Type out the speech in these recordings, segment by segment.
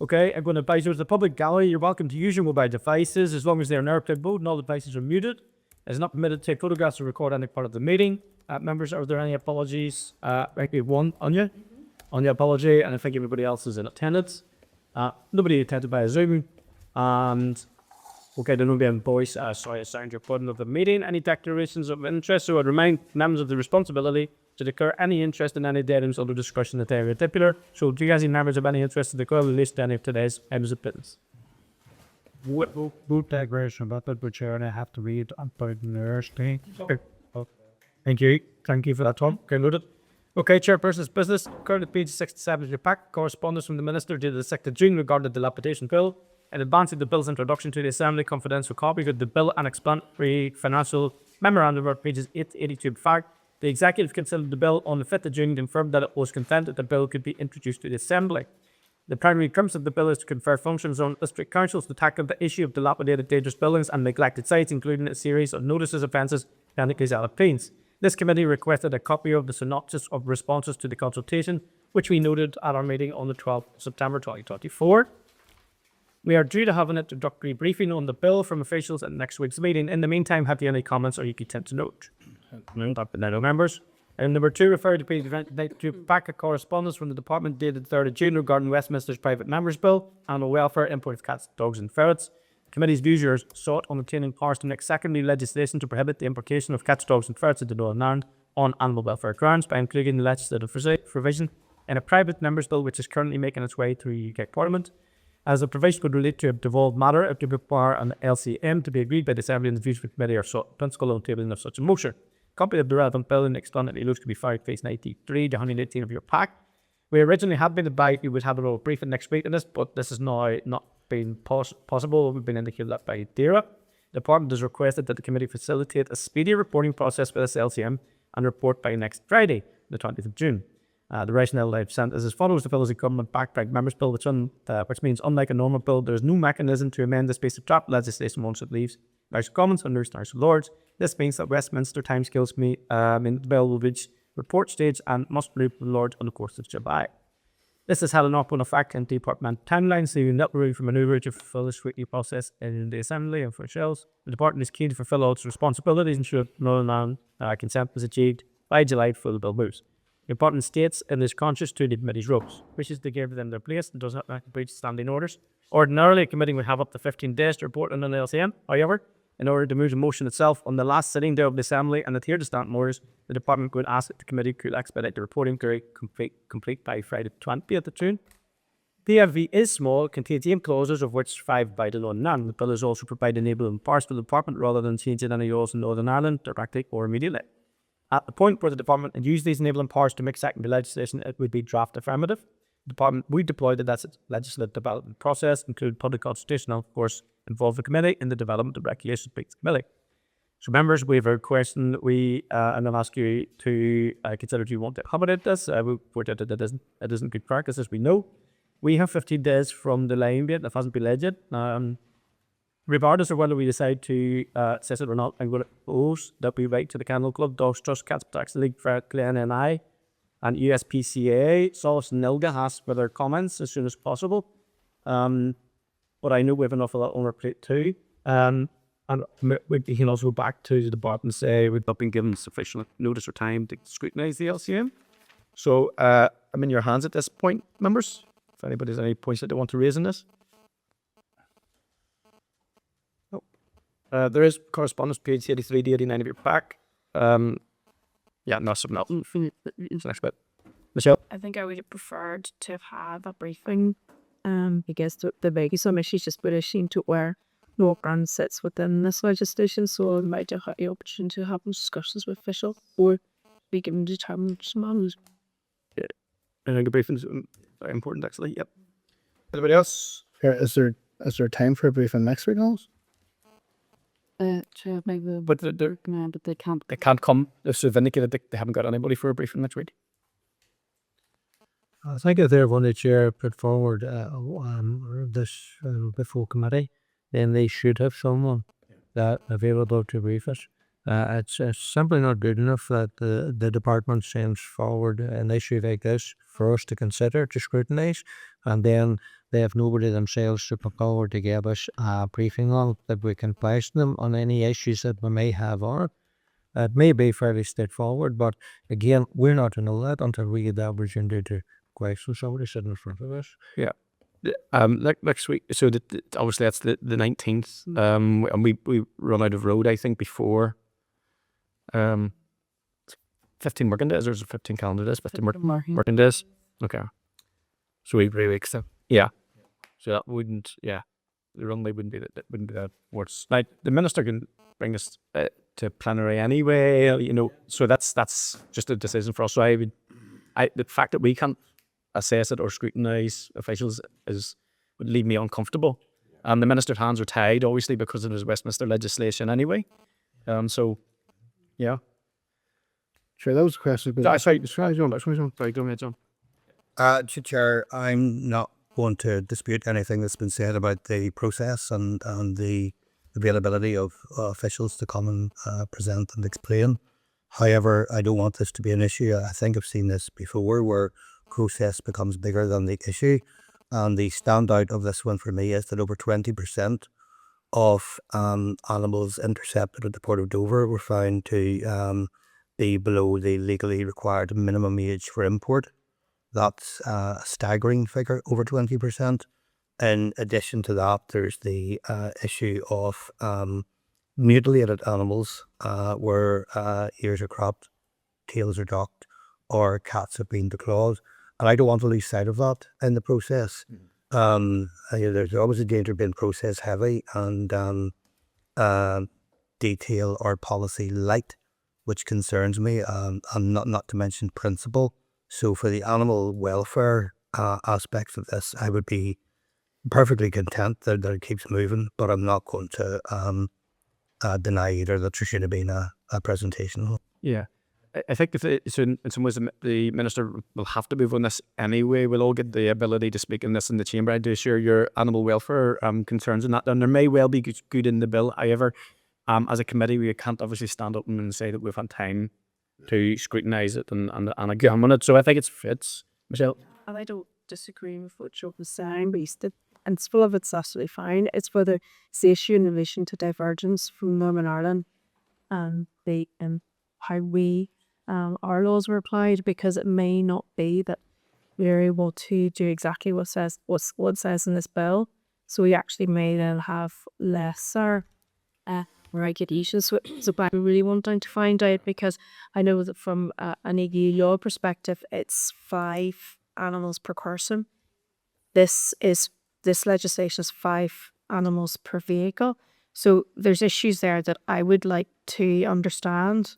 Okay, I'm going to advise you as the public gallery, you're welcome to use your mobile devices as long as they're in airplane mode and all devices are muted. It's not permitted to take photographs or record any part of the meeting. Members, are there any apologies? Maybe one, Anya? Anya, apology, and I think everybody else is in attendance. Nobody attended by Zoom. And okay, there will be a voice. Sorry, I signed your button of the meeting. Any declarations of interest? So I'd remind members of the responsibility to declare any interest in any items under discussion that they are particular. So do you guys, members, have any interest in declaring the list any of today's items of business? Boot declaration about that, but Chair, and I have to read about University. Okay. Thank you. Thank you for that, Tom. Okay, noted. Okay, Chairperson's business. Currently, page 67 of your pack. Correspondence from the Minister dated the 6th of June regarding the dilapidation bill. In advance of the bill's introduction to the Assembly, confidential copies of the bill and explanatory financial memorandum are pages 8 to 82 of fact. The Executive considered the bill on the 5th of June and confirmed that it was content that the bill could be introduced to the Assembly. The primary purpose of the bill is to confer functions on district councils to tackle the issue of dilapidated, dangerous buildings and neglected sites, including a series of notices of offences and pleas. This committee requested a copy of the synopsis of responses to the consultation, which we noted at our meeting on the 12th of September 2024. We are due to have an introductory briefing on the bill from officials at next week's meeting. In the meantime, have you any comments or you could tend to note? No members. And number 2, refer to page 92 pack of correspondence from the department dated 3rd of June regarding Westminster's private members bill and the welfare import of cats, dogs and ferrets. The committee's views are sought on obtaining powers to make secondary legislation to prohibit the importation of cats, dogs and ferrets into Northern Ireland on animal welfare grounds by including the legislative provision in a private members bill which is currently making its way through UK Parliament. As the provision could relate to a devolved matter, it would require an LCM to be agreed by the Assembly, and the views of the committee are sought in principle on tabling of such a motion. A copy of the relevant bill and explanatory notes can be found page 93 to 118 of your pack. We originally had been advised we would have a little briefing next week on this, but this is now not been possible. We've been indicated that by DERA. The department has requested that the committee facilitate a speedy reporting process for this LCM and report by next Friday, the 20th of June. The rationale I've sent is as follows. The bill is a government-backed members bill, which means unlike a normal bill, there is no mechanism to amend this piece of draft legislation once it leaves House of Commons and House of Lords. This means that Westminster timescales mean the bill will reach report stage and must move to the Lords on the 4th of July. This has had an knock-on effect on department timelines, leaving little room for manoeuvre to fulfill the scrutiny process in the Assembly and for ourselves. The department is keen to fulfil all its responsibilities and ensure Northern Ireland consent was achieved by July before the bill moves. The department states it is conscious to the committee's rules, wishes to give them their place and does not like to breach standing orders. Ordinarily, a committee would have up to 15 days to report on an LCM. However, in order to move the motion itself on the last sitting day of the Assembly and adhere to standing orders, the department would ask that the committee could expedite the reporting period complete by Friday 20th of June. The DFV is small, contains 8 clauses, of which 5 by the Northern Ireland. The bill is also provided enabling powers for the department rather than changing any laws in Northern Ireland directly or immediately. At the point where the department had used these enabling powers to make secondary legislation, it would be draft affirmative. The department would deploy the legislative development process, include public consultation, and of course involve the committee in the development of regulations by the committee. So members, we have a question and I'll ask you to consider, do you want to accommodate this? It isn't good practice, as we know. We have 15 days from the line date that hasn't been laid yet. Regardless of whether we decide to assess it or not, I'm going to propose that we write to the Kennel Club, Dogs Trust, Cats Protection League, Ferret, Glen and I, and USPCA, Solace and Nilga for their comments as soon as possible. But I know we have enough of that on our plate too. And we can also go back to the department and say we've not been given sufficient notice or time to scrutinise the LCM. So I'm in your hands at this point, members. If anybody has any points that they want to raise in this. There is correspondence, page 83 to 89 of your pack. Yeah, no, something else. Next bit. Michelle? I think I would have preferred to have a briefing. I guess the biggest issues just relation to where Northern sits within this legislation, so I might have had the opportunity to have discussions with officials or be given determined matters. Yeah, I think a briefing is very important, actually. Yep. Anybody else? Is there time for a briefing next week, Loughs? But they can't come. They're so vindicated they haven't got anybody for a briefing next week. I think if they're going to chair put forward this before committee, then they should have someone that available to brief us. It's simply not good enough that the department sends forward an issue like this for us to consider, to scrutinise, and then they have nobody themselves to come forward to give us a briefing on that we can question them on any issues that we may have on it. It may be fairly straightforward, but again, we're not to know that until we get the opportunity to question somebody sitting in front of us. Next week, so obviously that's the 19th, and we run out of road, I think, before 15 working days, or is it 15 calendar days? 15 working days. Okay. So 3 weeks. So yeah. So that wouldn't, the runway wouldn't be that worse. Like the minister can bring us to plenary anyway, So that's just a decision for us. So the fact that we can't assess it or scrutinise officials would leave me uncomfortable. And the minister's hands are tied, obviously, because of his Westminster legislation anyway. So, yeah. Sure, that was a question. But Sorry, go ahead, John. Chair, I'm not going to dispute anything that's been said about the process and the availability of officials to come and present and explain. However, I don't want this to be an issue. I think I've seen this before where process becomes bigger than the issue. And the standout of this one for me is that over 20% of animals intercepted at the Port of Dover were found to be below the legally required minimum age for import. That's a staggering figure, over 20%. In addition to that, there's the issue of mutilated animals where ears are cropped, tails are docked, or cats have been declawed. And I don't want to lose sight of that in the process. There's always a danger of being process heavy and detail or policy light, which concerns me, and not to mention principle. So for the animal welfare aspects of this, I would be perfectly content that it keeps moving, but I'm not going to deny either that there should have been a presentation. Yeah. I think so in some ways the minister will have to move on this anyway. We'll all get the ability to speak in this in the chamber. I do share your animal welfare concerns in that, and there may well be good in the bill. However, as a committee, we can't obviously stand up and say that we've had time to scrutinise it and examine it. So I think it fits, Michelle. And I don't disagree with what Joe was saying, but and some of it's absolutely fine. It's whether it's the issue in relation to divergence from Northern Ireland and how our laws were applied, because it may not be that we're able to do exactly what it says in this bill. So we actually may then have lesser regulations. So I really wanting to find out, because I know that from an EU law perspective, it's 5 animals per person. This legislation is 5 animals per vehicle. So there's issues there that I would like to understand.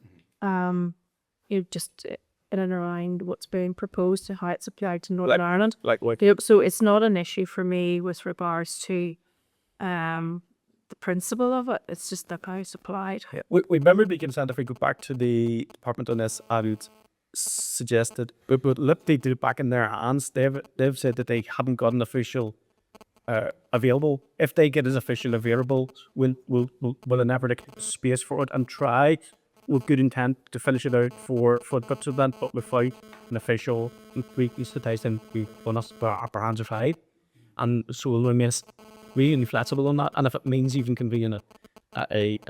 Just in and around what's being proposed and how it's applied to Northern Ireland. So it's not an issue for me with regards to the principle of it. It's just how it's applied. Yeah. We remember the consent, if we go back to the department on this, and suggested, but look, they do it back in their hands. They've said that they haven't got an official available. If they get an official available, we'll endeavour to space for it and try with good intent to finish it out for bits of that, but without an official institute, then our hands are tied. And so we'll remain really flexible on that. And if it means even convening a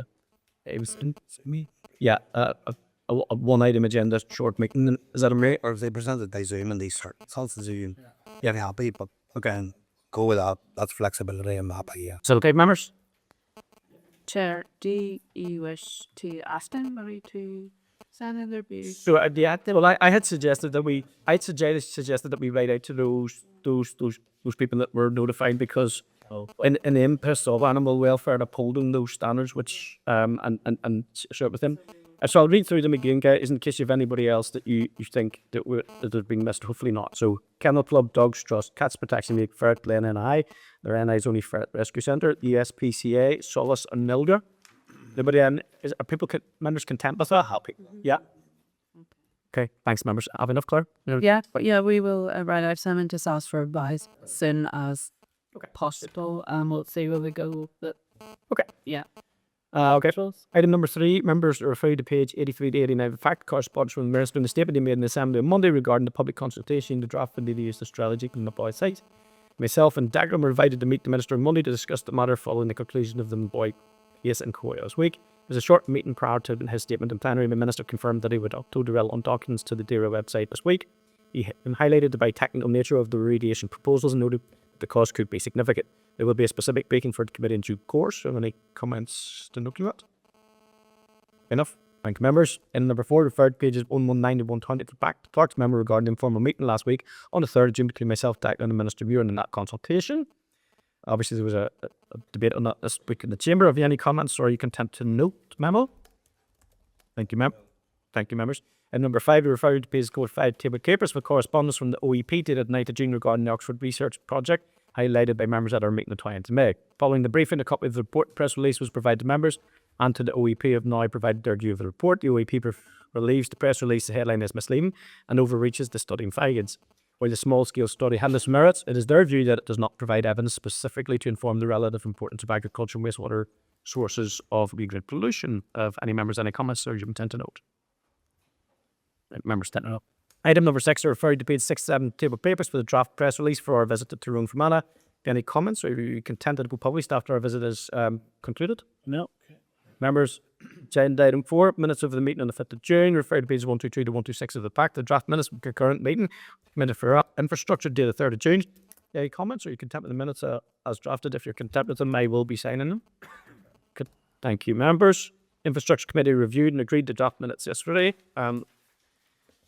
one item agenda short meeting, is that a right? Or if they present it by Zoom and these circumstances, you're happy, but again, go with that. That's flexibility. I'm happy, yeah. So okay, members? Chair, do you wish to ask anybody to send in their views? So I had suggested that we write out to those people that were notified, because in the interest of animal welfare and upholding those standards, which and share it with them. So I'll read through them again, guys, in case you have anybody else that you think that have been missed. Hopefully not. So Kennel Club, Dogs Trust, Cats Protection League, Ferret Glen NI, their NI's only Ferret Rescue Centre, the USPCA, Solace and Nilga. Anybody are members content with that? Happy. Yeah. Okay, thanks, members. Have enough, Claire? Yeah, we will write out some and just ask for advice as soon as possible, and we'll see where we go with it. Okay. Yeah. Okay. Item number 3, members are referred to page 83 to 89 of the fact correspondence from the Minister in the statement he made in the Assembly on Monday regarding the public consultation, the draft and the use of strategy from the boy site. Myself and Dagram were invited to meet the Minister on Monday to discuss the matter following the conclusion of the boy case in Koya this week. It was a short meeting prior to his statement in plenary. The Minister confirmed that he would upload the relevant documents to the DAERA website this week. He highlighted the very technical nature of the remediation proposals and noted the cost could be significant. There will be a specific briefing for the committee in due course. Are there any comments to note on that? Enough. Thank you, members. Item number 4, referred pages 119 to 120 to back to Clerk's memo regarding the informal meeting last week on the 3rd of June between myself, Declan, and the Minister Muir in that consultation. Obviously, there was a debate on that this week in the Chamber. Have you any comments, or are you content to note memo? Thank you, Thank you, members. And number 5, we referred to pages code 5 table papers for correspondence from the OEP dated 9th of June regarding the Oxford Research Project, highlighted by members at our meeting the 20th of May. Following the briefing, a copy of the report press release was provided to members, and to the OEP have now provided their view of the report. The OEP relieves the press release the headline is misleading and overreaches the studying findings. While the small-scale study had its merits, it is their view that it does not provide evidence specifically to inform the relative importance of agriculture and wastewater sources of regulated pollution. Of any members, any comments, or you intend to note? Members intend to note. Item number 6 are referred to page 67 table papers for the draft press release for our visit to Tyrone, Fermanagh. Any comments, or are you content that it will be published after our visit is concluded? No. Members, agenda item 4, minutes of the meeting on the 5th of June, referred to pages 123 to 126 of the pack. The draft minutes of the concurrent meeting, Committee for Infrastructure, dated the 3rd of June. Any comments, or are you content with the minutes as drafted? If you're content with them, I will be signing them. Thank you, members. Infrastructure Committee reviewed and agreed to draft minutes yesterday.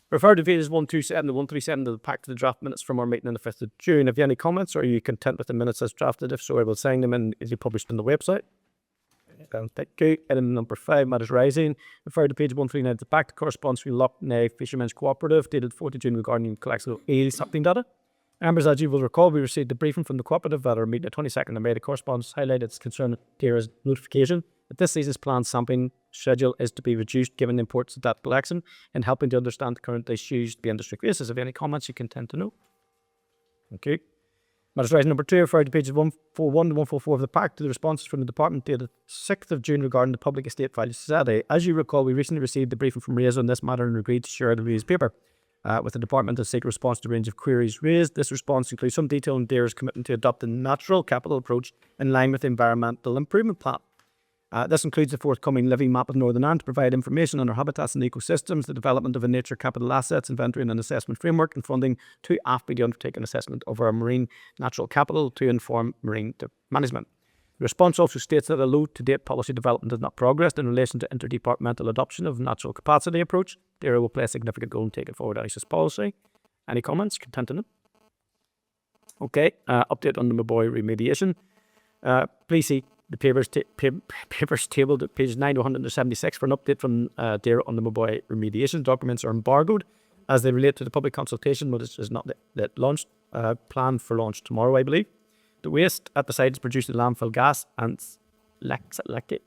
Referred to pages 127 to 137 of the pack to the draft minutes from our meeting on the 5th of June. Have you any comments, or are you content with the minutes as drafted? If so, I will sign them and is he published on the website? Thank you. Item number 5, matters rising. Referred to page 139 at the back to corresponds to Lough Fishermen's Cooperative, dated 4th of June regarding collection of eel sampling data. Members, as you will recall, we received a briefing from the cooperative at our meeting the 22nd of May. The correspondence highlighted its concern with DAERA's notification that this season's planned sampling schedule is to be reduced given the importance of that collection and helping to understand the current issues the industry faces. Have you any comments you contend to know? Okay. Matters rising number 2, referred to pages 141 to 144 of the pack to the responses from the department dated 6th of June regarding the Public Estate Value Society. As you recall, we recently received a briefing from RAISE on this matter and agreed to share the RAISE paper with the department to seek a response to the range of queries raised. This response includes some detail on DAERA's commitment to adopt a natural capital approach in line with the Environmental Improvement Plan. This includes the forthcoming living map of Northern Ireland to provide information on our habitats and ecosystems, the development of a nature capital assets, inventory and an assessment framework, and funding to AFBI to undertake an assessment of our marine natural capital to inform marine management. The response also states that although to date policy development has not progressed in relation to interdepartmental adoption of natural capacity approach, DAERA will play a significant role in taking forward ISIS policy. Any comments? Content in it? Okay, update on the Maboy remediation. Please see the papers tabled at pages 9 to 176 for an update from DAERA on the Maboy remediation. Documents are embargoed as they relate to the public consultation, but it is not yet launched. Planned for launch tomorrow, I believe. The waste at the site is produced in landfill gas and leachate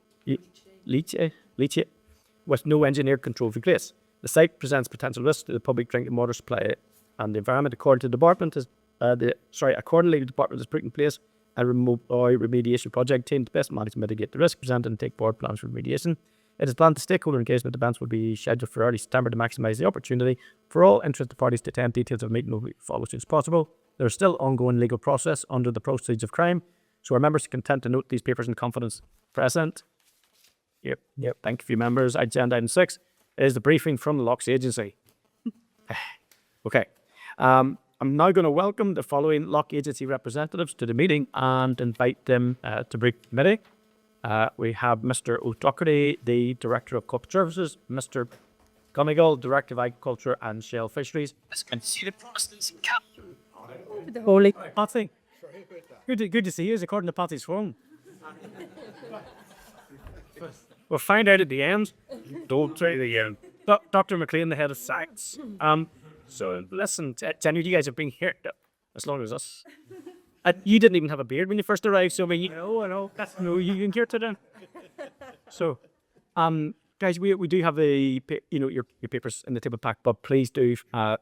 with no engineered control in place. The site presents potential risks to the public drinking water supply and the environment. Accordingly, the department has put in place a remote remediation project team to best manage and mitigate the risk, present and take forward plans for remediation. It is planned that stakeholder engagement events will be scheduled for early September to maximise the opportunity for all interested parties to attend. Details of the meeting will be followed as soon as possible. There is still ongoing legal process under the Proceeds of Crime, so our members are content to note these papers in confidence. Present. Yep. Thank you, members. Agenda item 6 is the briefing from the Loughs Agency. Okay. I'm now going to welcome the following Loughs Agency representatives to the meeting and invite them to brief the committee. We have Mr. O'Doherty, the Director of Corporate Services, Mr. McGonigle, Director of Agriculture and Shell Fisheries. Good to see the Protestants in Cap. The holy. Patsy. Good to see you, according to Patsy's phone. We'll find out at the end. Don't say the end. Dr. McLean, the head of science. So listen, Jenny, you guys have been here as long as us. You didn't even have a beard when you first arrived, so I mean, I know. That's no, you can hear today. So, guys, we do have your papers in the table pack, but please do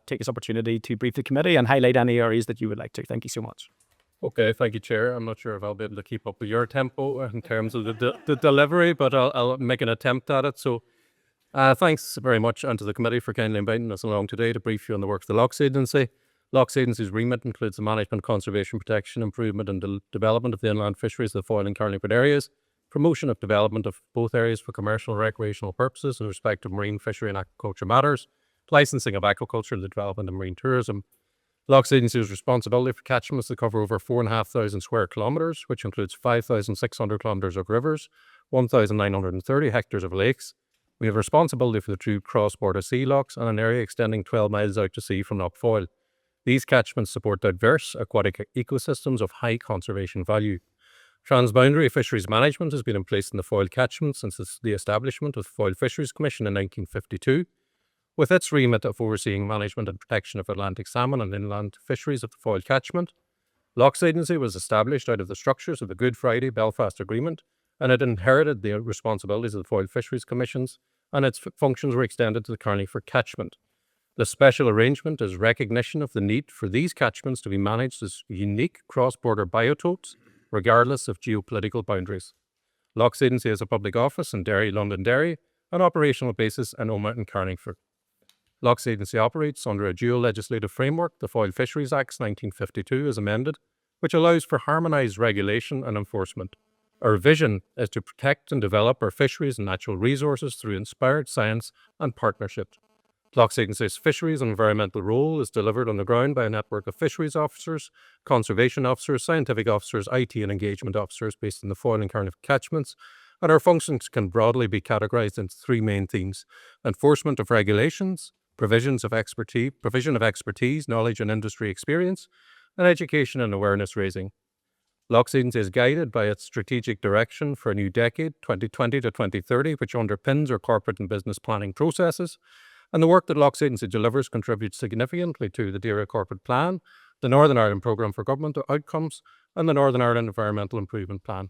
take this opportunity to brief the committee and highlight any areas that you would like to. Thank you so much. Okay, thank you, Chair. I'm not sure if I'll be able to keep up with your tempo in terms of the delivery, but I'll make an attempt at it. So thanks very much and to the committee for kindly inviting us along today to brief you on the work of the Loughs Agency. Loughs Agency's remit includes the management, conservation, protection, improvement and development of the inland fisheries, the Foyle and Carlingford areas, promotion of development of both areas for commercial and recreational purposes in respect of marine fishery and aquaculture matters, licensing of aquaculture, the development of marine tourism. Loughs Agency's responsibility for catchments that cover over 4,500 square kilometres, which includes 5,600 kilometres of rivers, 1,930 hectares of lakes. We have responsibility for the two cross-border sea locks and an area extending 12 miles out to sea from Lough Foyle. These catchments support diverse aquatic ecosystems of high conservation value. Transboundary fisheries management has been in place in the Foyle catchment since the establishment of the Foyle Fisheries Commission in 1952. With its remit of overseeing management and protection of Atlantic salmon and inland fisheries of the Foyle catchment, Loughs Agency was established out of the structures of the Good Friday Belfast Agreement, and it inherited the responsibilities of the Foyle Fisheries Commissions, and its functions were extended to the Carlingford catchment. The special arrangement is recognition of the need for these catchments to be managed as unique cross-border biotopes, regardless of geopolitical boundaries. Loughs Agency has a public office in Derry, Londonderry, an operational basis in Omagh and Carlingford. Loughs Agency operates under a dual legislative framework, the Foyle Fisheries Act 1952 as amended, which allows for harmonised regulation and enforcement. Our vision is to protect and develop our fisheries and natural resources through inspired science and partnership. Loughs Agency's fisheries and environmental role is delivered on the ground by a network of fisheries officers, conservation officers, scientific officers, IT and engagement officers based in the Foyle and Carlingford catchments, and our functions can broadly be categorised into three main themes: enforcement of regulations, provision of expertise, knowledge and industry experience, and education and awareness raising. Loughs Agency is guided by its strategic direction for a new decade, 2020 to 2030, which underpins our corporate and business planning processes. And the work that Loughs Agency delivers contributes significantly to the DAERA Corporate Plan, the Northern Ireland Programme for Government Outcomes, and the Northern Ireland Environmental Improvement Plan.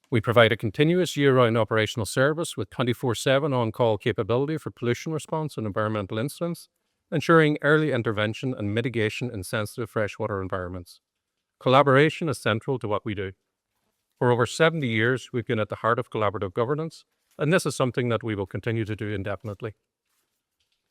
We provide a continuous year-round operational service with 24/7 on-call capability for pollution response and environmental incidents, ensuring early intervention and mitigation in sensitive freshwater environments. Collaboration is central to what we do. For over 70 years, we've been at the heart of collaborative governance, and this is something that we will continue to do indefinitely.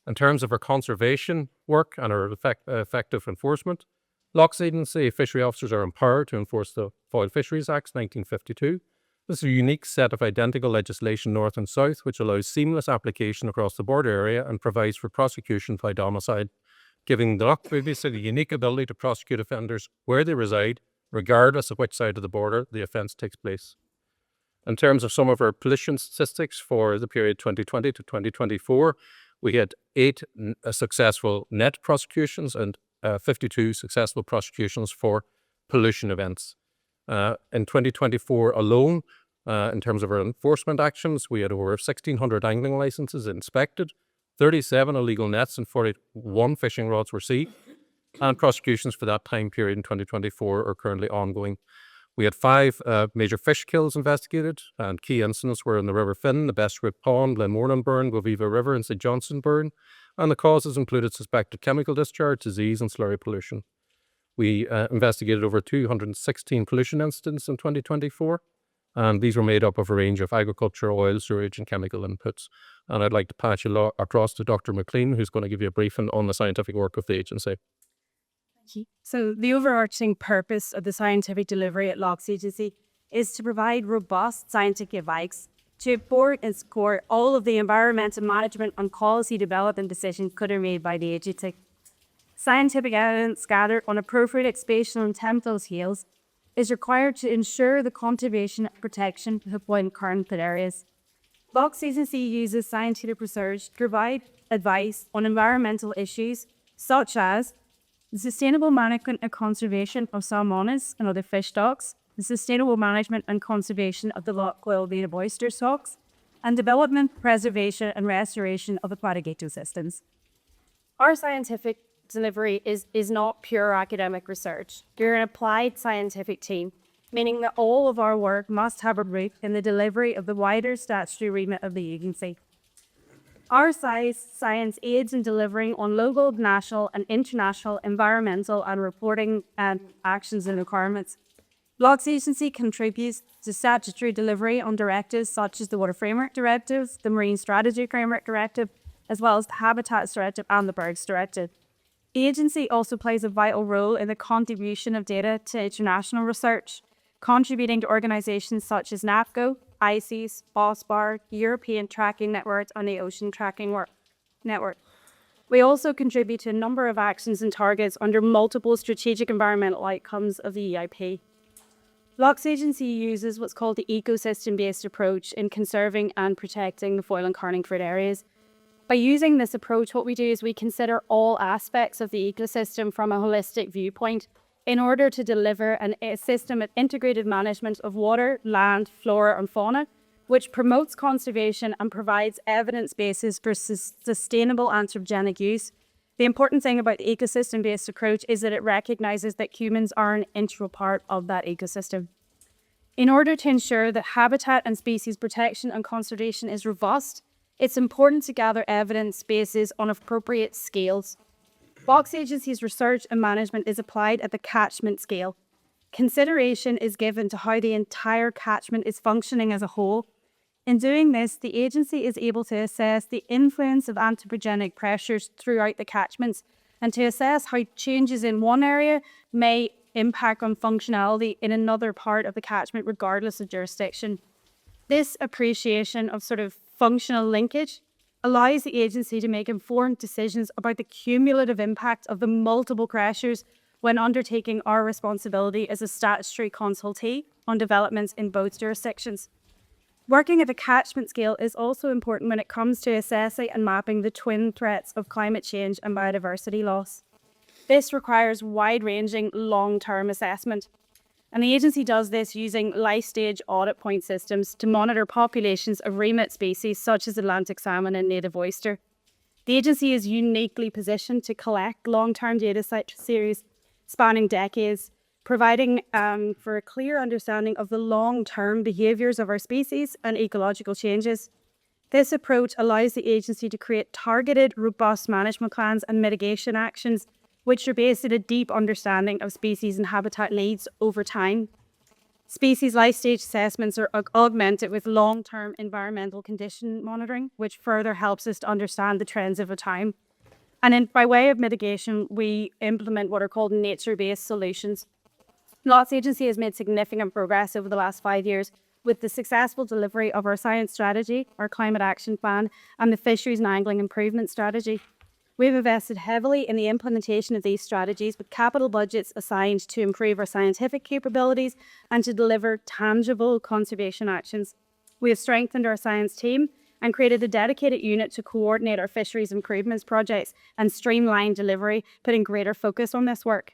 In terms of our conservation work and our effective enforcement, Loughs Agency fishery officers are empowered to enforce the Foyle Fisheries Act 1952. This is a unique set of identical legislation north and south, which allows seamless application across the border area and provides for prosecution by domicile, giving the Loughs Agency the unique ability to prosecute offenders where they reside, regardless of which side of the border the offence takes place. In terms of some of our pollution statistics for the period 2020 to 2024, we had 8 successful net prosecutions and 52 successful prosecutions for pollution events. In 2024 alone, in terms of our enforcement actions, we had over 1,600 angling licences inspected, 37 illegal nets and 41 fishing rods were seized, and prosecutions for that time period in 2024 are currently ongoing. We had 5 major fish kills investigated, and key incidents were in the River Finn, the Bestrip Pond, Glenmornan Burn, Goviva River and St Johnson Burn, and the causes included suspected chemical discharge, disease and slurry pollution. We investigated over 216 pollution incidents in 2024, and these were made up of a range of agriculture, oil, sewage and chemical inputs. And I'd like to pass you across to Dr. McLean, who's going to give you a briefing on the scientific work of the agency. So the overarching purpose of the scientific delivery at Loughs Agency is to provide robust scientific advice to support and score all of the environmental management and policy development decisions that are made by the agency. Scientific evidence gathered on appropriate spatial and temporal scales is required to ensure the conservation and protection of the Foyle and Carlingford areas. Loughs Agency uses scientific research to provide advice on environmental issues such as the sustainable management and conservation of salmonids and other fish stocks, the sustainable management and conservation of the Lough Foyle native oyster stocks, and development, preservation and restoration of aquatic ecosystems. Our scientific delivery is not pure academic research. We're an applied scientific team, meaning that all of our work must have a root in the delivery of the wider statutory remit of the agency. Our science aids in delivering on local, national and international environmental and reporting actions and requirements. Loughs Agency contributes to statutory delivery on directives such as the Water Framework Directive, the Marine Strategy Framework Directive, as well as the Habitats Directive and the Birds Directive. The agency also plays a vital role in the contribution of data to international research, contributing to organisations such as NAPCO, ICES, BOSBAR, European Tracking Network and the Ocean Tracking Network. We also contribute to a number of actions and targets under multiple strategic environmental outcomes of the EIP. Loughs Agency uses what's called the ecosystem-based approach in conserving and protecting the foil and Carningford areas. By using this approach, what we do is we consider all aspects of the ecosystem from a holistic viewpoint in order to deliver a system of integrated management of water, land, flora and fauna, which promotes conservation and provides evidence bases for sustainable anthropogenic use. The important thing about the ecosystem-based approach is that it recognises that humans are an integral part of that ecosystem. In order to ensure that habitat and species protection and conservation is robust, it's important to gather evidence bases on appropriate scales. Loughs Agency's research and management is applied at the catchment scale. Consideration is given to how the entire catchment is functioning as a whole. In doing this, the agency is able to assess the influence of anthropogenic pressures throughout the catchments and to assess how changes in one area may impact on functionality in another part of the catchment regardless of jurisdiction. This appreciation of sort of functional linkage allows the agency to make informed decisions about the cumulative impact of the multiple pressures when undertaking our responsibility as a statutory consultee on developments in both jurisdictions. Working at the catchment scale is also important when it comes to assessing and mapping the twin threats of climate change and biodiversity loss. This requires wide-ranging, long-term assessment, and the agency does this using life-stage audit point systems to monitor populations of remit species such as Atlantic salmon and native oyster. The agency is uniquely positioned to collect long-term data series spanning decades, providing for a clear understanding of the long-term behaviours of our species and ecological changes. This approach allows the agency to create targeted, robust management plans and mitigation actions, which are based on a deep understanding of species and habitat needs over time. Species life stage assessments are augmented with long-term environmental condition monitoring, which further helps us to understand the trends over time. And by way of mitigation, we implement what are called nature-based solutions. Loughs Agency has made significant progress over the last 5 years with the successful delivery of our science strategy, our climate action plan, and the fisheries and angling improvement strategy. We've invested heavily in the implementation of these strategies with capital budgets assigned to improve our scientific capabilities and to deliver tangible conservation actions. We have strengthened our science team and created a dedicated unit to coordinate our fisheries improvements projects and streamline delivery, putting greater focus on this work.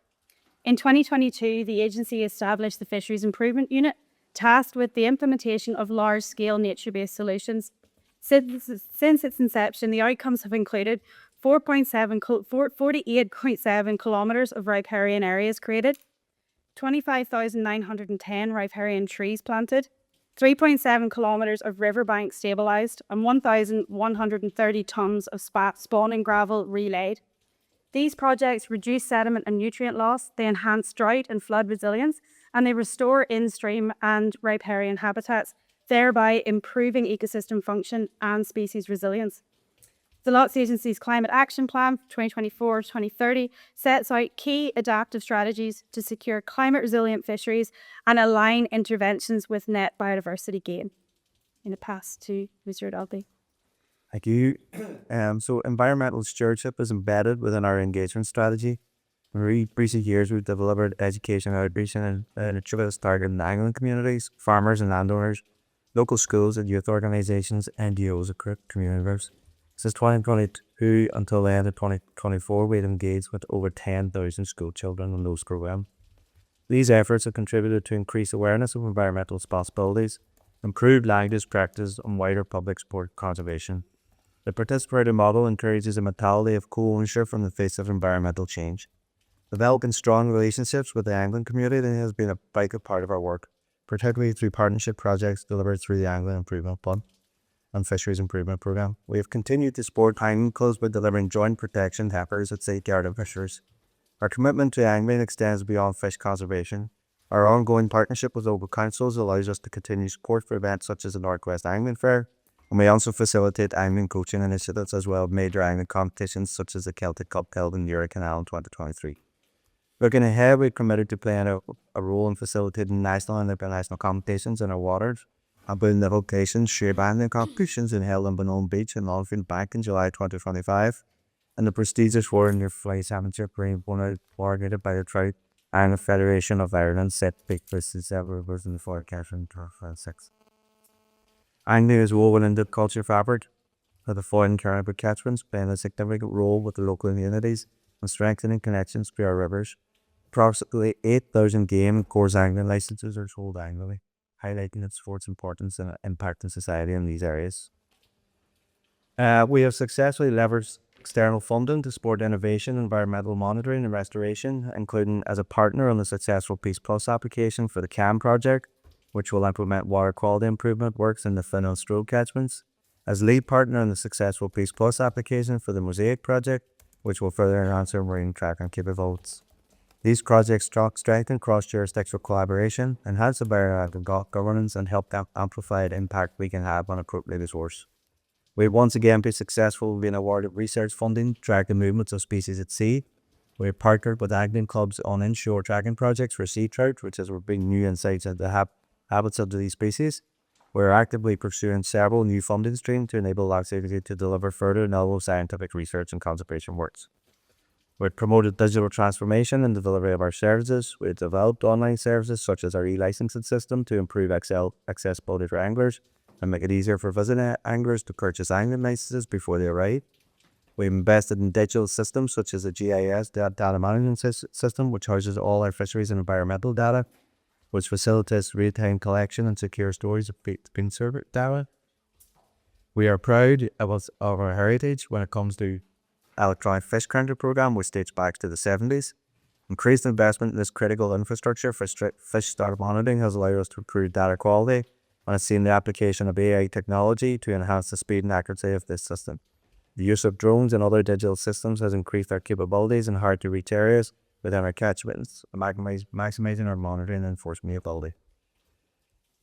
In 2022, the agency established the Fisheries Improvement Unit, tasked with the implementation of large-scale nature-based solutions. Since its inception, the outcomes have included 48.7 kilometres of riparian areas created, 25,910 riparian trees planted, 3.7 kilometres of riverbanks stabilised, and 1,130 tonnes of spawning gravel relayed. These projects reduce sediment and nutrient loss, they enhance drought and flood resilience, and they restore in-stream and riparian habitats, thereby improving ecosystem function and species resilience. The Loughs Agency's Climate Action Plan 2024-2030 sets out key adaptive strategies to secure climate-resilient fisheries and align interventions with net biodiversity gain. In the pass to Mr. Dalby. Thank you. So environmental stewardship is embedded within our engagement strategy. In recent years, we've developed education outreach and initiatives targeting angling communities, farmers and landowners, local schools and youth organisations, NGOs and community groups. Since 2022 until the end of 2024, we've engaged with over 10,000 school children on those programs. These efforts have contributed to increased awareness of environmental responsibilities, improved language practice, and wider public support conservation. The participatory model encourages a mentality of co-ownership from the face of environmental change. Developing strong relationships with the angling community has been a vital part of our work, particularly through partnership projects delivered through the Angling Improvement Fund. and Fisheries Improvement Programme. We have continued to support angling clubs by delivering joint protection heifers at safeguard of fishers. Our commitment to angling extends beyond fish conservation. Our ongoing partnership with local councils allows us to continue support for events such as the Northwest Angling Fair, and we also facilitate angling coaching initiatives as well as major angling competitions such as the Celtic Cup held in Uri Canal in 2023. Looking ahead, we're committed to playing a role in facilitating national and international competitions in our waters, and building the locations shape angling competitions in held in Bunone Beach and Longfield Bank in July 2025, and the prestigious World Near Fly Championship being coordinated by the Trout Angling Federation of Ireland set big fishes several rivers in the forecast in 2026. Angling is woven into the culture fabric of the Foyle and Caribou catchments, playing a significant role with the local communities and strengthening connections to our rivers. Approximately 8,000 game and course angling licenses are sold annually, highlighting its sport's importance and impact in society in these areas. We have successfully leveraged external funding to support innovation, environmental monitoring and restoration, including as a partner on the successful Peace Plus application for the CAM project, which will implement water quality improvement works in the Biphenyls stroke catchments, as lead partner on the successful Peace Plus application for the Mosaic project, which will further enhance our marine tracking capabilities. These projects strengthen cross-jurisdictional collaboration, enhance the biological governance, and help amplify the impact we can have on appropriate resource. We have once again been successful in being awarded research funding to track the movements of species at sea. We have partnered with angling clubs on inshore tracking projects for sea trout, which has bring new insights into the habits of these species. We are actively pursuing several new funding streams to enable Loughs Agency to deliver further novel scientific research and conservation works. We've promoted digital transformation in the delivery of our services. We've developed online services such as our e-licensing system to improve accessibility for anglers and make it easier for visiting anglers to purchase angling licenses before they arrive. We've invested in digital systems such as the GIS data management system, which houses all our fisheries and environmental data, which facilitates real-time collection and secure storage of being served data. We are proud of our heritage when it comes to electronic fish counter program, which dates back to the 70s. Increased investment in this critical infrastructure for fish stock monitoring has allowed us to improve data quality, and has seen the application of AI technology to enhance the speed and accuracy of this system. The use of drones and other digital systems has increased our capabilities in hard-to-reach areas within our catchments, maximizing our monitoring and enforcement ability.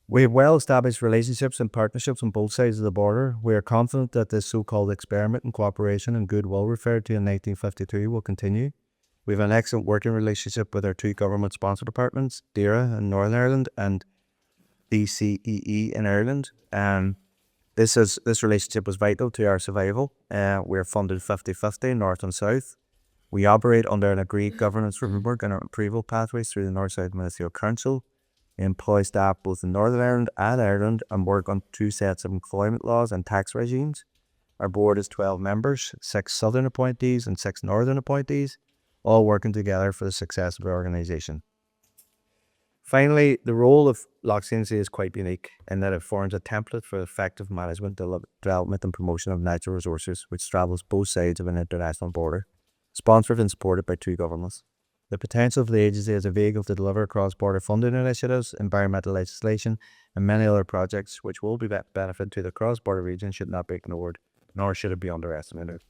We have well-established relationships and partnerships on both sides of the border. We are confident that this so-called experiment in cooperation and goodwill referred to in 1952 will continue. We have an excellent working relationship with our two government-sponsored departments, DERA in Northern Ireland and DCEE in Ireland. This relationship was vital to our survival. We are funded 50-50 north and south. We operate under an agreed governance framework and our approval pathways through the North-South Ministerial Council. We employ staff both in Northern Ireland and Ireland and work on two sets of employment laws and tax regimes. Our board is 12 members, 6 southern appointees and 6 northern appointees, all working together for the success of our organisation. Finally, the role of Loughs Agency is quite unique in that it forms a template for effective management, development and promotion of natural resources, which travels both sides of an international border, sponsored and supported by two governments. The potential of the agency as a vehicle to deliver cross-border funding initiatives, environmental legislation, and many other projects which will be benefit to the cross-border region should not be ignored, nor should it be underestimated.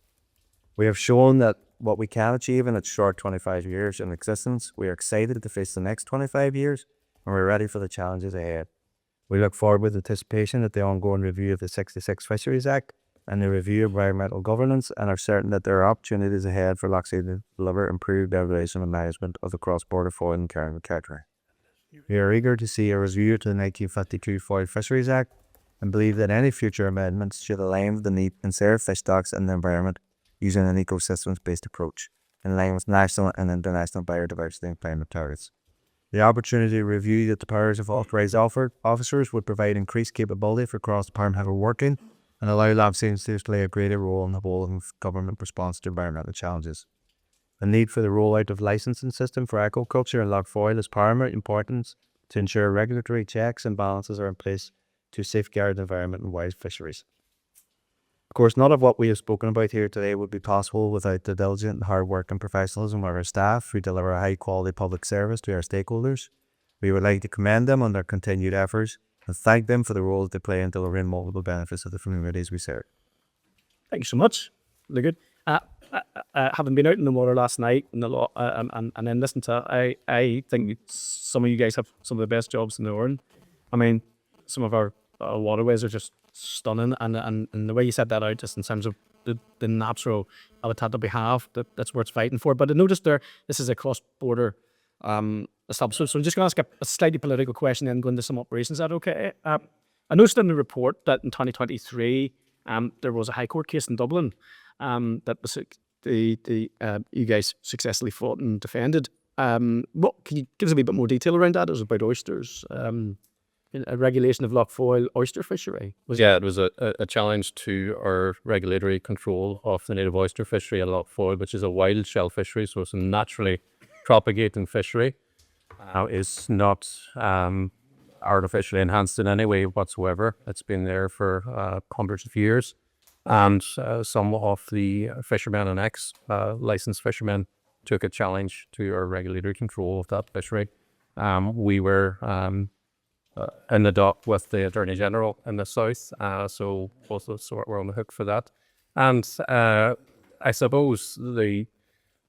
We have shown that what we can achieve in its short 25 years in existence. We are excited to face the next 25 years, and we're ready for the challenges ahead. We look forward with anticipation at the ongoing review of the 66 Fisheries Act and the review of environmental governance, and are certain that there are opportunities ahead for Loughs Agency to deliver improved evaluation and management of the cross-border foil and caribou cattery. We are eager to see a review to the 1952 Foil Fisheries Act and believe that any future amendments should align with the need to conserve fish stocks and the environment using an ecosystems-based approach in line with national and international biodiversity and climate targets. The opportunity to review that the powers of authorised officers would provide increased capability for cross-departmental working and allow Loughs Agency to play a greater role in the whole of government response to environmental challenges. The need for the rollout of licensing system for aquaculture and Lough Foyle is paramount importance to ensure regulatory checks and balances are in place to safeguard the environment and wild fisheries. Of course, none of what we have spoken about here today would be possible without the diligent and hard work and professionalism of our staff who deliver a high quality public service to our stakeholders. We would like to commend them on their continued efforts and thank them for the role they play in delivering multiple benefits to the communities we serve. Thank you so much. Really good. Having been out in the water last night and and then listening to, I think some of you guys have some of the best jobs in the world. I mean, some of our waterways are just stunning, and the way you set that out, just in terms of the natural habitat that we have, that's worth fighting for. But I noticed this is a cross-border establishment, so I'm just going to ask a slightly political question and go into some operations. Is that okay? I noticed in the report that in 2023, there was a High Court case in Dublin that was you guys successfully fought and defended. What can you give us a wee bit more detail around that? It was about oysters, a regulation of Lough Foyle oyster fishery. It was a challenge to our regulatory control of the native oyster fishery at Lough Foyle, which is a wild shell fishery, so it's a naturally propagating fishery. It's not artificially enhanced in any way whatsoever. It's been there for hundreds of years. And some of the fishermen and ex-licensed fishermen took a challenge to our regulatory control of that fishery. We were in the dock with the Attorney General in the south, so both of us were on the hook for that. And I suppose the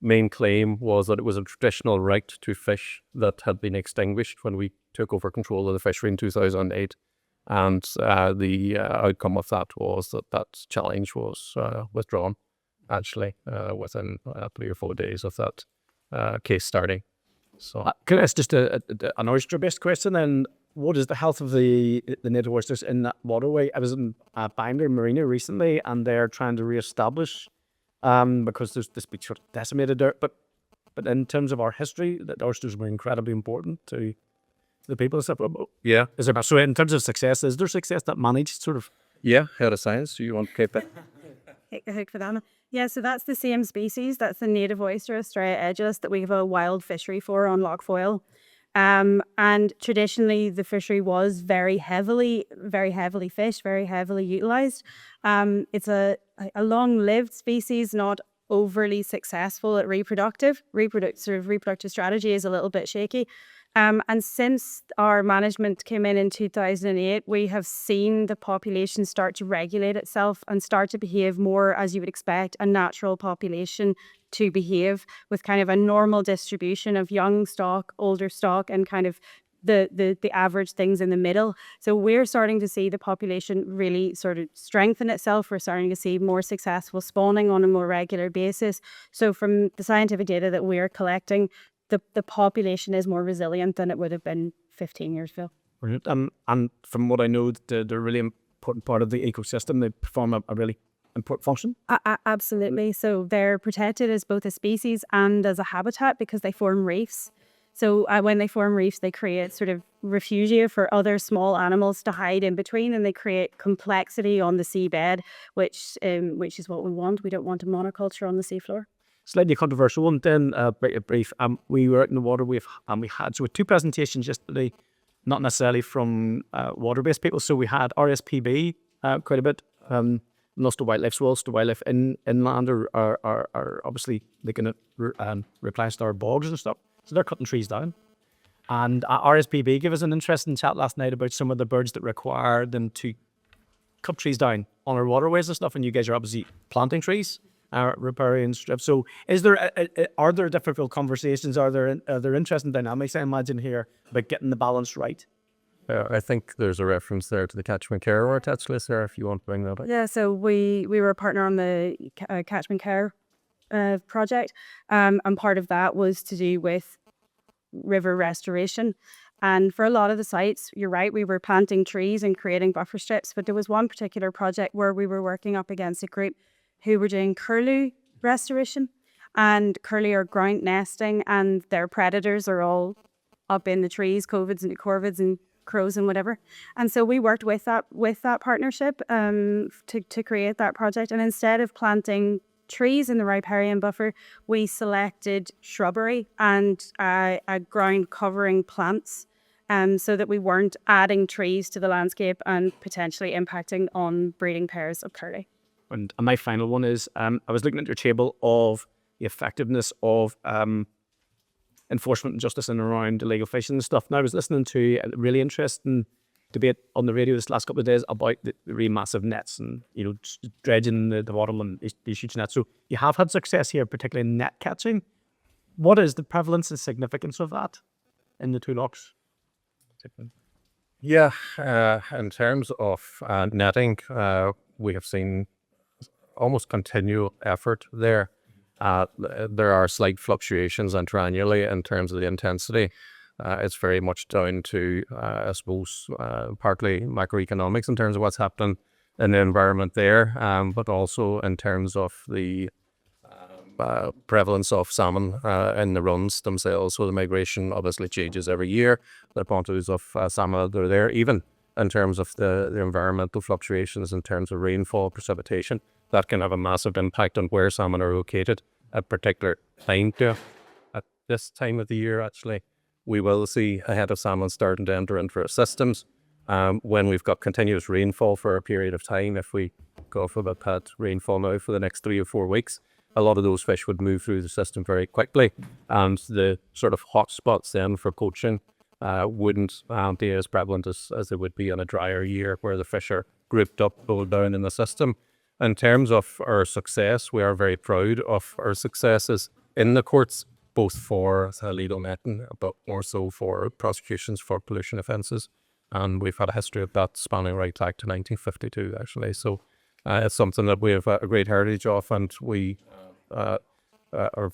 main claim was that it was a traditional right to fish that had been extinguished when we took over control of the fishery in 2008. And the outcome of that was that challenge was withdrawn, actually, within 3 or 4 days of that case starting. So, can I ask just an oyster-based question then? What is the health of the native oysters in that waterway? I was in Bangor Marina recently, and they're trying to re-establish because there's this big sort of decimated there. But in terms of our history, the oysters were incredibly important to the people. yeah. So in terms of success, is there success that managed sort of? Yeah, head of science, do you want to keep it? A hook for that. Yeah, so that's the same species. That's the native oyster, Australia edulis, that we have a wild fishery for on Lough Foyle. And traditionally, the fishery was very heavily fished, very heavily utilised. It's a long-lived species, not overly successful at reproductive strategy is a little bit shaky. And since our management came in 2008, we have seen the population start to regulate itself and start to behave more as you would expect a natural population to behave, with kind of a normal distribution of young stock, older stock, and kind of the average things in the middle. So we're starting to see the population really sort of strengthen itself. We're starting to see more successful spawning on a more regular basis. So from the scientific data that we're collecting, the population is more resilient than it would have been 15 years ago. Brilliant. And from what I know, they're a really important part of the ecosystem. They perform a really important function. Absolutely. So they're protected as both a species and as a habitat because they form reefs. So when they form reefs, they create sort of refugia for other small animals to hide in between, and they create complexity on the seabed, which is what we want. We don't want a monoculture on the seafloor. Slightly controversial one then, brief. We were out in the water, we had two presentations yesterday, not necessarily from water-based people. So we had RSPB quite a bit, lost to wildlife, so lost to wildlife inland are obviously looking at replacing our bogs and stuff. So they're cutting trees down. And RSPB gave us an interesting chat last night about some of the birds that require them to cut trees down on our waterways and stuff. And you guys are obviously planting trees. Riparian strips. So, are there difficult conversations? Are there interesting dynamics? I imagine here about getting the balance right. I think there's a reference there to the catchment care or touch list there. If you want to bring that up. Yeah, so we were a partner on the catchment care project, and part of that was to do with river restoration. And for a lot of the sites, you're right, we were planting trees and creating buffer strips. But there was one particular project where we were working up against a group who were doing curlew restoration, and curlew are ground nesting, and their predators are all up in the trees, corvids and crows and whatever. And so we worked with that partnership to create that project. And instead of planting trees in the riparian buffer, we selected shrubbery and ground covering plants, so that we weren't adding trees to the landscape and potentially impacting on breeding pairs of curlew. And my final one is, I was looking at your table of the effectiveness of enforcement and justice in and around illegal fishing and stuff. And I was listening to a really interesting debate on the radio this last couple of days about the really massive nets and, dredging the bottom and these huge nets. So you have had success here, particularly in net catching. What is the prevalence and significance of that in the two lochs? Yeah, in terms of netting, we have seen almost continual effort there. There are slight fluctuations interannually in terms of the intensity. It's very much down to, I suppose, partly macroeconomics in terms of what's happening in the environment there, but also in terms of the prevalence of salmon in the runs themselves. So the migration obviously changes every year. The pontoons of salmon that are there, even in terms of the environmental fluctuations, in terms of rainfall, precipitation, that can have a massive impact on where salmon are located at particular time. At this time of the year, actually, we will see a head of salmon starting to enter into our systems. When we've got continuous rainfall for a period of time, if we go for about had rainfall now for the next 3 or 4 weeks, a lot of those fish would move through the system very quickly, and the sort of hot spots then for poaching wouldn't be as prevalent as they would be in a drier year where the fish are grouped up, pulled down in the system. In terms of our success, we are very proud of our successes in the courts, both for illegal netting, but more so for prosecutions for pollution offences. And we've had a history of that spanning right back to 1952, actually. So it's something that we have a great heritage of, and we are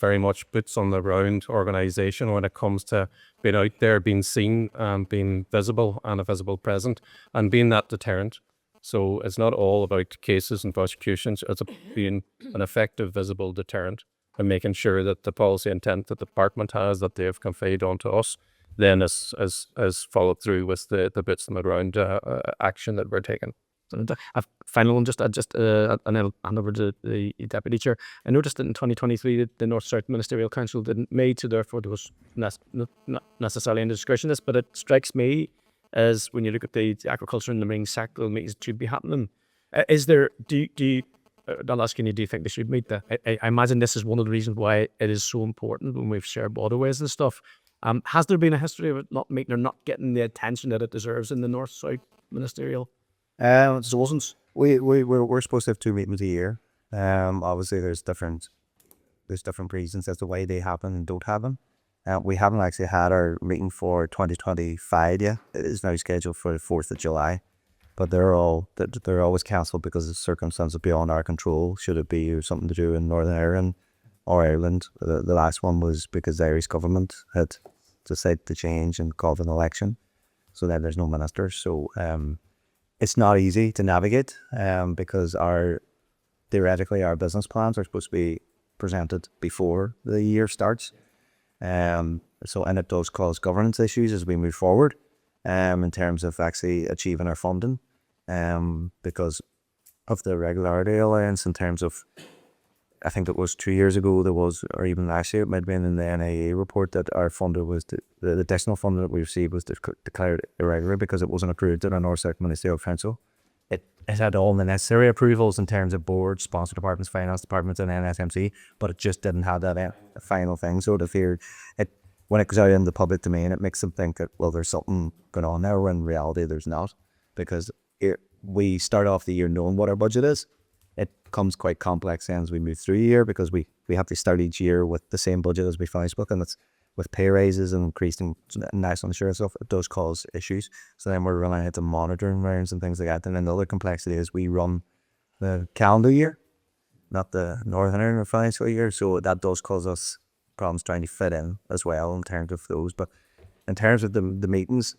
very much boots on the ground organisation when it comes to being out there, being seen, being visible and a visible present, and being that deterrent. So it's not all about cases and prosecutions, it's being an effective, visible deterrent and making sure that the policy intent that the department has, that they have conveyed onto us, then is followed through with the boots on the ground action that we're taking. A final one, and then I'll hand over to the Deputy Chair. I noticed that in 2023, the North-South Ministerial Council didn't meet, so therefore there was not necessarily any discussion on this, but it strikes me as when you look at the agriculture and the marine sector meetings should be happening. Is there, do you, not asking you, do you think they should meet that? I imagine this is one of the reasons why it is so important when we've shared waterways and stuff. Has there been a history of it not meeting or not getting the attention that it deserves in the North-South Ministerial? There wasn't. We're supposed to have 2 meetings a year. Obviously there's different reasons as to why they happen and don't happen. We haven't actually had our meeting for 2025 yet. It is now scheduled for the 4th of July, but they're always cancelled because of circumstances beyond our control. Should it be something to do in Northern Ireland or Ireland? The last one was because the Irish government had decided to change and called an election, so then there's no minister. So it's not easy to navigate because theoretically our business plans are supposed to be presented before the year starts. And it does cause governance issues as we move forward in terms of actually achieving our funding because of the regularity allowance. In terms of, I think it was 2 years ago there was, or even last year it might have been in the NIA report, that our funder was the additional funding that we received was declared irregular because it wasn't approved in our North-South Ministerial Council. It had all the necessary approvals in terms of board, sponsor departments, finance departments, and NSMC, but it just didn't have that final thing. So it appeared, when it goes out in the public domain, it makes them think that, well, there's something going on there, when in reality there's not, because we start off the year knowing what our budget is. It becomes quite complex then as we move through the year, because we have to start each year with the same budget as we finish with, and it's with pay raises and increasing national insurance stuff, it does cause issues. So then we're running into monitoring rounds and things like that. And then the other complexity is we run the calendar year, not the Northern Ireland financial year. So that does cause us problems trying to fit in as well in terms of those. But in terms of the meetings,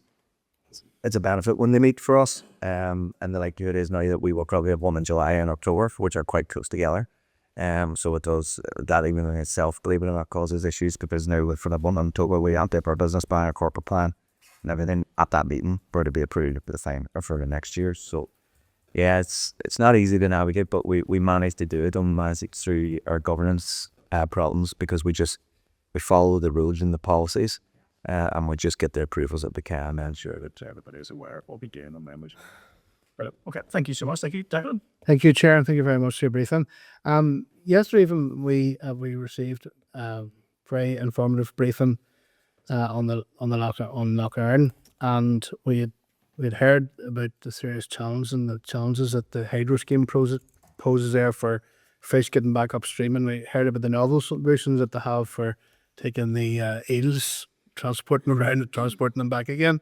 it's a benefit when they meet for us. And the likelihood is now that we will probably have one in July and October, which are quite close together. So it does, that even in itself, believe it or not, causes issues, because now for the one in October we have to have our business plan, our corporate plan and everything at that meeting for it to be approved for the time or for the next year. So yeah, it's not easy to navigate, but we managed to do it, and managed it through our governance problems, because we follow the rules and the policies and we just get the approvals that we can and ensure that everybody is aware of what we do and the members. Okay, thank you so much. Thank you, Declan. Thank you, Chair, and thank you very much for your briefing. Yesterday even we received very informative briefing on Lough Airn, and we had we'd heard about the serious challenge and the challenges that the hydro scheme poses there for fish getting back upstream, and we heard about the novel solutions that they have for taking the eels, transporting them around and transporting them back again.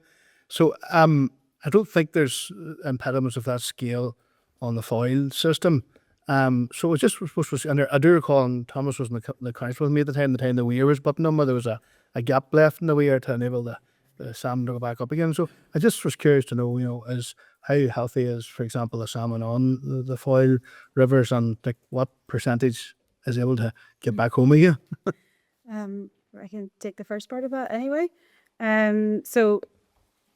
So I don't think there's impediments of that scale on the foil system. So it just was, and I do recall, and Thomas was in the council with me at the time the weir was button them, where there was a gap left in the weir to enable the salmon to go back up again. So I just was curious to know, is how healthy is, for example, the salmon on the foil rivers, and like what percentage is able to get back home again? I can take the first part of that anyway. So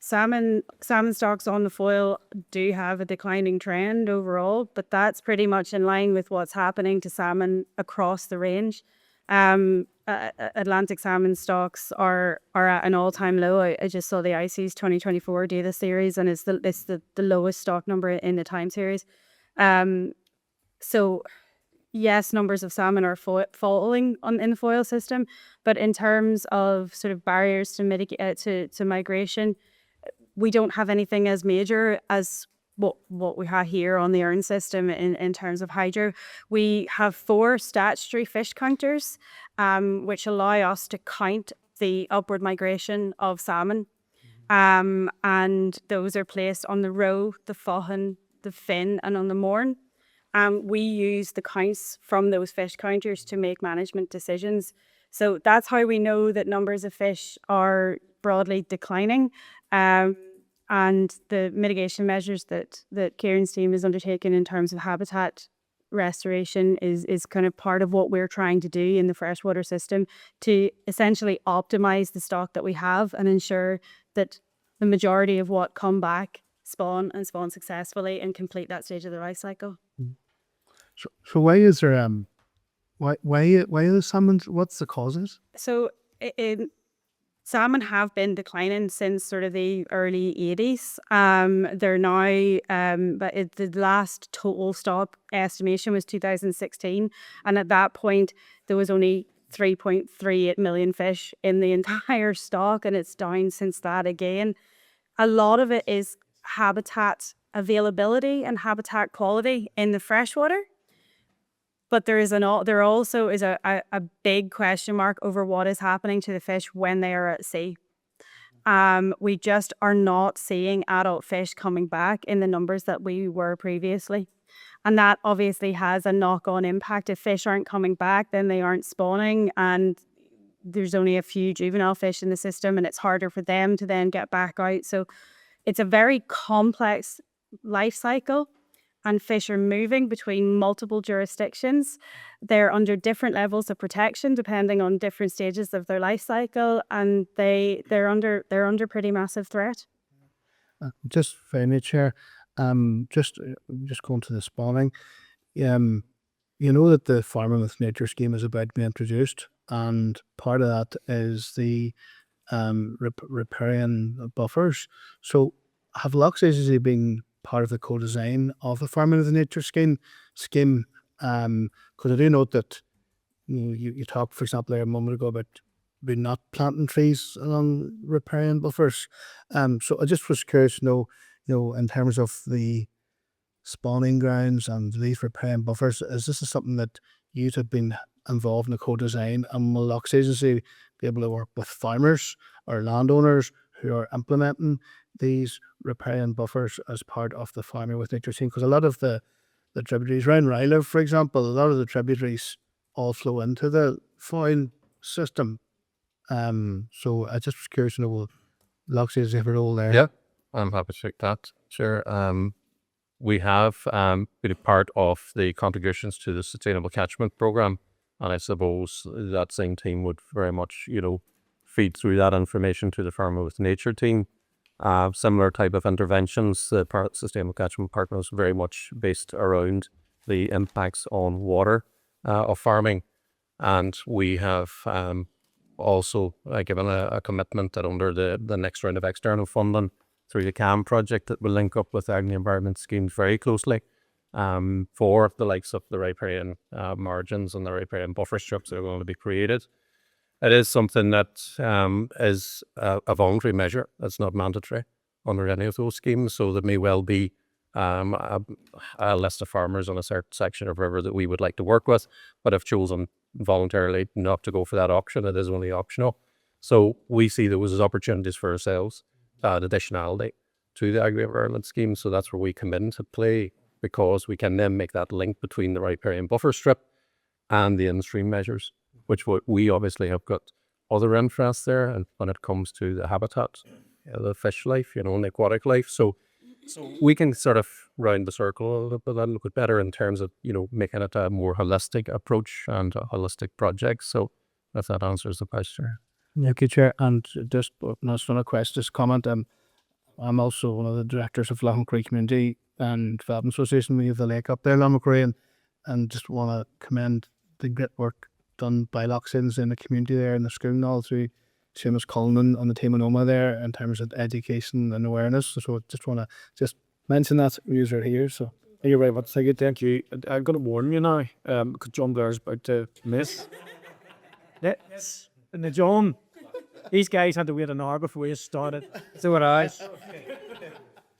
salmon stocks on the foil do have a declining trend overall, but that's pretty much in line with what's happening to salmon across the range. Atlantic salmon stocks are at an all-time low. I just saw the ICES 2024 data series, and it's the lowest stock number in the time series. So yes, numbers of salmon are falling in the foil system, but in terms of sort of barriers to mitigate to migration, we don't have anything as major as what we have here on the Earn system in terms of hydro. We have 4 statutory fish counters, which allow us to count the upward migration of salmon. And those are placed on the roe, the faughan, the fin, and on the morn. We use the counts from those fish counters to make management decisions. So that's how we know that numbers of fish are broadly declining. And the mitigation measures that Ciarán's team is undertaking in terms of habitat restoration is kind of part of what we're trying to do in the freshwater system to essentially optimize the stock that we have and ensure that the majority of what come back spawn successfully and complete that stage of the life cycle. So why is there why are the salmon? What's the causes? So salmon have been declining since sort of the early 80s. They're now, but the last total stop estimation was 2016. And at that point, there was only 3.38 million fish in the entire stock, and it's down since that again. A lot of it is habitat availability and habitat quality in the freshwater. But there also is a big question mark over what is happening to the fish when they are at sea. We just are not seeing adult fish coming back in the numbers that we were previously. And that obviously has a knock-on impact. If fish aren't coming back, then they aren't spawning, and there's only a few juvenile fish in the system, and it's harder for them to then get back out. So it's a very complex life cycle. And fish are moving between multiple jurisdictions. They're under different levels of protection depending on different stages of their life cycle, and they're under pretty massive threat. Just finally, Chair, just going to the spawning. You know that the Farming with Nature scheme is about to be introduced, and part of that is the riparian buffers. So have Loughs Agency been part of the co-design of the Farming with Nature scheme? Because I do note that you talked, for example, there a moment ago about not planting trees along riparian buffers. So I just was curious to know, in terms of the spawning grounds and these riparian buffers, is this something that you have been involved in the co-design, and will Loughs Agency be able to work with farmers or landowners who are implementing these riparian buffers as part of the Farming with Nature scheme? Because a lot of the tributaries around where I live, for example, a lot of the tributaries all flow into the foil system. So I just was curious to know, will Loughs Agency have a role there? Yeah, I'm happy to take that. Sure. We have been a part of the contributions to the Sustainable Catchment Programme, and I suppose that same team would very much, feed through that information to the Farming with Nature team. Similar type of interventions, the Sustainable Catchment Partners very much based around the impacts on water of farming. And we have also given a commitment that under the next round of external funding through the CAM project that will link up with the Environment schemes very closely for the likes of the riparian margins and the riparian buffer strips that are going to be created. It is something that is a voluntary measure. It's not mandatory. under any of those schemes. So there may well be a list of farmers on a certain section of river that we would like to work with, but have chosen voluntarily not to go for that auction. It is only optional. So we see those as opportunities for ourselves, additionality to the Agri Ireland scheme. So that's where we come into play, because we can then make that link between the riparian buffer strip and the in-stream measures, which we obviously have got other interests there, and when it comes to the habitat, the fish life, and the aquatic life. So we can sort of round the circle a little bit better in terms of, making it a more holistic approach and a holistic project. So if that answers the question. Thank you, Chair. And just not a question, just comment. I'm also one of the directors of Lough Creek Community and Development Association. We have the lake up there, Lough and just want to commend the great work done by Loughs Agency in the community there in the school and all through Seamus Cullen on the team in Oma there in terms of education and awareness. So I just want to mention that user here. So You're right, but thank you. I'm going to warn you now, because John Blair's about to miss. Yes. And the John, these guys had to wait an hour before you started. So would I. So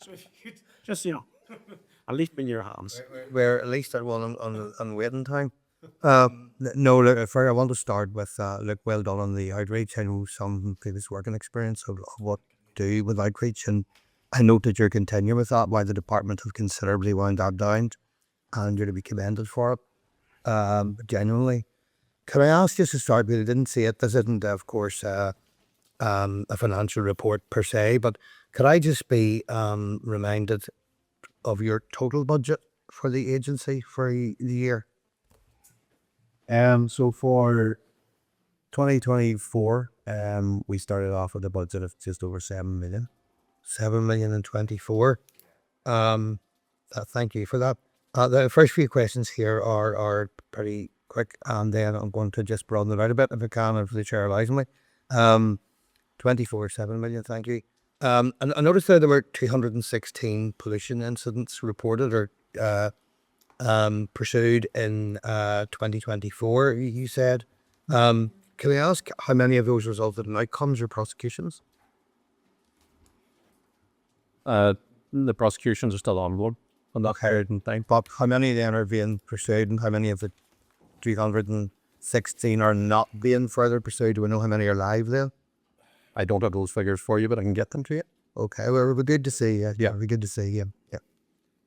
if you could just, at least be in your hands. We're at least at one on waiting time. No, look, I want to start with look, well done on the outreach. I know some previous working experience of what to do with outreach, and I note that you're continuing with that while the department have considerably wound that down, and you're to be commended for it. Genuinely. Can I ask just to start, because I didn't see it, this isn't of course a financial report per se, but could I just be reminded of your total budget for the agency for the year? So for 2024, we started off with a budget of just over 7 million. 7 million in 24. Thank you for that. The first few questions here are pretty quick, and then I'm going to just broaden it out a bit if I can, if the chair allows me. 7 million, thank you. And I noticed there were 216 pollution incidents reported or pursued in 2024, you said. Can I ask how many of those resulted in outcomes or prosecutions? The prosecutions are still onward on that period in time. But how many then are being pursued, and how many of the 316 are not being further pursued? Do we know how many are live then? I don't have those figures for you, but I can get them to you. Okay, well, it would be good to see. Yeah, it'd be good to see. Yeah.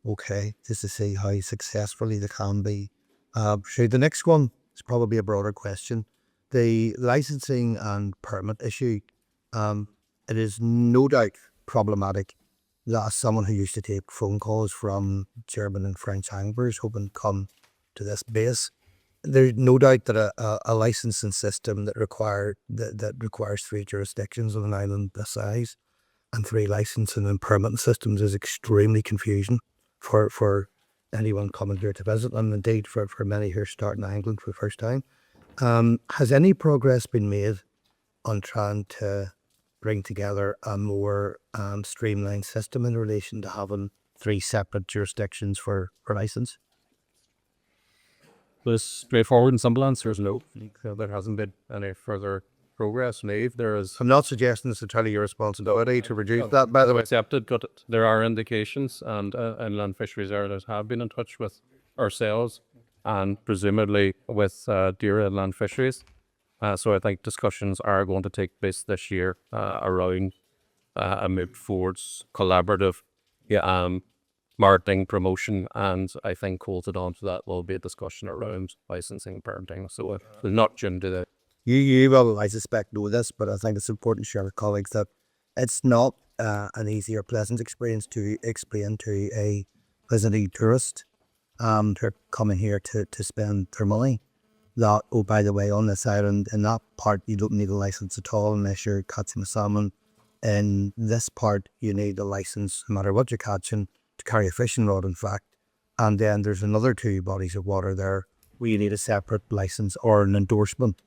Okay, just to see how successfully they can be pursued. The next one is probably a broader question. The licensing and permit issue. It is no doubt problematic that as someone who used to take phone calls from German and French anglers hoping to come to this base, there's no doubt that a licensing system that requires 3 jurisdictions on an island this size and 3 licensing and permitting systems is extremely confusing for anyone coming here to visit, and indeed for many who are starting angling for the first time. Has any progress been made on trying to bring together a more streamlined system in relation to having 3 separate jurisdictions for license? The straightforward and simple answer is no. There hasn't been any further progress made. There is. I'm not suggesting it's entirely your responsibility to reduce that, by the way. Accepted, but there are indications, and Inland Fisheries Ireland have been in touch with ourselves and presumably with Deer Inland Fisheries. So I think discussions are going to take place this year around a move towards collaborative marketing, promotion, and I think bolted onto that will be a discussion around licensing and parenting. So it's not due to the. You will, I suspect, know this, but I think it's important to share with colleagues that it's not an easy or pleasant experience to explain to a visiting tourist who are coming here to spend their money that, oh, by the way, on this island, in that part, you don't need a license at all unless you're catching a salmon. In this part, you need a license, no matter what you're catching, to carry a fishing rod, in fact. And then there's another 2 bodies of water there where you need a separate license or an endorsement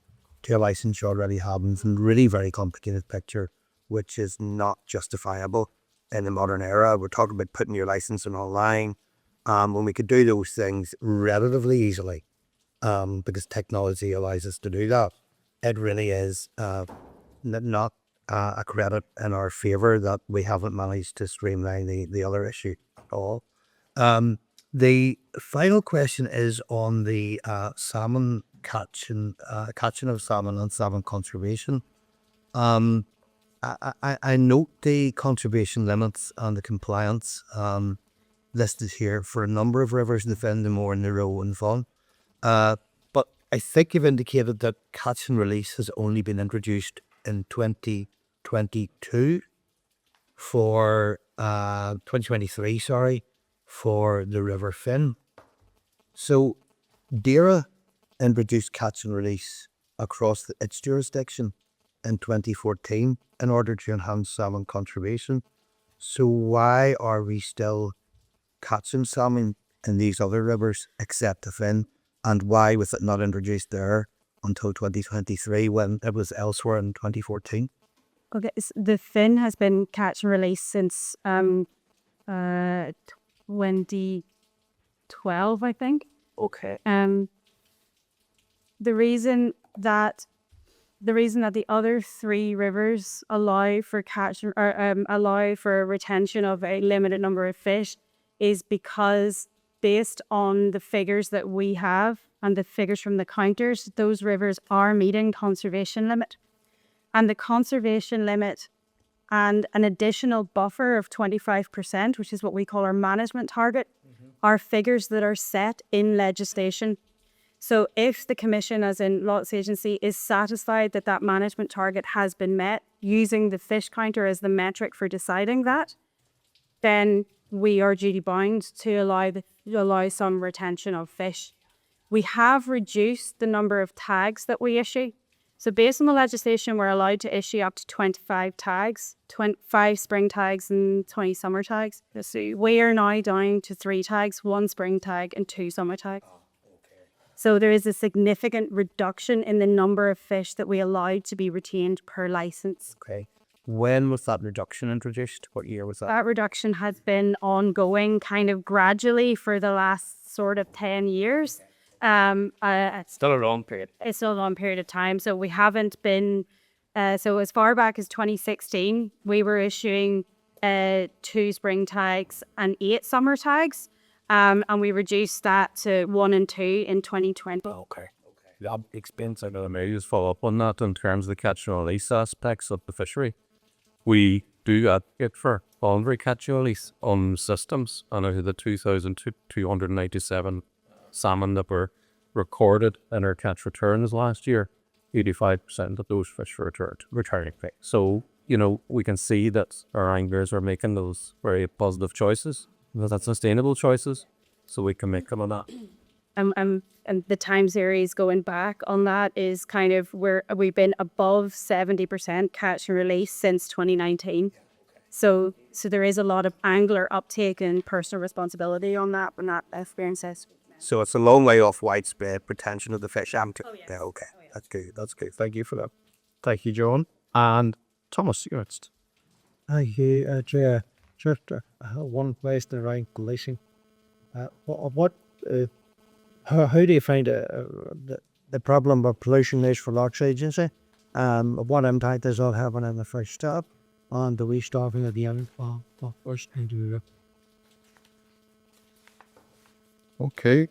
to a license you already have. And it's a really very complicated picture, which is not justifiable in the modern era. We're talking about putting your license in online when we could do those things relatively easily. Because technology allows us to do that. It really is not a credit in our favour that we haven't managed to streamline the other issue at all. The final question is on the salmon catching of salmon and salmon conservation. I note the conservation limits and the compliance listed here for a number of rivers, the Finn, the Moor and the Roe and Fon. But I think you've indicated that catch and release has only been introduced in 2022 for 2023, sorry, for the River Finn. So DAERA introduced catch and release across its jurisdiction in 2014 in order to enhance salmon conservation. So why are we still catching salmon in these other rivers except the Finn? And why was it not introduced there until 2023 when it was elsewhere in 2014? Okay, the Finn has been catch and release since 2012, I think. Okay. The reason that the other three rivers allow for allow for retention of a limited number of fish is because, based on the figures that we have and the figures from the counters, those rivers are meeting conservation limit. And the conservation limit and an additional buffer of 25%, which is what we call our management target, are figures that are set in legislation. So if the Commission, as in Loughs Agency, is satisfied that that management target has been met, using the fish counter as the metric for deciding that, then we are duty bound to allow some retention of fish. We have reduced the number of tags that we issue. So based on the legislation, we're allowed to issue up to 25 tags, 5 spring tags and 20 summer tags. So we are now down to 3 tags, 1 spring tag and 2 summer tags. So there is a significant reduction in the number of fish that we allowed to be retained per licence. Okay. When was that reduction introduced? What year was that? That reduction has been ongoing kind of gradually for the last sort of 10 years. It's Still a long period. It's still a long period of time. So we haven't been, so as far back as 2016, we were issuing 2 spring tags and 8 summer tags. And we reduced that to 1 and 2 in 2020. Okay. That expense, I know, maybe just follow up on that in terms of the catch and release aspects of the fishery. We do advocate for voluntary catch and release on systems, and out of the 2,297 salmon that were recorded in our catch returns last year, 85% of those fish were returning fish. So, we can see that our anglers are making those very positive choices, that's sustainable choices, so we can make them on that. And the time series going back on that is kind of we've been above 70% catch and release since 2019. So there is a lot of angler uptake and personal responsibility on that, but not experiences. So it's a long way off widespread retention of the fish. Oh, yes. Yeah, okay. Oh, yes. That's good. That's good. Thank you for that. Thank you, John. And Thomas, you're next. Thank you, Chair. Just one question around policing. How do you find the problem of pollution is for Loughs Agency? What impact does that have on the fish stop and the restocking of the young fish? Okay.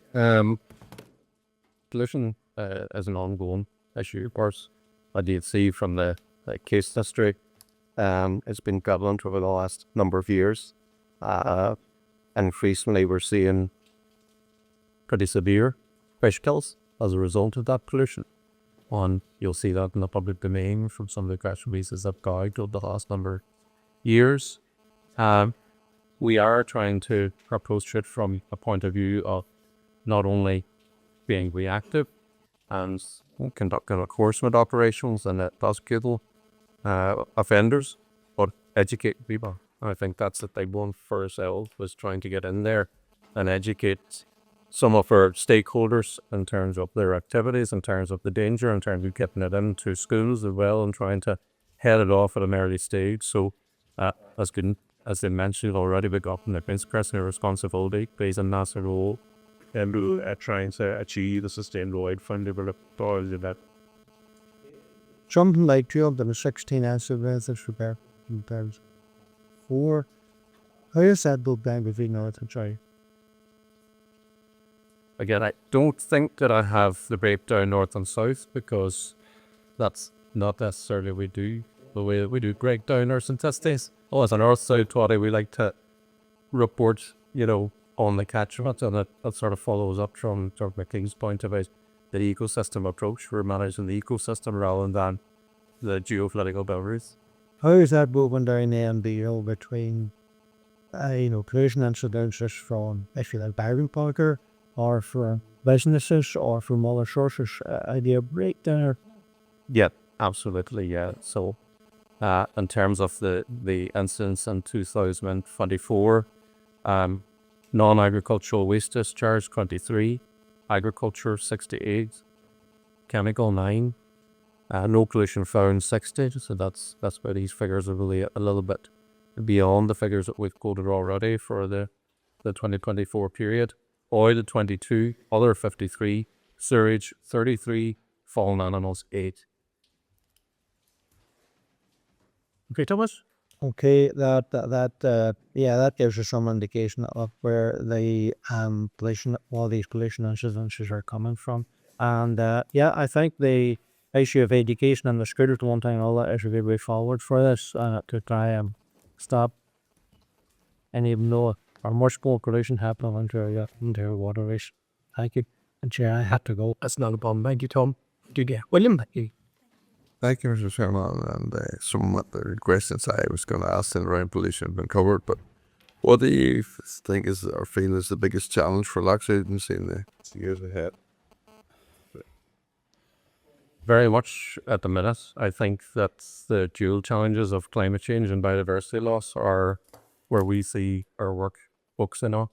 Pollution is an ongoing issue, of course. I did see from the case history, it's been prevalent over the last number of years. And increasingly we're seeing pretty severe fish kills as a result of that pollution. And you'll see that in the public domain from some of the press releases I've got over the last number of years. We are trying to approach it from a point of view of not only being reactive and conducting enforcement operations and prosecuting offenders, but educate people. I think that's the big one for ourselves, was trying to get in there and educate some of our stakeholders in terms of their activities, in terms of the danger, in terms of getting it into schools as well, and trying to head it off at an early stage. So as they mentioned already, the government is expressing a responsibility, plays a massive role in trying to achieve the sustainable outcome that something like 216 estimates repair repairs. 4. How is that book down between north and south? Again, I don't think that I have the breakdown north and south because that's not necessarily the way that we do break down our statistics. Oh, as a north-south toddy, we like to report, on the catchment, and that sort of follows up from McLean's point about the ecosystem approach. We're managing the ecosystem rather than the geopolitical boundaries. How is that moving down then between, pollution incidents just from, if you like, Byron Parker, or from businesses, or from other sources? Idea breakdown? Yeah, absolutely, yeah. So, in terms of the incidents in 2024, non-agricultural waste discharge 23, agriculture 68, chemical 9, no pollution found 60. So that's where these figures are really a little bit beyond the figures that we've quoted already for the 2024 period. Oil 22, other 53, sewage 33, fallen animals 8. Okay, Thomas? Okay, that gives us some indication of where the pollution, all these pollution incidents are coming from. And I think the issue of education and the scooters, one thing, all that is a good way forward for this, to try and stop any even though or much more pollution happening into our waterways. Thank you. And Chair, I have to go. That's not a problem. Thank you, Tom. William, thank you. Thank you, Mr. Chairman, and some of the questions I was going to ask in around pollution have been covered, but what do you think is or feel is the biggest challenge for Loughs Agency in the years ahead? Very much at the minute, I think that the dual challenges of climate change and biodiversity loss are where we see our work focusing on.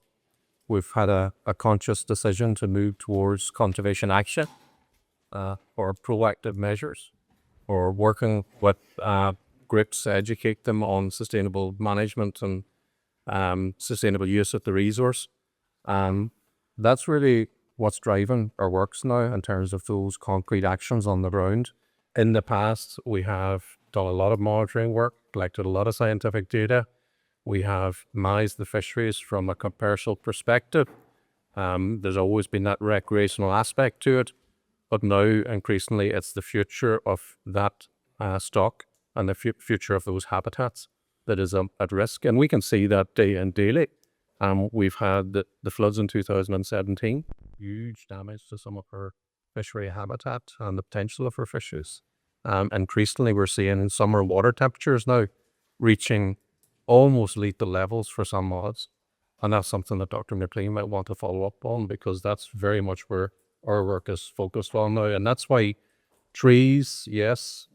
We've had a conscious decision to move towards conservation action or proactive measures, or working with groups to educate them on sustainable management and sustainable use of the resource. That's really what's driving our works now in terms of those concrete actions on the ground. In the past, we have done a lot of monitoring work, collected a lot of scientific data. We have managed the fisheries from a commercial perspective. There's always been that recreational aspect to it, but now increasingly it's the future of that stock and the future of those habitats that is at risk. And we can see that day and daily. We've had the floods in 2017, huge damage to some of our fishery habitat and the potential of our fishes. Increasingly we're seeing in summer water temperatures now reaching almost lethal levels for some moths. And that's something that Dr. McLean might want to follow up on, because that's very much where our work is focused on now. And that's why trees, yes,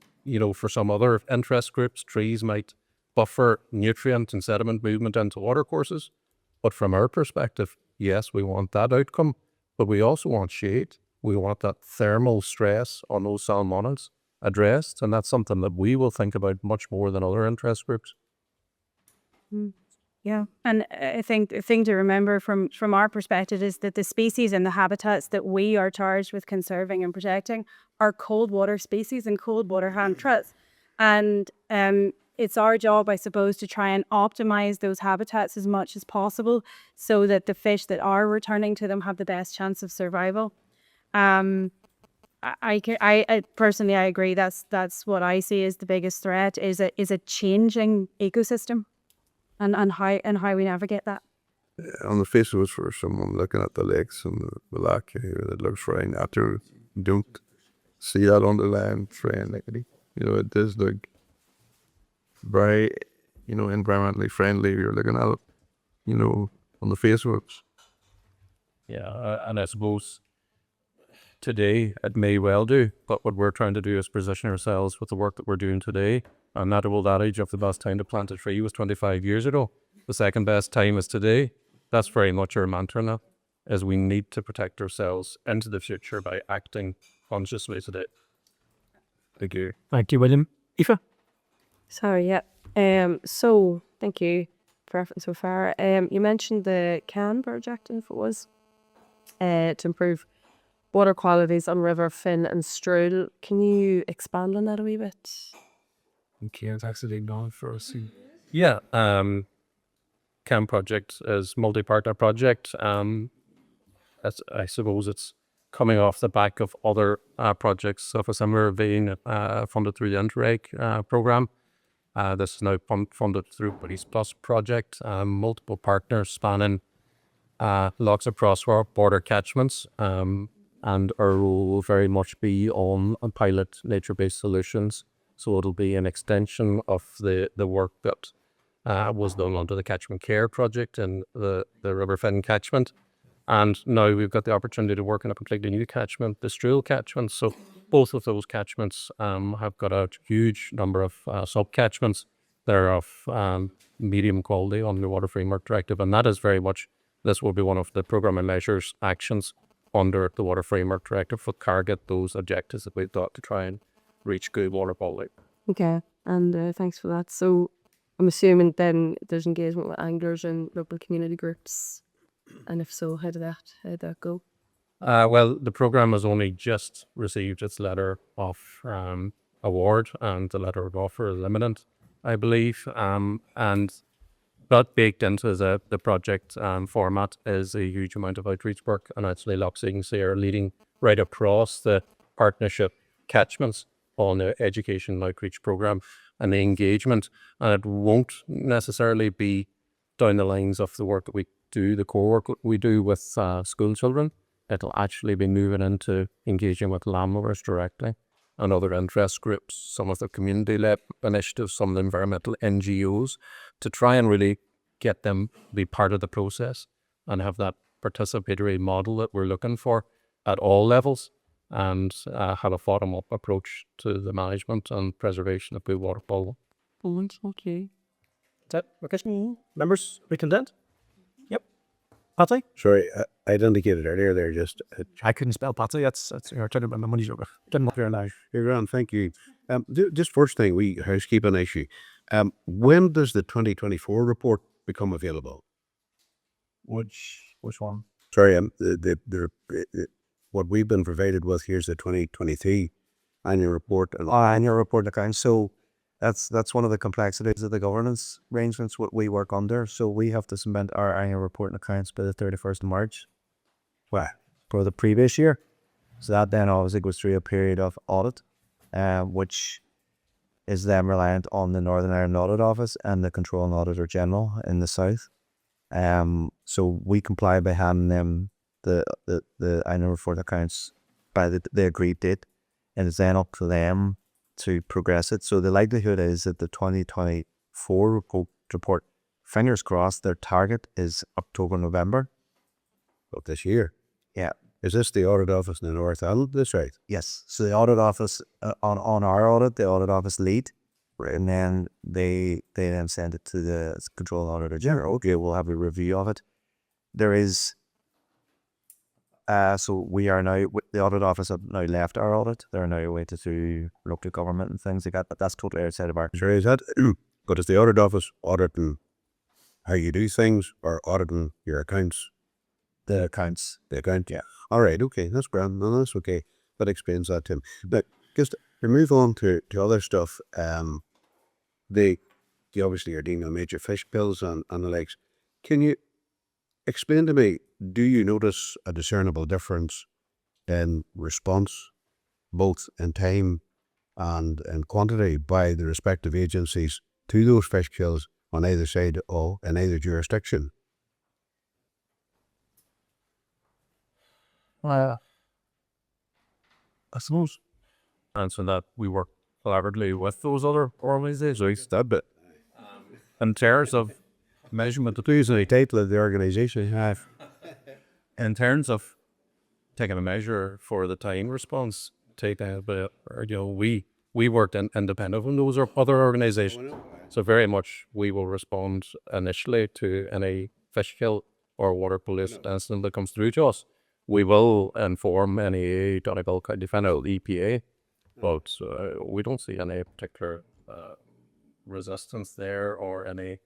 for some other interest groups, trees might buffer nutrient and sediment movement into watercourses. But from our perspective, yes, we want that outcome, but we also want shade. We want that thermal stress on those salmonids addressed. And that's something that we will think about much more than other interest groups. Yeah, and I think the thing to remember from our perspective is that the species and the habitats that we are charged with conserving and protecting are cold water species and cold water habitats. And it's our job, I suppose, to try and optimize those habitats as much as possible so that the fish that are returning to them have the best chance of survival. I personally, I agree. That's what I see as the biggest threat is a changing ecosystem. And how we navigate that. On the face of it, for someone looking at the lakes and the lake here, it looks very natural. You don't see that on the land very likely. It does look very, environmentally friendly. You're looking at it, on the face of it. Yeah, and I suppose today it may well do, but what we're trying to do is position ourselves with the work that we're doing today. And that old adage of the best time to plant a tree was 25 years ago. The second best time is today. That's very much our mantra now, is we need to protect ourselves into the future by acting consciously today. Thank you. Thank you, William. Aoife? Sorry, yeah. So thank you for everything so far. You mentioned the CAN project, if it was, to improve water qualities on River Finn and Strudel. Can you expand on that a wee bit? Ciarán's actually known for us. Yeah, CAM project is multi-partner project. I suppose it's coming off the back of other projects of a similar vein funded through the Interreg program. This is now funded through Police Plus project. Multiple partners spanning Loughs across our border catchments, and our role will very much be on pilot nature-based solutions. So it'll be an extension of the work that was done under the Catchment Care project in the River Finn catchment. And now we've got the opportunity to work in a completely new catchment, the Strudel catchment. So both of those catchments have got a huge number of sub-catchments that are of medium quality under the Water Framework Directive. And that is very much, this will be one of the programme and measures actions under the Water Framework Directive for target those objectives that we've got to try and reach good water quality. Okay, and thanks for that. So I'm assuming then there's engagement with anglers and local community groups. And if so, how did that go? Well, the programme has only just received its letter of award, and the letter of offer is imminent, I believe. And that baked into the project format is a huge amount of outreach work, and actually Loughs Agency are leading right across the partnership catchments on the education and outreach programme and the engagement. And it won't necessarily be down the lines of the work that we do, the core work we do with school children. It'll actually be moving into engaging with landowners directly and other interest groups, some of the community-led initiatives, some of the environmental NGOs, to try and really get them to be part of the process and have that participatory model that we're looking for at all levels, and have a bottom-up approach to the management and preservation of good water quality. Okay. Is that okay? Members, we content? Yep. Patsy? Sorry, I indicated earlier there just I couldn't spell Patsy. That's you're trying to my money's over. Didn't here now. you're grand, thank you. Just first thing, we housekeeping issue. When does the 2024 report become available? Which one? Sorry, what we've been provided with here's the 2023 annual report. And Annual report and accounts. So that's one of the complexities of the governance arrangements what we work under. So we have to submit our annual report and accounts by the 31st of March. Wow. For the previous year. So that then obviously goes through a period of audit, which is then reliant on the Northern Ireland Audit Office and the Controlling Auditor General in the South. So we comply by handing them the annual report accounts by the agreed date, and it's then up to them to progress it. So the likelihood is that the 2024 report, fingers crossed, their target is October, November. of this year. Yeah. Is this the audit office in the North Island? That's right. Yes. So the audit office, on our audit, the audit office lead, and then they then send it to the Control Auditor General. Okay, we'll have a review of it. There is, so we are now, the audit office have now left our audit. They're now away to local government and things like that, but that's totally outside of our control. Sure, is that? But is the audit office auditing how you do things or auditing your accounts? The accounts. The account, yeah. All right, okay, that's grand. No, that's okay. That explains that, Tim. But just to move on to other stuff, they obviously are dealing with major fish bills and the likes. Can you explain to me, do you notice a discernible difference in response, both in time and in quantity, by the respective agencies to those fish kills on either side or in either jurisdiction? I suppose answer that we work collaboratively with those other organisations. That bit. In terms of measurement, Please, the title of the organisation have. in terms of taking a measure for the time response, we worked independent from those other organisations. So very much we will respond initially to any fish kill or water pollution incident that comes through to us. We will inform NEA, Donegal County Biphenyls, EPA, but we don't see any particular resistance there or any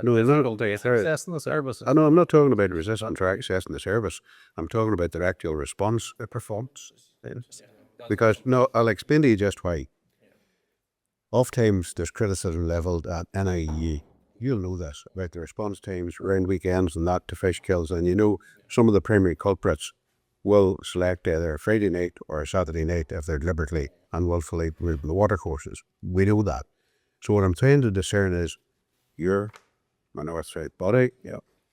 No, it's not. difficulty accessing the service. I know I'm not talking about resistance or accessing the service. I'm talking about their actual response performance. Because, no, I'll explain to you just why. Oftentimes there's criticism levelled at NIE. You'll know this about the response times around weekends and that to fish kills. And you know some of the primary culprits will select either a Friday night or a Saturday night if they're deliberately and willfully moving the watercourses. We know that. So what I'm trying to discern is you're my north-south body.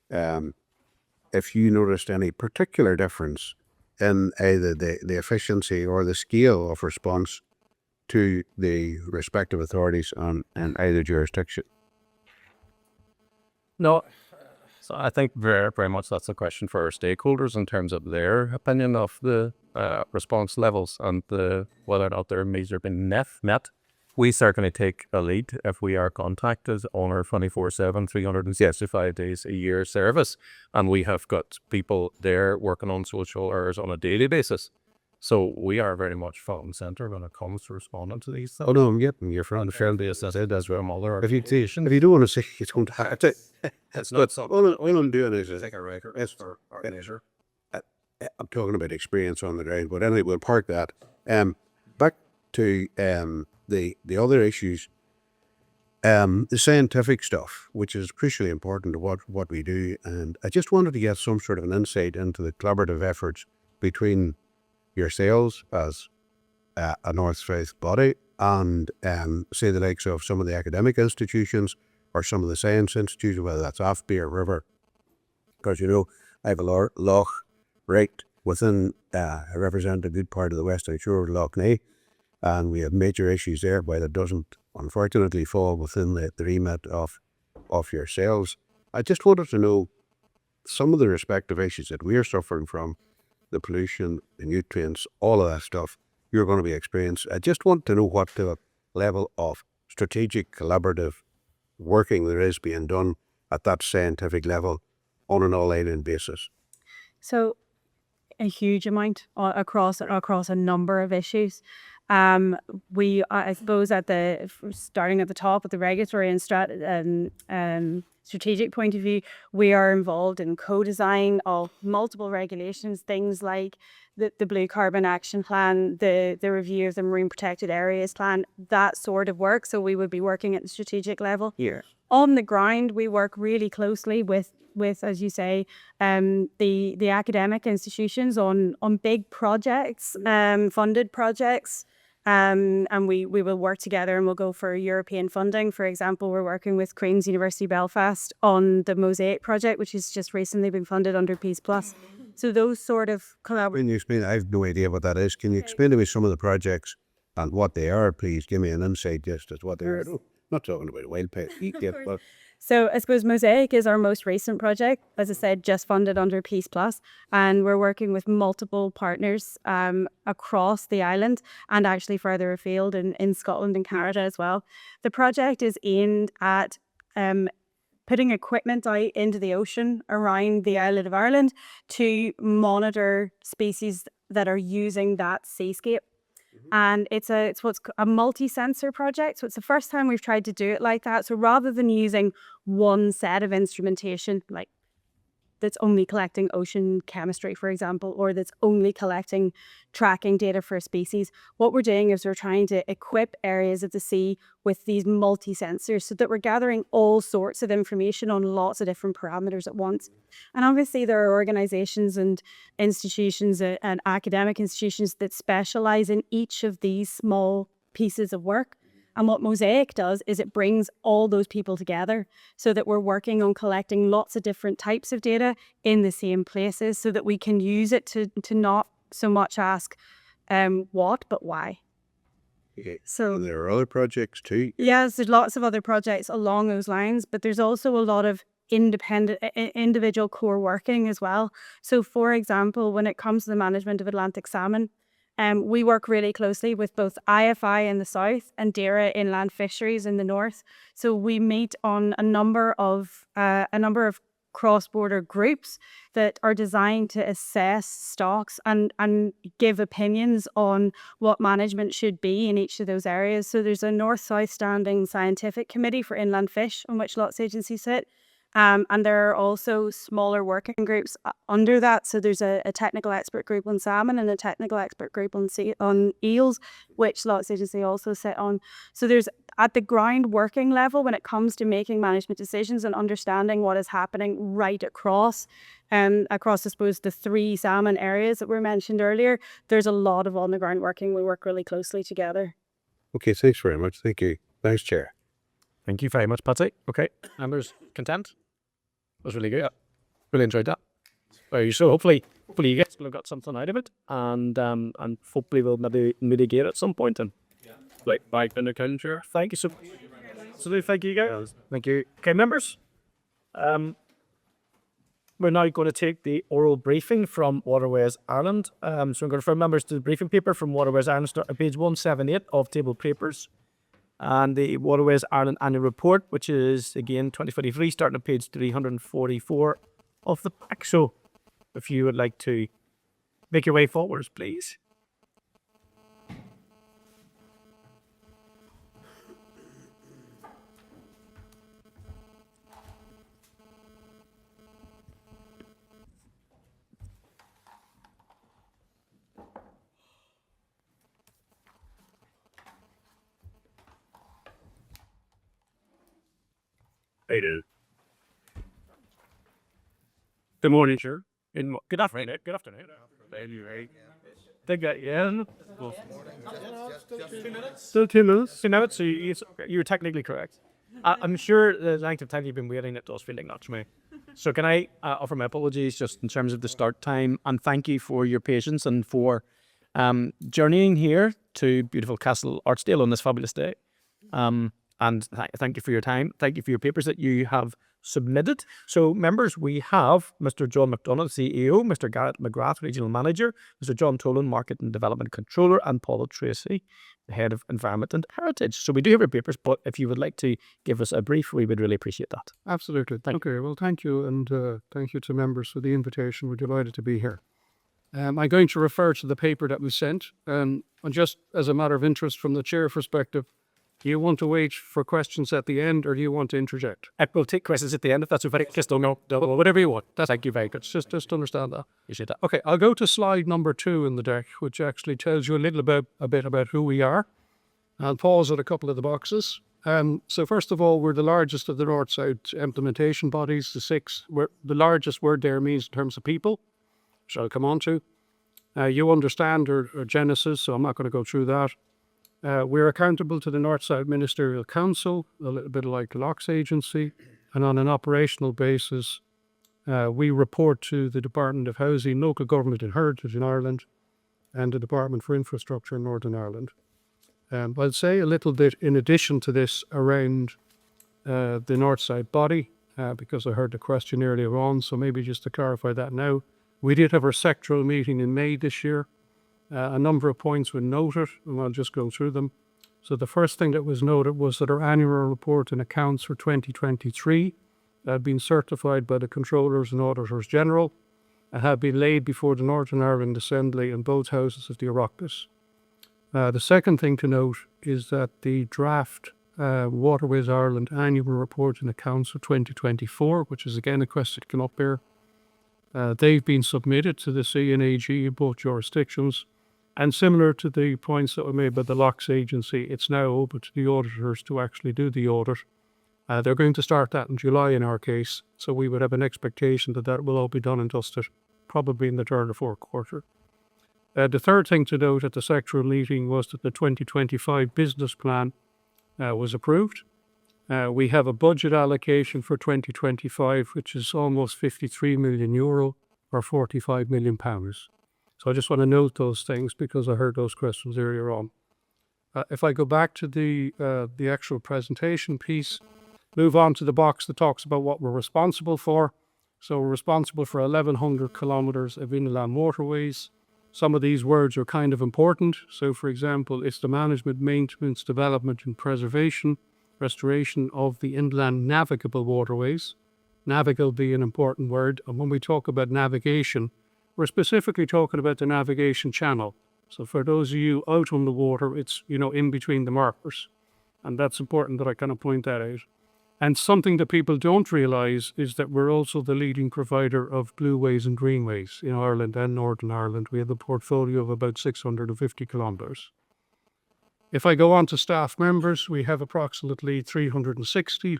If you noticed any particular difference in either the efficiency or the scale of response to the respective authorities in either jurisdiction. No, so I think very, very much that's a question for our stakeholders in terms of their opinion of the response levels and whether or not their needs are being met. We certainly take a lead if we are contacted on our 24/7, 365 days a year service, and we have got people there working on social hours on a daily basis. So we are very much front and centre when it comes to responding to these things. Oh no, I'm getting your front. On a fair basis, as well, other If you organisations. don't want to say it's going to happen, It's not something all I'm doing is take a record Yes. for our measure. I'm talking about experience on the ground. But anyway, we'll park that. Back to the other issues. The scientific stuff, which is crucially important to what we do, and I just wanted to get some sort of an insight into the collaborative efforts between yourselves as a north-south body and say the likes of some of the academic institutions or some of the science institutions, whether that's Affby or River. Because, you know, I have a loch right within, I represent a good part of the western shore of Loch Ness, and we have major issues there, while it doesn't unfortunately fall within the remit of yourselves. I just wanted to know some of the respective issues that we're suffering from, the pollution, the nutrients, all of that stuff you're going to be experiencing. I just want to know what the level of strategic collaborative working there is being done at that scientific level on an all-island basis. So a huge amount across a number of issues. We, I suppose, starting at the top, at the regulatory and strategic point of view, we are involved in co-design of multiple regulations, things like the Blue Carbon Action Plan, the review of the Marine Protected Areas Plan, that sort of work. So we would be working at the strategic level. Here. On the ground, we work really closely with, as you say, the academic institutions on big projects, funded projects. And we will work together and we'll go for European funding. For example, we're working with Queen's University Belfast on the Mosaic project, which has just recently been funded under Peace Plus. So those sort of Can you explain? I have no idea what that is. Can you explain to me some of the projects and what they are, please? Give me an insight just as what they are. No, not talking about wild pet. But So I suppose Mosaic is our most recent project, as I said, just funded under Peace Plus, and we're working with multiple partners across the island and actually further afield in Scotland and Canada as well. The project is aimed at putting equipment out into the ocean around the island of Ireland to monitor species that are using that seascape. And it's what's a multi-sensor project. So it's the first time we've tried to do it like that. So rather than using one set of instrumentation, like that's only collecting ocean chemistry, for example, or that's only collecting tracking data for a species, what we're doing is we're trying to equip areas of the sea with these multi-sensors so that we're gathering all sorts of information on lots of different parameters at once. And obviously there are organizations and institutions and academic institutions that specialize in each of these small pieces of work. And what Mosaic does is it brings all those people together so that we're working on collecting lots of different types of data in the same places so that we can use it to not so much ask what, but why. okay. So And there are other projects too. yes, there's lots of other projects along those lines, but there's also a lot of individual core working as well. So for example, when it comes to the management of Atlantic salmon, we work really closely with both IFI in the south and DAERA Inland Fisheries in the north. So we meet on a number of cross-border groups that are designed to assess stocks and give opinions on what management should be in each of those areas. So there's a north-south standing scientific committee for inland fish on which Loughs Agency sit. And there are also smaller working groups under that. So there's a technical expert group on salmon and a technical expert group on eels, which Loughs Agency also sit on. So there's at the ground working level, when it comes to making management decisions and understanding what is happening right across, I suppose, the 3 salmon areas that were mentioned earlier, there's a lot of on the ground working. We work really closely together. Okay, thanks very much. Thank you. Thanks, Chair. Thank you very much, Patsy. Okay, members, content? That was really good. Really enjoyed that. So hopefully you guys will have got something out of it, and hopefully we'll maybe mitigate at some point. And like back in the country. Thank you so much. So thank you guys. Thank you. Okay, members. We're now going to take the oral briefing from Waterways Ireland. So I'm going to refer members to the briefing paper from Waterways Ireland, start at page 178 of table papers. And the Waterways Ireland annual report, which is again 2023, starting at page 344 of the pack. So if you would like to make your way forwards, please. Hey, dude. Good morning, sir. Good afternoon. Good afternoon. Think that, yeah. Still 2 minutes. 2 minutes, so you're technically correct. I'm sure the length of time you've been waiting, it does feel like that to me. So can I offer my apologies just in terms of the start time, and thank you for your patience and for journeying here to beautiful Castle Archdale on this fabulous day. And thank you for your time. Thank you for your papers that you have submitted. So, members, we have Mr. John McDonagh, CEO, Mr. Garret McGrath, Regional Manager, Mr. John Tolan, Market and Development Controller, and Paula Treacy, the Head of Environment and Heritage. So we do have your papers, but if you would like to give us a brief, we would really appreciate that. Absolutely. Okay, well, thank you, and thank you to members for the invitation. We're delighted to be here. I'm going to refer to the paper that was sent, and just as a matter of interest from the Chair perspective, do you want to wait for questions at the end, or do you want to interject? We'll take questions at the end if that's okay. Just don't know. Whatever you want. Thank you very much. Just understand that. Appreciate that. Okay, I'll go to slide number 2 in the deck, which actually tells you a bit about who we are. I'll pause at a couple of the boxes. So first of all, we're the largest of the North-South implementation bodies. The largest word there means in terms of people, which I'll come on to. You understand our genesis, so I'm not going to go through that. We're accountable to the North-South Ministerial Council, a little bit like Loughs Agency, and on an operational basis, we report to the Department of Housing, Local Government and Heritage in Ireland, and the Department for Infrastructure in Northern Ireland. I'll say a little bit in addition to this around the North-South body, because I heard the question earlier on, so maybe just to clarify that now. We did have our sectoral meeting in May this year. A number of points were noted, and I'll just go through them. So the first thing that was noted was that our annual report and accounts for 2023 had been certified by the Controllers and Auditors General and had been laid before the Northern Ireland Assembly in both houses of the Oireachtas. The second thing to note is that the draft Waterways Ireland annual report and accounts for 2024, which is again a question that came up here, they've been submitted to the CNAG in both jurisdictions. And similar to the points that were made by the Loughs Agency, it's now open to the auditors to actually do the audit. They're going to start that in July in our case, so we would have an expectation that that will all be done and dusted, probably in the third or fourth quarter. The third thing to note at the sectoral meeting was that the 2025 business plan was approved. We have a budget allocation for 2025, which is almost €53 million or £45 million. So I just want to note those things because I heard those questions earlier on. If I go back to the actual presentation piece, move on to the box that talks about what we're responsible for. So we're responsible for 1,100 kilometres of inland waterways. Some of these words are kind of important. So for example, it's the management, maintenance, development and restoration of the inland navigable waterways. Navigable be an important word. And when we talk about navigation, we're specifically talking about the navigation channel. So for those of you out on the water, it's, in between the markers. And that's important that I kind of point that out. And something that people don't realise is that we're also the leading provider of blueways and greenways in Ireland and Northern Ireland. We have a portfolio of about 650 kilometres. If I go on to staff members, we have approximately 360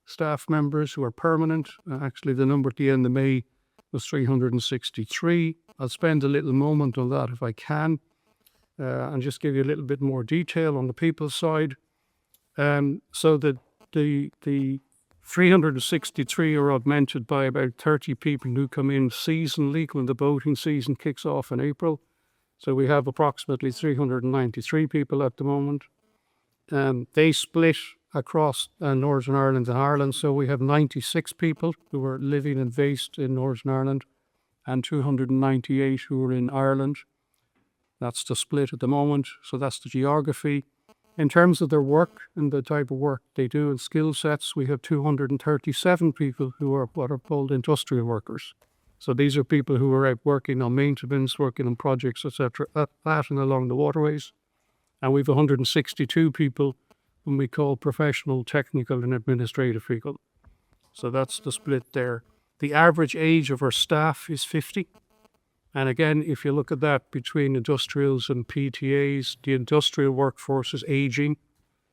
staff members who are permanent. Actually, the number at the end of May was 363. I'll spend a little moment on that if I can, and just give you a little bit more detail on the people side. So that the 363 are augmented by about 30 people who come in seasonally when the boating season kicks off in April. So we have approximately 393 people at the moment. They split across Northern Ireland and Ireland. So we have 96 people who are living and based in Northern Ireland and 298 who are in Ireland. That's the split at the moment. So that's the geography. In terms of their work and the type of work they do and skill sets, we have 237 people who are what are called industrial workers. So these are people who are out working on maintenance, working on projects, etc., at and along the waterways. And we have 162 people whom we call professional, technical and administrative people. So that's the split there. The average age of our staff is 50. And again, if you look at that between industrials and PTAs, the industrial workforce is aging.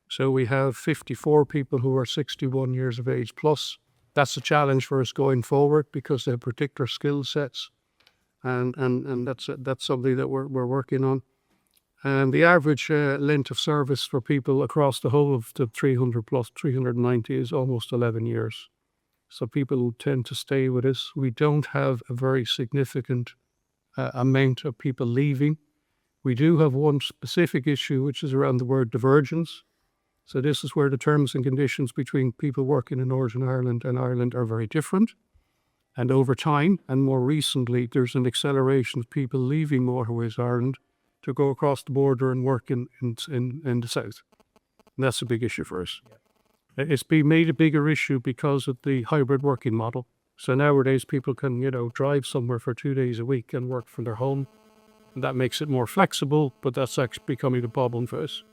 So we have 54 people who are 61 years of age plus. That's a challenge for us going forward because they have particular skill sets. And that's something that we're working on. And the average length of service for people across the whole of the 300 plus 390 is almost 11 years. So people tend to stay with us. We don't have a very significant amount of people leaving. We do have one specific issue, which is around the word divergence. So this is where the terms and conditions between people working in Northern Ireland and Ireland are very different. And over time, and more recently, there's an acceleration of people leaving Waterways Ireland to go across the border and work in the south. And that's a big issue for us. It's been made a bigger issue because of the hybrid working model. So nowadays people can, drive somewhere for 2 days a week and work from their home. And that makes it more flexible, but that's actually becoming a problem for us.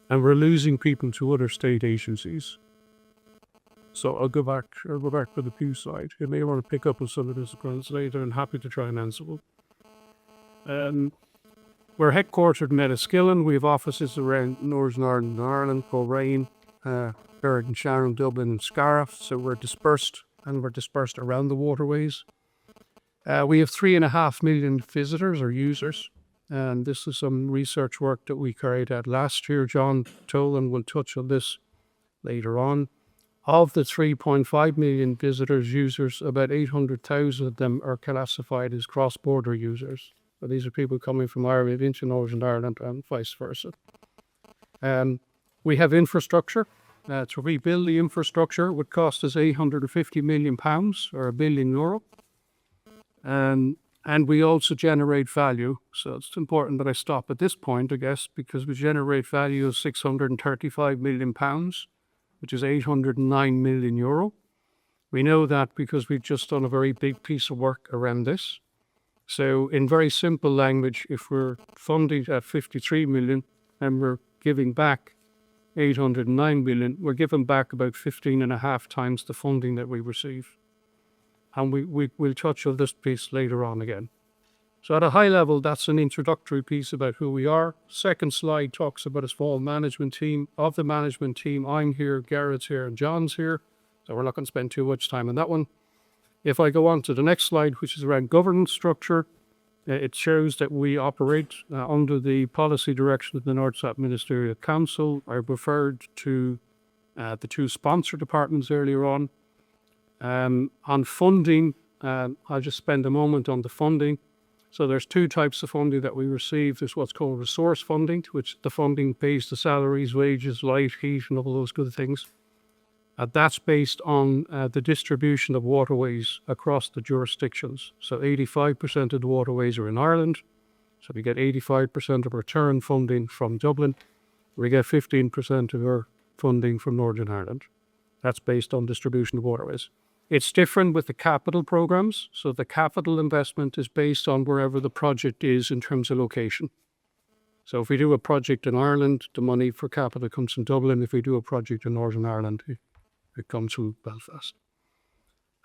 And we're losing people to other state agencies. So I'll go back to the Pew side. You may want to pick up on some of this later and happy to try and answer them. We're headquartered in Enniskillen. We have offices around Northern Ireland and Ireland, Coleraine, Garret and Ciarán, Dublin and Scallop. So we're dispersed around the waterways. We have 3.5 million visitors or users. And this is some research work that we carried out last year. John Tolan will touch on this later on. Of the 3.5 million visitors, users, about 800,000 of them are classified as cross-border users. So these are people coming from Ireland into Northern Ireland and vice versa. We have infrastructure. To rebuild the infrastructure would cost us £850 million or €1 billion. And we also generate value. So it's important that I stop at this point, I guess, because we generate value of £635 million, which is €809 million. We know that because we've just done a very big piece of work around this. So in very simple language, if we're funding at 53 million and we're giving back 809 million, we're giving back about 15.5 times the funding that we receive. And we'll touch on this piece later on again. So at a high level, that's an introductory piece about who we are. Second slide talks about a small management team. Of the management team, I'm here, Garret's here, and John's here. So we're not going to spend too much time on that one. If I go on to the next slide, which is around governance structure, it shows that we operate under the policy direction of the North South Ministerial Council. I referred to the two sponsor departments earlier on. On funding, I'll just spend a moment on the funding. So there's two types of funding that we receive. There's what's called resource funding, which the funding pays the salaries, wages, light, heat, and all those good things. That's based on the distribution of waterways across the jurisdictions. So 85% of the waterways are in Ireland. So we get 85% of return funding from Dublin. We get 15% of our funding from Northern Ireland. That's based on distribution of waterways. It's different with the capital programs. So the capital investment is based on wherever the project is in terms of location. So if we do a project in Ireland, the money for capital comes from Dublin. If we do a project in Northern Ireland, it comes from Belfast.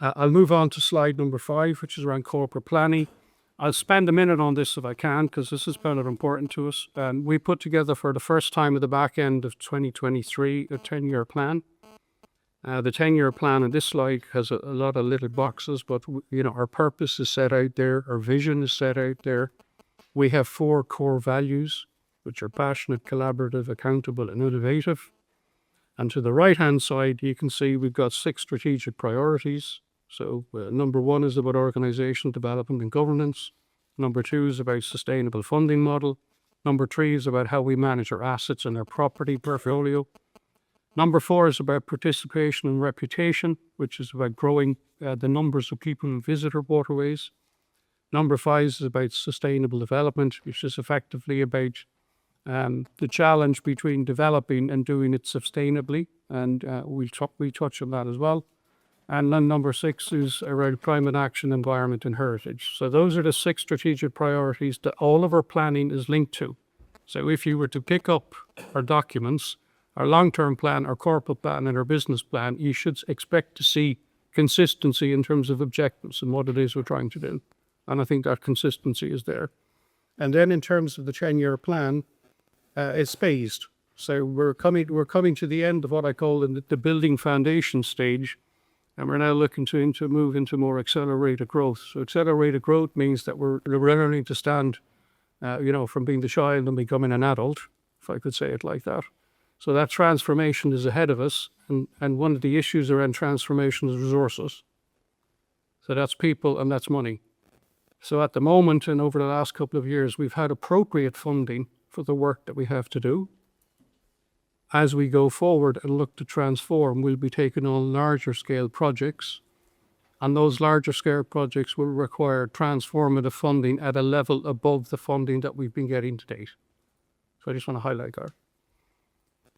I'll move on to slide number 5, which is around corporate planning. I'll spend a minute on this if I can, because this is kind of important to us. We put together for the first time at the back end of 2023 a 10-year plan. The 10-year plan on this slide has a lot of little boxes, but our purpose is set out there, our vision is set out there. We have 4 core values, which are passionate, collaborative, accountable, and innovative. And to the right-hand side, you can see we've got 6 strategic priorities. So number 1 is about organizational development and governance. Number 2 is about sustainable funding model. Number 3 is about how we manage our assets and our property portfolio. Number 4 is about participation and reputation, which is about growing the numbers of people who visit our waterways. Number 5 is about sustainable development, which is effectively about the challenge between developing and doing it sustainably. And we touch on that as well. And then number 6 is around climate action, environment, and heritage. So those are the 6 strategic priorities that all of our planning is linked to. So if you were to pick up our documents, our long-term plan, our corporate plan, and our business plan, you should expect to see consistency in terms of objectives and what it is we're trying to do. And I think that consistency is there. And then in terms of the 10-year plan, it's phased. So we're coming to the end of what I call the building foundation stage. And we're now looking to move into more accelerated growth. So accelerated growth means that we're learning to stand, from being the child and becoming an adult, if I could say it like that. So that transformation is ahead of us. And one of the issues around transformation is resources. So that's people and that's money. So at the moment and over the last couple of years, we've had appropriate funding for the work that we have to do. As we go forward and look to transform, we'll be taking on larger scale projects, and those larger scale projects will require transformative funding at a level above the funding that we've been getting to date. So I just want to highlight that.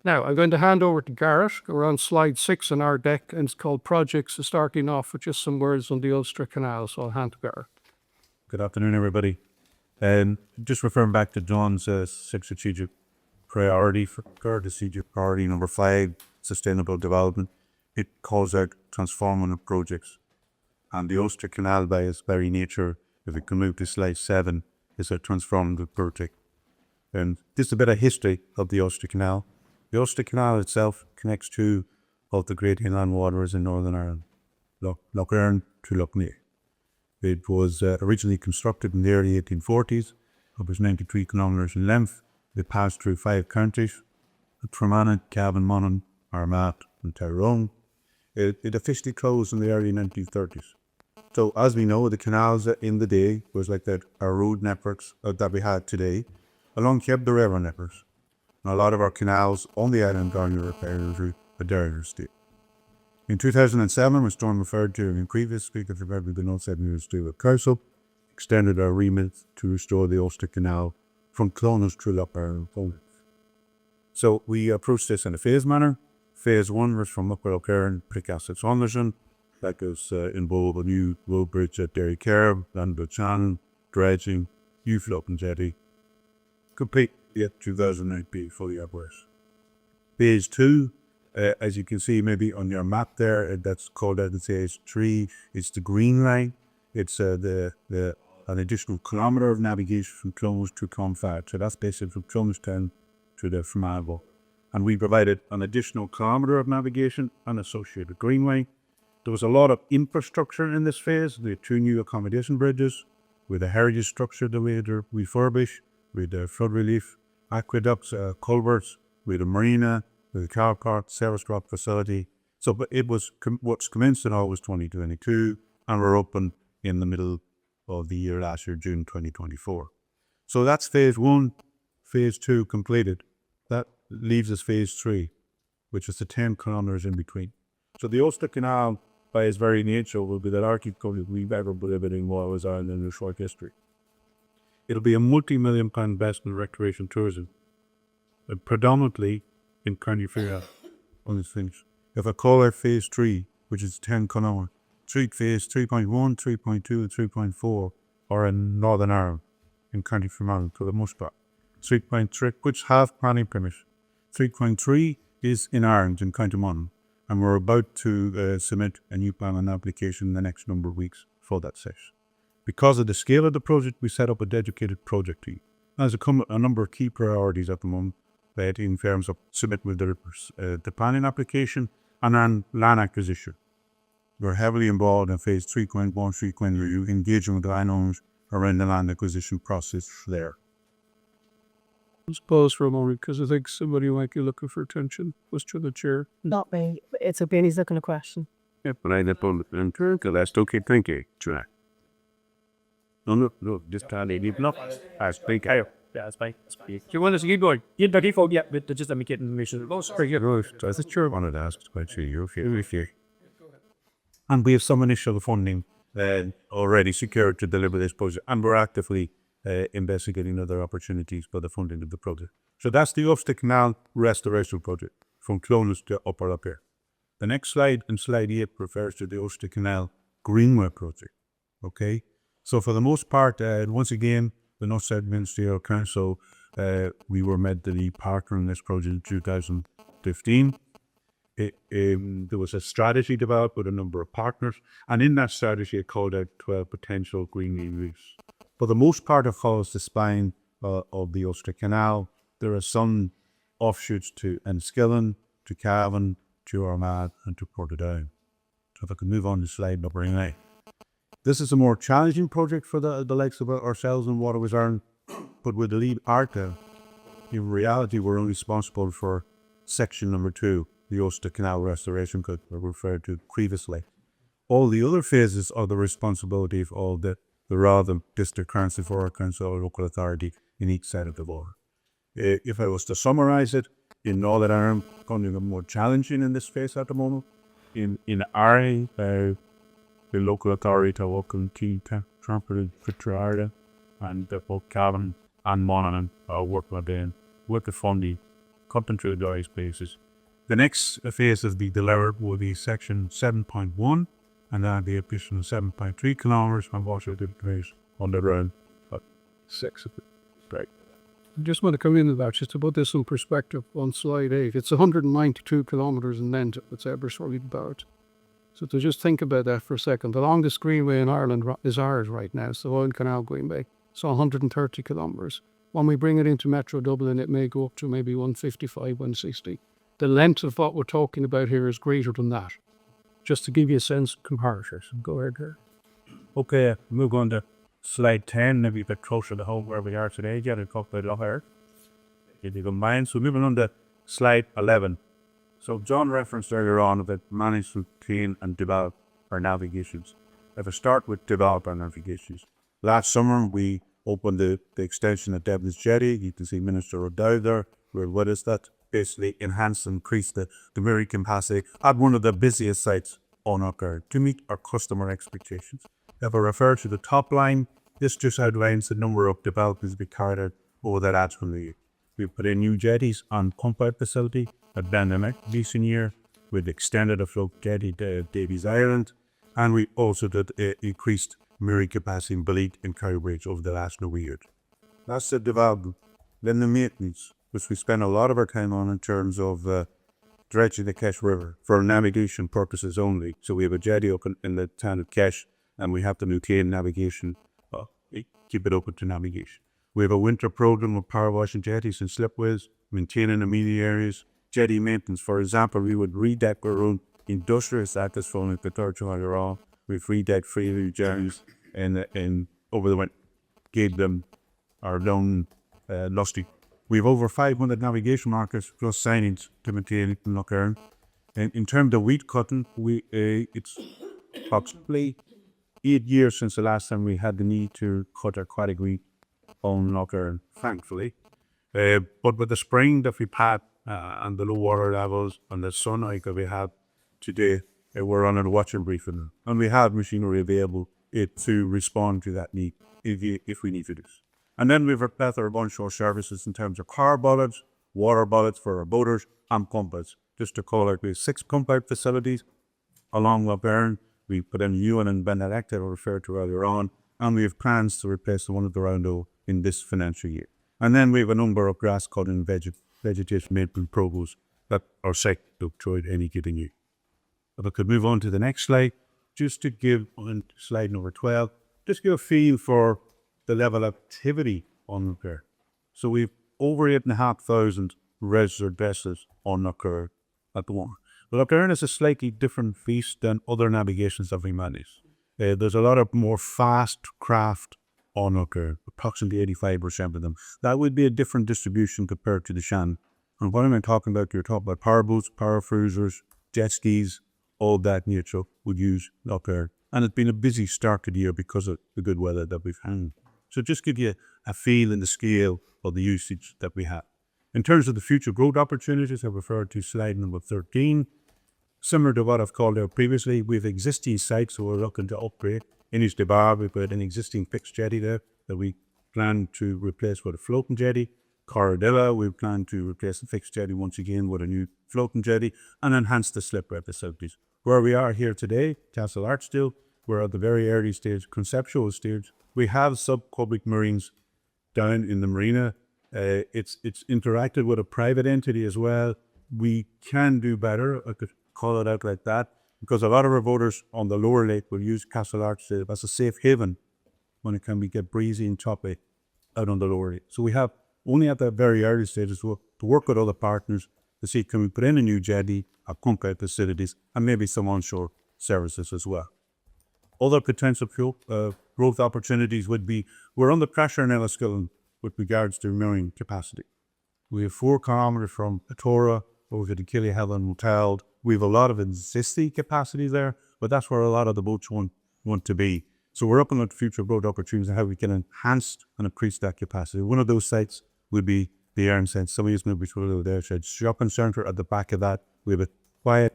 Now, I'm going to hand over to Garret. We're on slide 6 in our deck, and it's called Projects, starting off with just some words on the Ulster Canal. So I'll hand to Garret. Good afternoon, everybody. Just referring back to John's 6 strategic priority for strategic priority number 5, sustainable development. It calls out transformative projects. And the Ulster Canal, by its very nature, if we can move to slide 7, is a transformative project. And just a bit of history of the Ulster Canal. The Ulster Canal itself connects 2 of the great inland waterways in Northern Ireland, Lough Agency to Lough Neagh. It was originally constructed in the early 1840s. It was 93 kilometres in length. It passed through 5 counties: Treacy, Cavan, Monaghan, Armagh, and Tyrone. It officially closed in the early 1930s. So as we know, the canals in the day was like that our road networks that we had today, along kept the river networks. And a lot of our canals on the island are under repair through a dire state. In 2007, when Storm referred to in previous speakers have probably been all 7 years to do with Council, extended our remit to restore the Ulster Canal from Clonus through Lough Agency. So we approached this in a phased manner. Phase 1 was from Lough Agency, Precasset Saunderson. That goes involve a new road bridge at Derry Kerb, Landbridge, dredging, new floating jetty. Complete yet 2008 be fully abreast. Phase 2, as you can see maybe on your map there, that's called out in phase 3. It's the green line. It's an additional kilometre of navigation from Clonus to Clonfad. So that's basically from Clonustown to the Fermanagh. And we provided an additional kilometre of navigation and associated greenway. There was a lot of infrastructure in this phase. We had 2 new accommodation bridges with a heritage structure that we had to refurbish, with flood relief, aqueducts, culverts, with a marina, with a car park, service drop facility. So but it was what's commenced in August 2022, and we're open in the middle of the year last year, June 2024. So that's phase 1, phase 2 completed. That leaves us phase 3, which is the 10 kilometres in between. So the Ulster Canal, by its very nature, will be the largest project we've ever delivered in Waterways Ireland in a short history. It'll be a multi-million pound investment in recreation tourism, predominantly in County Fair on this finish. If I call out phase 3, which is 10 kilometres, phase 3.1, 3.2, and 3.4 are in Northern Ireland, in County Fermanagh for the most part. 3.3, which have planning permission. 3.3 is in Ireland, in County Monaghan, and we're about to submit a new plan and application in the next number of weeks for that session. Because of the scale of the project, we set up a dedicated project team. There's a number of key priorities at the moment that in terms of submit with the planning application and then land acquisition. We're heavily involved in phase 3.1, 3.2, engaging with the landowners around the land acquisition process there. Let's pause for a moment because I think somebody might be looking for attention. Was to the chair. Not me. It's okay. He's looking a question. Yeah, but I did on the turn, that's okay, thank you. Try. No, just try to leave it up. I speak. Yeah, that's fine. Do you want us to keep going? Yeah, by default, yeah, but just let me get information. Oh, sorry, yeah. I was sure wanted to ask about you. Okay. And we have some initial funding already secured to deliver this project, and we're actively investigating other opportunities for the funding of the project. So that's the Ulster Canal Restoration Project from Clonus to Upper Up here. The next slide, in slide 8, refers to the Ulster Canal Greenway Project. Okay, so for the most part, once again, the North South Ministerial Council, we were made the lead partner in this project in 2015. There was a strategy developed with a number of partners, and in that strategy it called out 12 potential greenway routes. For the most part, it follows the spine of the Ulster Canal. There are some offshoots to Enniskillen, to Cavan, to Armagh, and to Portadown. So if I could move on to slide number 9. This is a more challenging project for the likes of ourselves and Waterways Ireland, but with the lead Archdale, in reality we're only responsible for section number 2, the Ulster Canal Restoration Project, referred to previously. All the other phases are the responsibility of all the rather district council, borough council, or local authority in each side of the water. If I was to summarise it, in Northern Ireland, going to be more challenging in this phase at the moment. In Ireland, the local authority to work on key temporary area, and both Cavan and Monaghan are working with the funding, cutting through the various places. The next phase of the delivered will be section 7.1, and then the additional 7.3 kilometres from Waterways place on the round. 6 of it. Right. I just want to come into that, just to put this in perspective on slide 8. It's 192 kilometres in length that's ever sorted about. So to just think about that for a second, the longest greenway in Ireland is ours right now, it's the Oil Canal Greenway. So 130 kilometres. When we bring it into Metro Dublin, it may go up to maybe 155, 160. The length of what we're talking about here is greater than that. Just to give you a sense of comparison. Go ahead there. Okay, move on to slide 10, maybe a bit closer to home where we are today. Get a couple of Lough Air. If you don't mind. So moving on to slide 11. So John referenced earlier on that manage to clean and develop our navigations. If I start with develop our navigations. Last summer we opened the extension of Devon's Jetty. You can see Minister O'Dowd there. What is that? Basically enhance and increase the ferry capacity at one of the busiest sites on our Garret to meet our customer expectations. If I refer to the top line, this just outlines the number of developments we carried out over the last 1 year. We put in new jetties and pump out facility at Biphenyls recent year. We've extended a float jetty to Davies Island, and we also did increased ferry capacity in Beleat and Cowbridge over the last number of years. That's the development. Then the maintenance, which we spend a lot of our time on in terms of dredging the Kesh River for navigation purposes only. So we have a jetty open in the town of Kesh, and we have to maintain navigation, keep it open to navigation. We have a winter program of power washing jetties and slipways, maintaining immediate areas, jetty maintenance. For example, we would redeck our own industrial status from the third earlier on. We've redecked 3 new jetties and over the winter, gave them our own lusty. We have over 500 navigation markers plus signage to maintain it in Lough Airn. And in terms of wheat cutting, it's approximately 8 years since the last time we had the need to cut aquatic wheat on Lough Airn, thankfully. But with the spring that we've had and the low water levels and the sun hike that we have today, we're on a watching briefing. And we have machinery available to respond to that need if we need to do this. And then we have a plethora of onshore services in terms of car bullets, water bullets for our boaters, and pump outs. Just to call out, we have 6 pump out facilities along Lough Airn, We put in a new one in Benedict that I referred to earlier on, and we have plans to replace the one at the Roundel in this financial year. And then we have a number of grass cutting vegetation maintenance programs that are set to throughout any given year. If I could move on to the next slide, just to give on slide number 12, just give a feel for the level of activity on Lough. So we've over 8,500 registered vessels on Lough at the moment. But Lough is a slightly different beast than other navigations that we manage. There's a lot of more fast craft on Lough, approximately 85% of them. That would be a different distribution compared to the Shannon. And what am I talking about? You're talking about power boats, power cruisers, jet skis, all that nature would use Lough. And it's been a busy start to the year because of the good weather that we've had. So just give you a feel in the scale of the usage that we have. In terms of the future growth opportunities, I referred to slide number 13. Similar to what I've called out previously, we have existing sites that we're looking to upgrade. In East Bar, we've got an existing fixed jetty there that we plan to replace with a floating jetty. Corradilla, we plan to replace the fixed jetty once again with a new floating jetty and enhance the slipway facilities. Where we are here today, Castle Archdale, we're at the very early stage, conceptual stage. We have subcubic marines down in the marina. It's interacted with a private entity as well. We can do better, I could call it out like that, because a lot of our voters on the lower lake will use Castle Archdale as a safe haven when it can get breezy and choppy out on the lower lake. So we have only at the very early stages to work with other partners to see can we put in a new jetty, a pump out facilities, and maybe some onshore services as well. Other potential growth opportunities would be, we're under pressure in Enniskillen with regards to marine capacity. We have 4 kilometres from Atora over to Killadaes and Motel. We have a lot of existing capacity there, but that's where a lot of the boats want to be. So we're up on the future growth opportunities and how we can enhance and increase that capacity. One of those sites would be the Iron Sense. Some of you maybe familiar with their shopping centre at the back of that. We have a quiet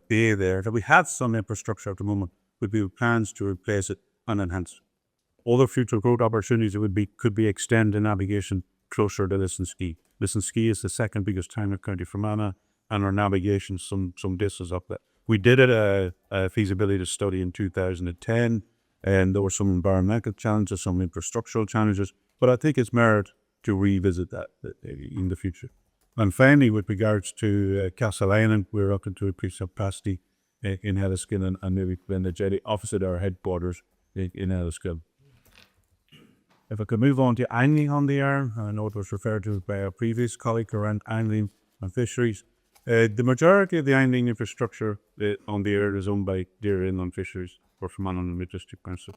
bay there that we have some infrastructure at the moment. Would be plans to replace it and enhance it. Other future growth opportunities could be extend the navigation closer to Lissenskee. Lissenskee is the second biggest town in County Fermanagh, and our navigation some distance up there. We did a feasibility study in 2010, and there were some environmental challenges, some infrastructural challenges, but I think it's merit to revisit that in the future. And finally, with regards to Castle Island, we're looking to increase capacity in Enniskillen and maybe put in a jetty opposite our headquarters in Enniskillen. If I could move on to angling on the Arm, I know it was referred to by our previous colleague around angling and fisheries. The majority of the angling infrastructure on the Arm is owned by Deer Inland Fisheries or Fermanagh and Mid-District Council.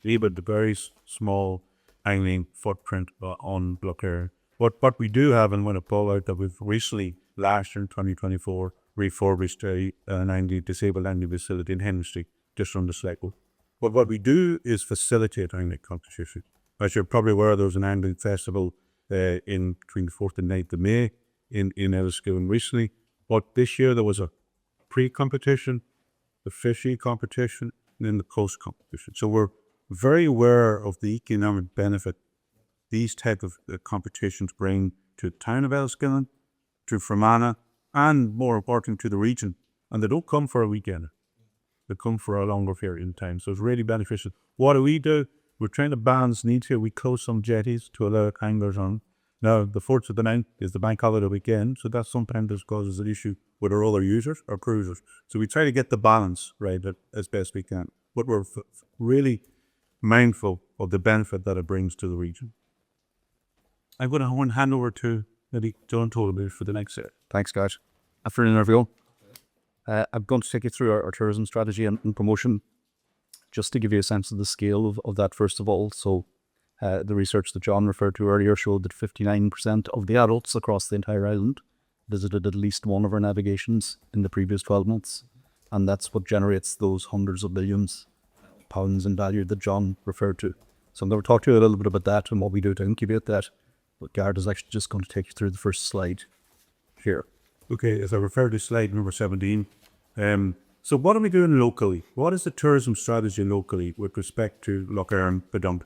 But the very small angling footprint on Lough. What we do have, and when it pulled out that we've recently, last year in 2024, refurbished an disabled angling facility in Henry Street, just on the Sligo. But what we do is facilitate angling competition. As you're probably aware, there was an angling festival in between the 4th and 9th of May in Enniskillen recently. But this year there was a pre-competition, the fishery competition, and then the post-competition. So we're very aware of the economic benefit these type of competitions bring to the town of Enniskillen, to Fermanagh, and more important to the region. And they don't come for a weekend. They come for a longer period of time. So it's really beneficial. What do? We're trying to balance needs here. We close some jetties to allow anglers on. Now, the 4th of the 9th is the bank holiday weekend, so that sometimes causes an issue with our other users, our cruisers. So we try to get the balance right as best we can. But we're really mindful of the benefit that it brings to the region. I'm going to hand over to maybe John Tolan for the next set. Thanks, guys. Afternoon, everyone. I'm going to take you through our tourism strategy and promotion, just to give you a sense of the scale of that, first of all. So the research that John referred to earlier showed that 59% of the adults across the entire island visited at least one of our navigations in the previous 12 months. And that's what generates those hundreds of millions of pounds in value that John referred to. So I'm going to talk to you a little bit about that and what we do to incubate that. But Garret is actually just going to take you through the first slide here. Okay, as I refer to slide number 17. So what are we doing locally? What is the tourism strategy locally with respect to Lough and Bedunk?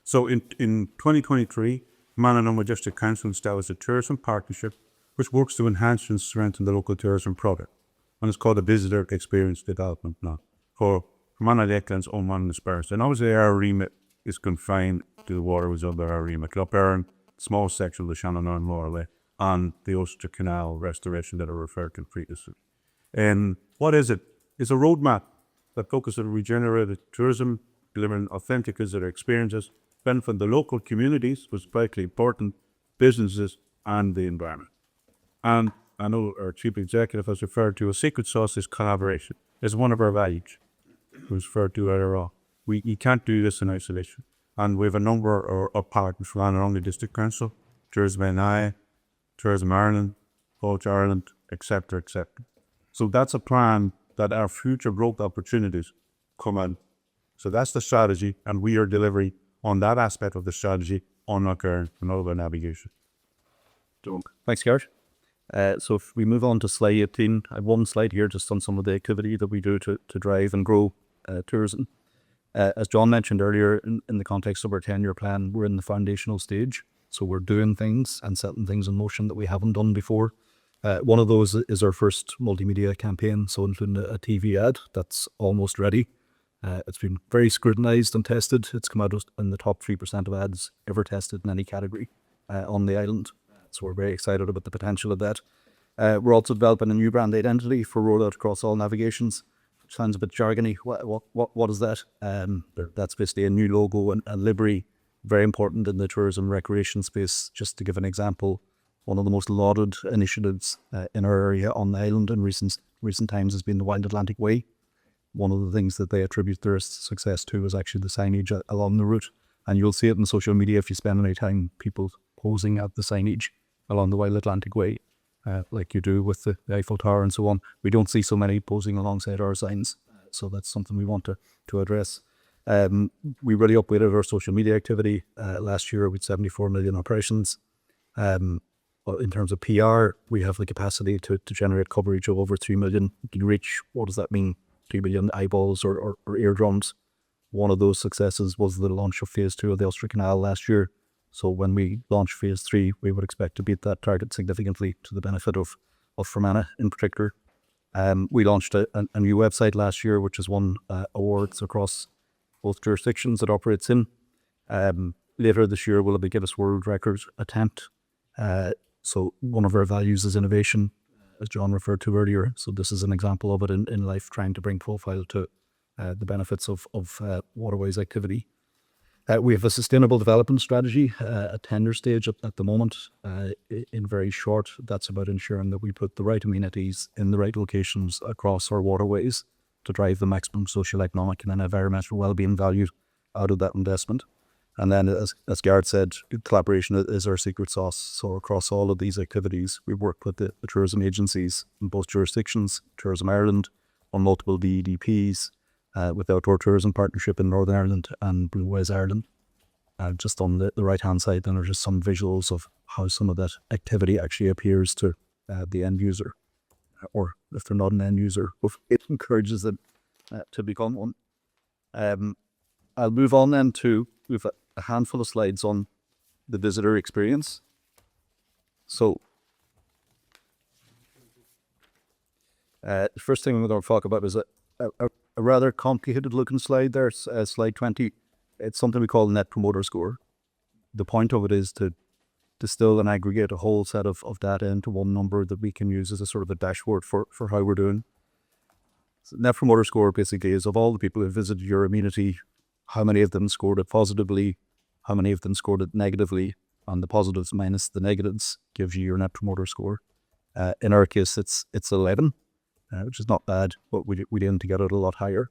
So in 2023, Mananama District Council established a tourism partnership which works to enhance and strengthen the local tourism product. and it's called the Visitor Experience Development Plan for Fermanagh Lakelands, Oman and Dispersed. And obviously our remit is confined to the waterways of our remit. Lough Erne, small section of the Shannon and Loreley, and the Ulster Canal restoration that I referred to previously. And what is it? It's a roadmap that focuses on regenerative tourism, delivering authentic visitor experiences, benefiting the local communities, which is vitally important, businesses, and the environment. And I know our chief executive has referred to a secret sauce is collaboration. It's one of our values. It was referred to earlier on. You can't do this in isolation. And we have a number of partners from the District Council, Tourism NI, Tourism Ireland, Loughs Ireland, etc., etc. So that's a plan that our future growth opportunities come in. So that's the strategy, and we are delivering on that aspect of the strategy on Lough Erne and all of our navigation. Thanks, Garret. So if we move on to slide 18, I have one slide here just on some of the activity that we do to drive and grow tourism. As John mentioned earlier, in the context of our 10-year plan, we're in the foundational stage. So we're doing things and setting things in motion that we haven't done before. One of those is our first multimedia campaign, so including a TV ad that's almost ready. It's been very scrutinised and tested. It's come out in the top 3% of ads ever tested in any category on the island. So we're very excited about the potential of that. We're also developing a new brand identity for rollout across all navigations. Which sounds a bit jargony. What is that? That's basically a new logo and a livery, very important in the tourism recreation space. Just to give an example, one of the most lauded initiatives in our area on the island in recent times has been the Wild Atlantic Way. One of the things that they attribute their success to is actually the signage along the route. And you'll see it in social media if you spend any time, people posing at the signage along the Wild Atlantic Way, like you do with the Eiffel Tower and so on. We don't see so many posing alongside our signs. So that's something we want to address. We really upgraded our social media activity last year with 74 million impressions. In terms of PR, we have the capacity to generate coverage of over 3 million reach. What does that mean? 2 million eyeballs or eardrums. One of those successes was the launch of phase 2 of the Ulster Canal last year. So when we launch phase 3, we would expect to beat that target significantly to the benefit of Fermanagh in particular. We launched a new website last year, which has won awards across both jurisdictions it operates in. Later this year will be a Guinness World Records attempt. So one of our values is innovation, as John referred to earlier. So this is an example of it in life, trying to bring profile to the benefits of Waterways activity. We have a sustainable development strategy at tender stage at the moment. In very short, that's about ensuring that we put the right amenities in the right locations across our waterways to drive the maximum social, economic and environmental well-being value out of that investment. And then, as Garret said, collaboration is our secret sauce. So across all of these activities, we work with the tourism agencies in both jurisdictions, Tourism Ireland, on multiple VEDPs, with Outdoor Tourism Partnership in Northern Ireland and Waterways Ireland. Just on the right-hand side, then are just some visuals of how some of that activity actually appears to the end user. Or if they're not an end user, it encourages them to become one. I'll move on then to, we've a handful of slides on the visitor experience. So the first thing we're going to talk about is a rather complicated looking slide there, slide 20. It's something we call Net Promoter Score. The point of it is to distill and aggregate a whole set of data into one number that we can use as a sort of a dashboard for how we're doing. So Net Promoter Score basically is of all the people who visited your amenity, how many of them scored it positively, how many of them scored it negatively, and the positives minus the negatives gives you your Net Promoter Score. In our case, it's 11, which is not bad, but we aim to get it a lot higher.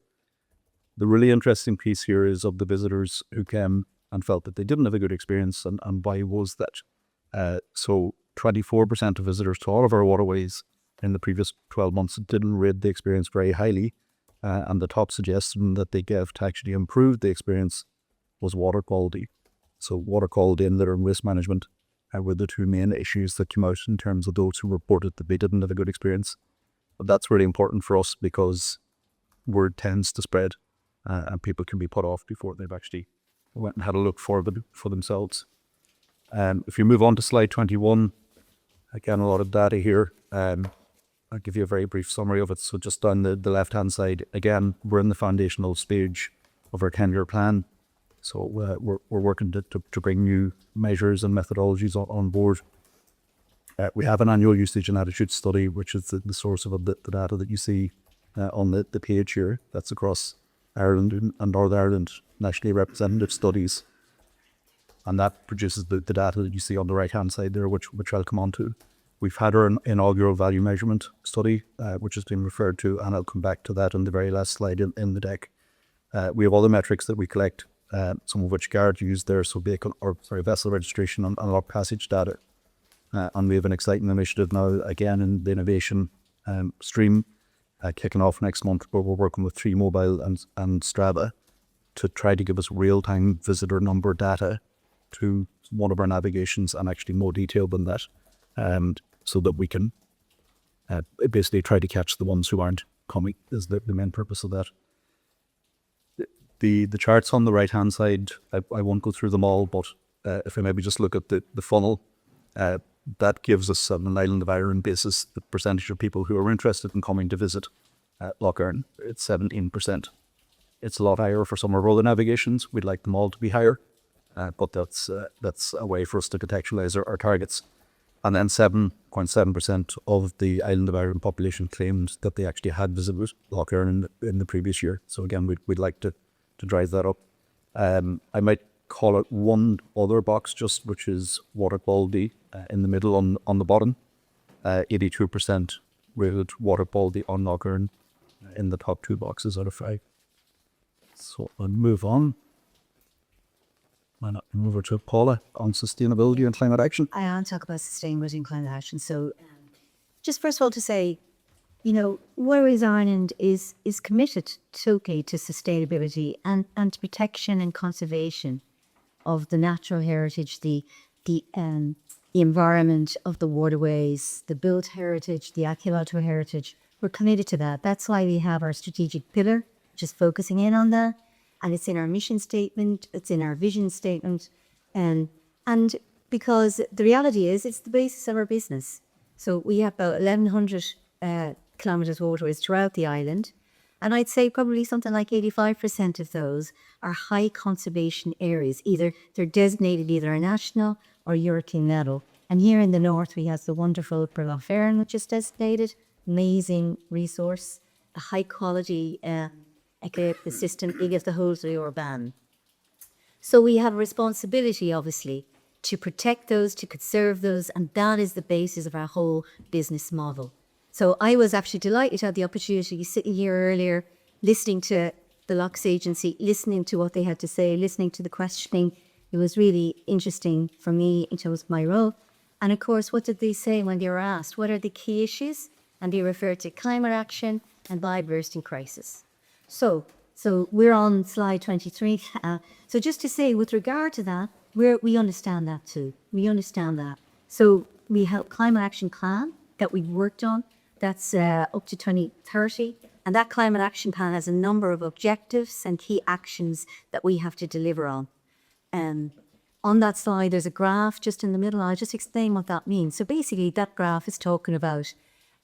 The really interesting piece here is of the visitors who came and felt that they didn't have a good experience, and why was that? So 24% of visitors to all of our waterways in the previous 12 months didn't rate the experience very highly, and the top suggestion that they gave to actually improve the experience was water quality. So water quality and litter and waste management were the two main issues that came out in terms of those who reported that they didn't have a good experience. But that's really important for us because word tends to spread, and people can be put off before they've actually went and had a look for themselves. If you move on to slide 21, again, a lot of data here. I'll give you a very brief summary of it. So just on the left-hand side, again, we're in the foundational stage of our 10-year plan. So we're working to bring new measures and methodologies on board. We have an annual usage and attitude study, which is the source of the data that you see on the page here. That's across Ireland and Northern Ireland, nationally representative studies. And that produces the data that you see on the right-hand side there, which I'll come on to. We've had our inaugural value measurement study, which has been referred to, and I'll come back to that on the very last slide in the deck. We have other metrics that we collect, some of which Garret used there, so vessel registration and lock passage data. And we have an exciting initiative now, again, in the innovation stream, kicking off next month, where we're working with 3Mobile and Strava to try to give us real-time visitor number data to one of our navigations, and actually more detailed than that, so that we can basically try to catch the ones who aren't coming, is the main purpose of that. The charts on the right-hand side, I won't go through them all, but if I maybe just look at the funnel, that gives us, on an island of Ireland basis, the percentage of people who are interested in coming to visit Lough Erne. It's 17%. It's a lot higher for some of our other navigations. We'd like them all to be higher, but that's a way for us to contextualise our targets. And then 7.7% of the island of Ireland population claimed that they actually had visited Lough Erne in the previous year. So again, we'd like to drive that up. I might call it one other box just, which is water quality in the middle on the bottom. 82% rated water quality on Lough Erne in the top 2 boxes out of 5. So I'll move on. Why not move over to Paula on sustainability and climate action? I want to talk about sustainability and climate action. So just first of all to say, Waterways Ireland is committed totally to sustainability and to protection and conservation of the natural heritage, the environment of the waterways, the built heritage, the archaeological heritage. We're committed to that. That's why we have our strategic pillar, just focusing in on that. And it's in our mission statement, it's in our vision statement. And because the reality is, it's the basis of our business. So we have about 1,100 kilometres waterways throughout the island. And I'd say probably something like 85% of those are high conservation areas. Either they're designated either a national or European level. And here in the north, we have the wonderful Lough Erne, which is designated, amazing resource, a high quality ecosystem, against the whole of the Urban. So we have a responsibility, obviously, to protect those, to conserve those, and that is the basis of our whole business model. So I was actually delighted to have the opportunity sitting here earlier, listening to the Loughs Agency, listening to what they had to say, listening to the questioning. It was really interesting for me in terms of my role. And of course, what did they say when they were asked? What are the key issues? And they referred to climate action and biodiversity crisis. So we're on slide 23. So just to say, with regard to that, we understand that too. We understand that. So we have climate action plan that we've worked on. That's up to 2030. And that climate action plan has a number of objectives and key actions that we have to deliver on. On that slide, there's a graph just in the middle. I'll just explain what that means. So basically, that graph is talking about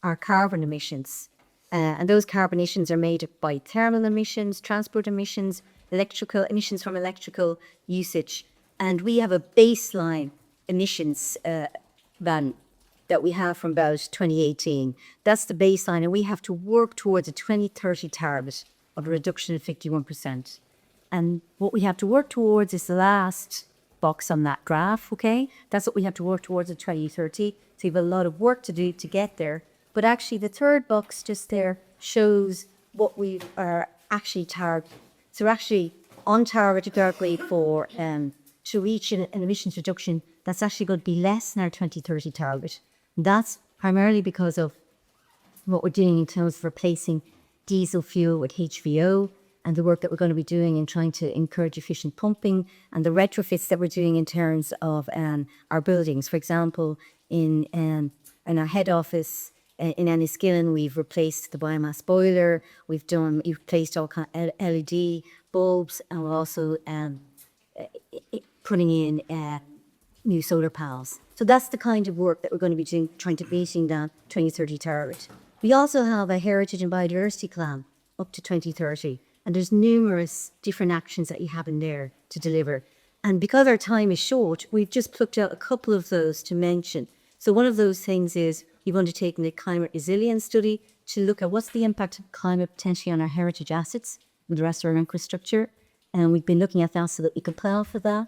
our carbon emissions. And those carbon emissions are made up by thermal emissions, transport emissions, electrical emissions from electrical usage. And we have a baseline emissions ban that we have from about 2018. That's the baseline, and we have to work towards a 2030 target of a reduction of 51%. And what we have to work towards is the last box on that graph, okay? That's what we have to work towards in 2030. So we have a lot of work to do to get there. But actually, the third box just there shows what we are actually targeting. So we're actually on target exactly for to reach an emissions reduction that's actually going to be less than our 2030 target. That's primarily because of what we're doing in terms of replacing diesel fuel with HVO, and the work that we're going to be doing in trying to encourage efficient pumping, and the retrofits that we're doing in terms of our buildings. For example, in our head office in Enniskillen, we've replaced the biomass boiler, we've replaced all kind of LED bulbs, and we're also putting in new solar panels. So that's the kind of work that we're going to be doing, trying to beating that 2030 target. We also have a heritage and biodiversity plan up to 2030, and there's numerous different actions that you have in there to deliver. And because our time is short, we've just plucked out a couple of those to mention. So one of those things is we've undertaken the climate resilience study to look at what's the impact of climate potentially on our heritage assets and the rest of our infrastructure. And we've been looking at that so that we can plan for that.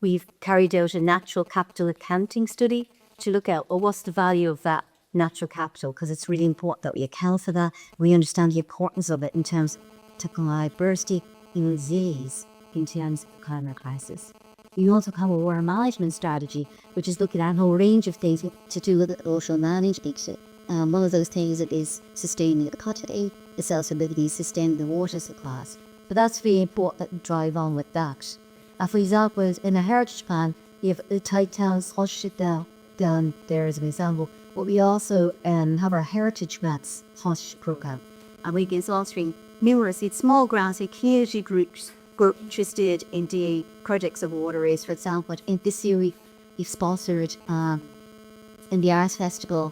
We've carried out a natural capital accounting study to look at, well, what's the value of that natural capital? Because it's really important that we account for that. We understand the importance of it in terms of technological diversity and resilience in terms of the climate crisis. We also have a water management strategy, which is looking at a whole range of things to do with ocean management. One of those things is sustaining the quality, it's also sustaining the water supplies. But that's really important that we drive on with that. For example, in a heritage plan, you have the tight towns, down there as an example. But we also have our heritage grants program. And we can sponsoring numerous small grants and community groups were interested in the projects of Waterways. For example, in this year we've sponsored in the Arts Festival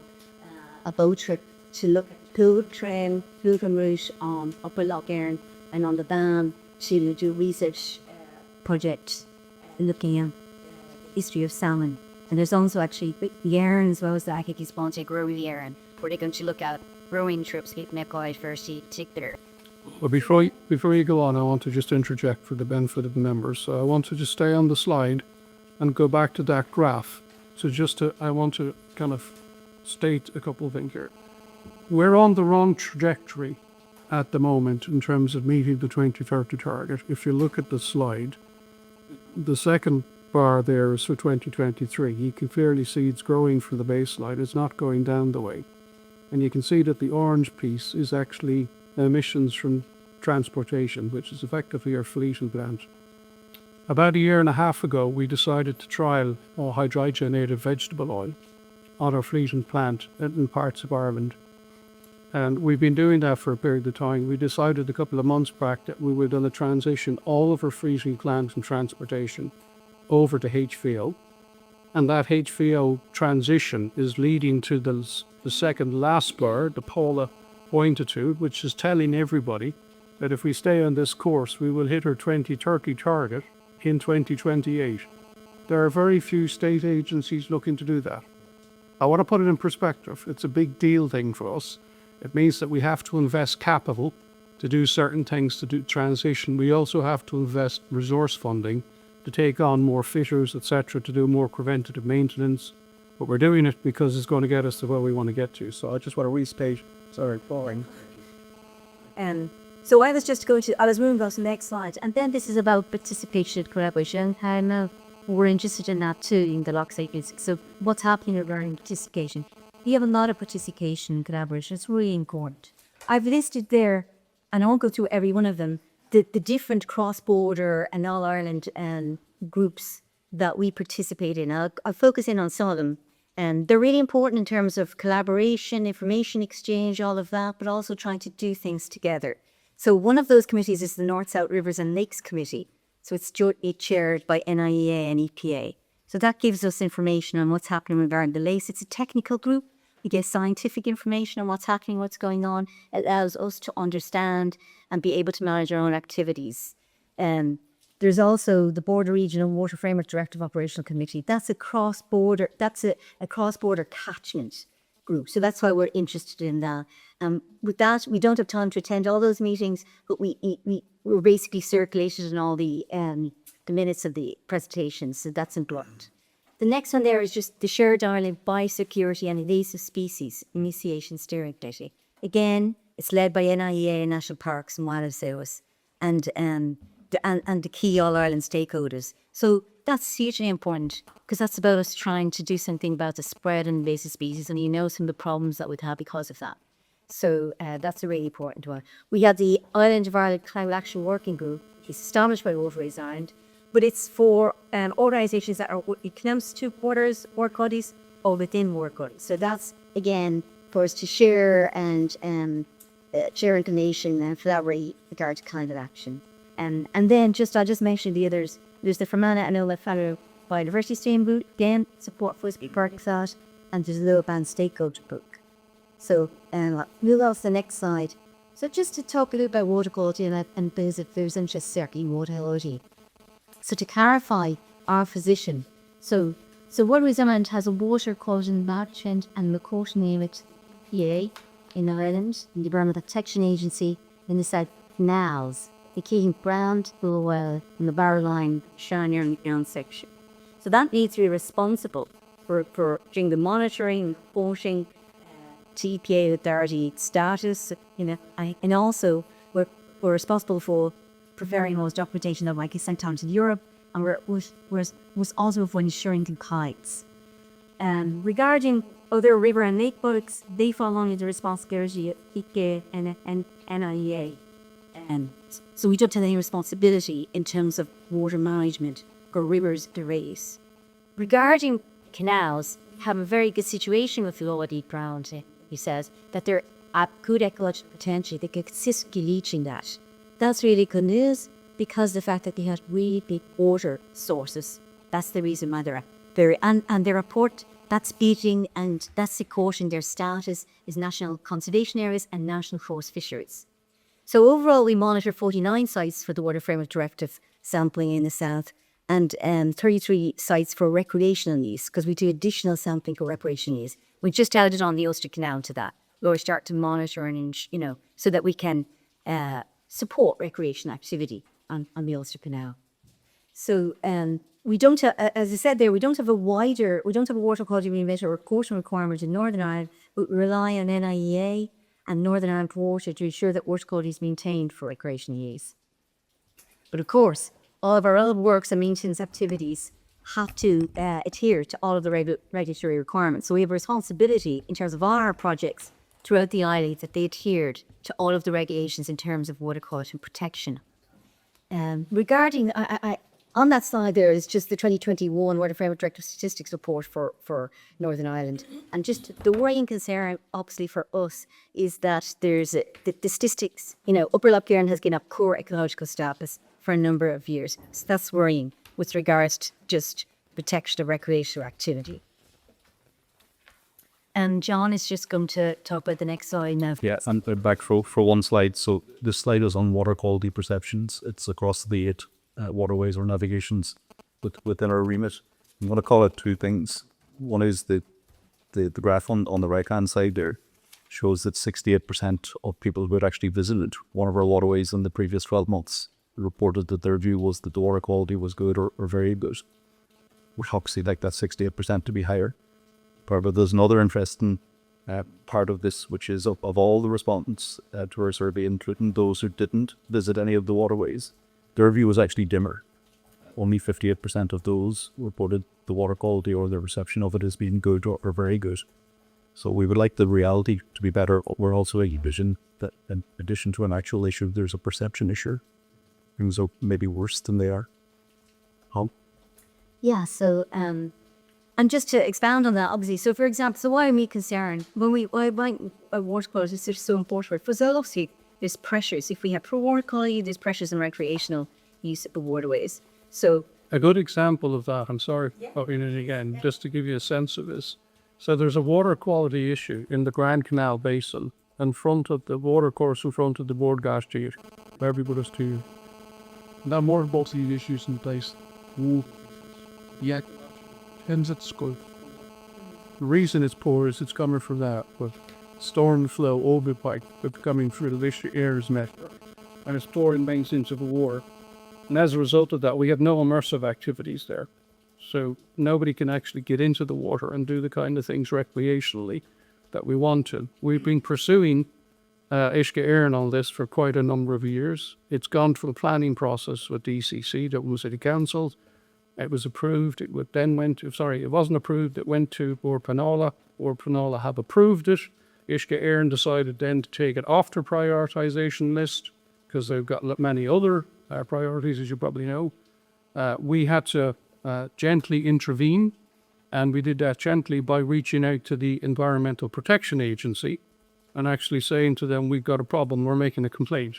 a boat trip to look at pilgrim route on Upper Lough Airn and on the dam to do research project looking at the history of salmon. And there's also actually the Airn as well as the Academy sponsored Growing the Airn, where they're going to look at growing trips with McGonigle first in particular. Well, before you go on, I want to just interject for the benefit of the members. So I want to just stay on the slide and go back to that graph. So I want to kind of state a couple of things here. We're on the wrong trajectory at the moment in terms of meeting the 2030 target. If you look at the slide, the second bar there is for 2023. You can clearly see it's growing from the baseline. It's not going down the way. And you can see that the orange piece is actually emissions from transportation, which is effectively our fleet and plant. About a year and a half ago, we decided to trial hydrogenated vegetable oil on our fleet and plant in parts of Ireland. And we've been doing that for a period of time. We decided a couple of months back that we were going to transition all of our fleet plant and transportation over to HVO. And that HVO transition is leading to the second last bar, the Paula pointed to, which is telling everybody that if we stay on this course, we will hit our 2030 target in 2028. There are very few state agencies looking to do that. I want to put it in perspective. It's a big deal thing for us. It means that we have to invest capital to do certain things to do transition. We also have to invest resource funding to take on more fitters, etc., to do more preventative maintenance. But we're doing it because it's going to get us to where we want to get to. So I just want to restate. Sorry, boring. So I was moving on to the next slide. And then this is about participation and collaboration. And we're interested in that too in the Loughs Agency. So what's happening regarding participation? We have a lot of participation and collaboration. It's really important. I've listed there, and I won't go through every one of them, the different cross-border and All-Ireland groups that we participate in. I'll focus in on some of them. And they're really important in terms of collaboration, information exchange, all of that, but also trying to do things together. So one of those committees is the North, South Rivers and Lakes Committee. So it's jointly chaired by NIEA and EPA. So that gives us information on what's happening regarding the lakes. It's a technical group. We get scientific information on what's happening, what's going on. It allows us to understand and be able to manage our own activities. There's also the Border Regional Water Framework Directive Operational Committee. That's a cross-border catchment group. So that's why we're interested in that. With that, we don't have time to attend all those meetings, but we're basically circulated in all the minutes of the presentations. So that's important. The next one there is just the Shared Ireland Biosecurity and Invasive Species Initiation Steering Committee. Again, it's led by NIEA and National Parks and Wildlife Service and the key All-Ireland stakeholders. So that's hugely important because that's about us trying to do something about the spread of invasive species, and you know some of the problems that we'd have because of that. So that's a really important one. We have the Island of Ireland Climate Action Working Group. It's established by Waterways Ireland, but it's for organisations that are close to borders, work bodies, or within work bodies. So that's, again, for us to share and share information and collaborate with regard to climate action. And then I'll just mention the others. There's the Fermanagh and Ola Fellow Biodiversity Stream Book, again, support for us, be part of that, and there's the Low Band Stakeholder Book. So we'll go to the next slide. So just to talk a little about water quality and if there's interest certainly in water quality. So to clarify our position, so Waterways Ireland has a water quality management and McGonigle PA in Ireland, in the Environmental Protection Agency, in the South Loughs, the Keegan Brand, Well, and the Barrowline, Ciarán and McLean section. So that needs to be responsible for doing the monitoring, reporting, to EPA authority status, and also we're responsible for preparing those documentation that might get sent down to Europe, and was also for ensuring compliance. Regarding other river and lake bodies, they fall under the responsibility of EPA and NIA. So we don't have any responsibility in terms of water management for rivers to race. Regarding canals, have a very good situation with low deep ground. He says that they're at good ecological potential. They can consistently leaching that. That's really good news because the fact that they have really big water sources. That's the reason why they're very and their report that's beating and that's supporting their status is national conservation areas and national forest fisheries. So overall, we monitor 49 sites for the Water Framework Directive sampling in the south and 33 sites for recreational use because we do additional sampling for recreational use. We just added on the Ulster Canal to that. We'll start to monitor and, so that we can support recreational activity on the Ulster Canal. So we don't have, as I said there, we don't have a water quality remit or reporting requirement in Northern Ireland, but we rely on NIEA and Northern Ireland Water to ensure that water quality is maintained for recreational use. But of course, all of our other works and maintenance activities have to adhere to all of the regulatory requirements. So we have a responsibility in terms of our projects throughout the island that they adhered to all of the regulations in terms of water quality and protection. Regarding, on that slide there is just the 2021 Water Framework Directive Statistics Report for Northern Ireland. And just the worrying concern, obviously, for us is that there's the statistics, Upper Lough has given up poor ecological status for a number of years. So that's worrying with regards to just protection of recreational activity. And John is just going to talk about the next slide now. Yeah, and back for one slide. So this slide is on water quality perceptions. It's across the 8 waterways or navigations within our remit. I'm going to call it two things. One is the graph on the right-hand side there shows that 68% of people who had actually visited one of our waterways in the previous 12 months reported that their view was that the water quality was good or very good. We'd obviously like that 68% to be higher. But there's another interesting part of this, which is of all the respondents to our survey, including those who didn't visit any of the waterways, their view was actually dimmer. Only 58% of those reported the water quality or their perception of it as being good or very good. So we would like the reality to be better. We're also a vision that in addition to an actual issue, there's a perception issue. Things are maybe worse than they are. Yeah, so, and just to expand on that, obviously, so for example, so why are we concerned? Why water quality is just so important? For so obviously, there's pressures. If we have poor water quality, there's pressures in recreational use of the waterways. So a good example of that, I'm sorry for putting it again, just to give you a sense of this. So there's a water quality issue in the Grand Canal Basin in front of the water course in front of the board gas street, where everybody's to. There are more both these issues in place. Yeah, and it's good. The reason it's poor is it's coming from that, but storm flow overpipe that's coming through the Vista Airs network, and it's pouring mains into the water. And as a result of that, we have no immersive activities there. So nobody can actually get into the water and do the kind of things recreationally that we want to. We've been pursuing Ciarán on this for quite a number of years. It's gone through a planning process with DCC, Dublin City Council. It was approved. It wasn't approved. It went to Paula. Paula have approved it. Ciarán decided then to take it off their prioritisation list because they've got many other priorities, as you probably know. We had to gently intervene, and we did that gently by reaching out to the Environmental Protection Agency and actually saying to them, we've got a problem, we're making a complaint.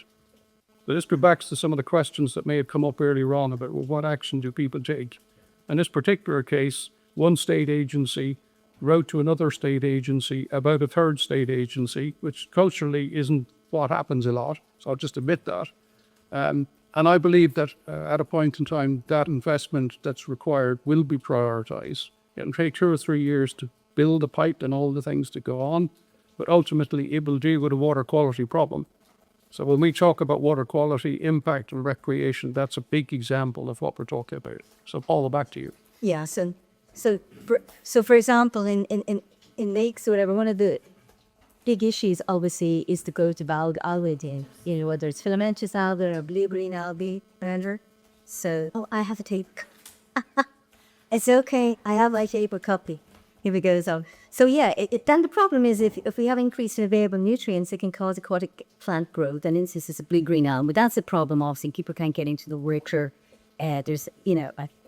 So this goes back to some of the questions that may have come up earlier on about, well, what action do people take? In this particular case, one state agency route to another state agency about a third state agency, which culturally isn't what happens a lot. So I'll just admit that. And I believe that at a point in time, that investment that's required will be prioritised. It'll take 2 or 3 years to build a pipe and all the things to go on, but ultimately it will deal with a water quality problem. So when we talk about water quality, impact and recreation, that's a big example of what we're talking about. So Paula, back to you. Yeah, so for example, in lakes or whatever, one of the big issues obviously is the growth of algae, you know, whether it's filamentous algae or blue-green algae, whatever. So, I have a tape. It's okay, I have my tape or copy. Here we go. So yeah, then the problem is if we have increased in available nutrients, it can cause aquatic plant growth and instances of blue-green algae. But that's a problem, obviously. People can't get into the water. There's,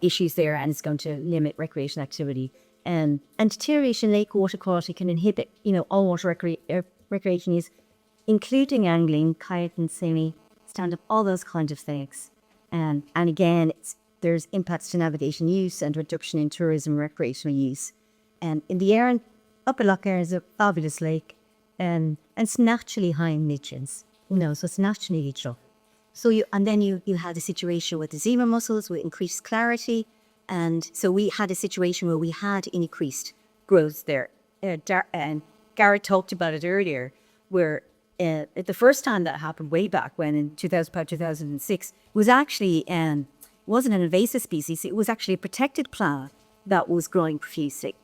issues there, and it's going to limit recreation activity. And deterioration in lake water quality can inhibit, all water recreation use, including angling, kayaking, sailing, stand-up, all those kinds of things. And again, there's impacts to navigation use and reduction in tourism recreational use. And in the Ciarán, Upper Lough Ciarán is a fabulous lake, and it's naturally high in nutrients, so it's naturally neutral. So you had a situation with the zebra mussels with increased clarity, and so we had a situation where we had increased growth there. And Garret talked about it earlier, where the first time that happened way back when in 2005, 2006, was actually wasn't an invasive species. It was actually a protected plant that was growing profusely.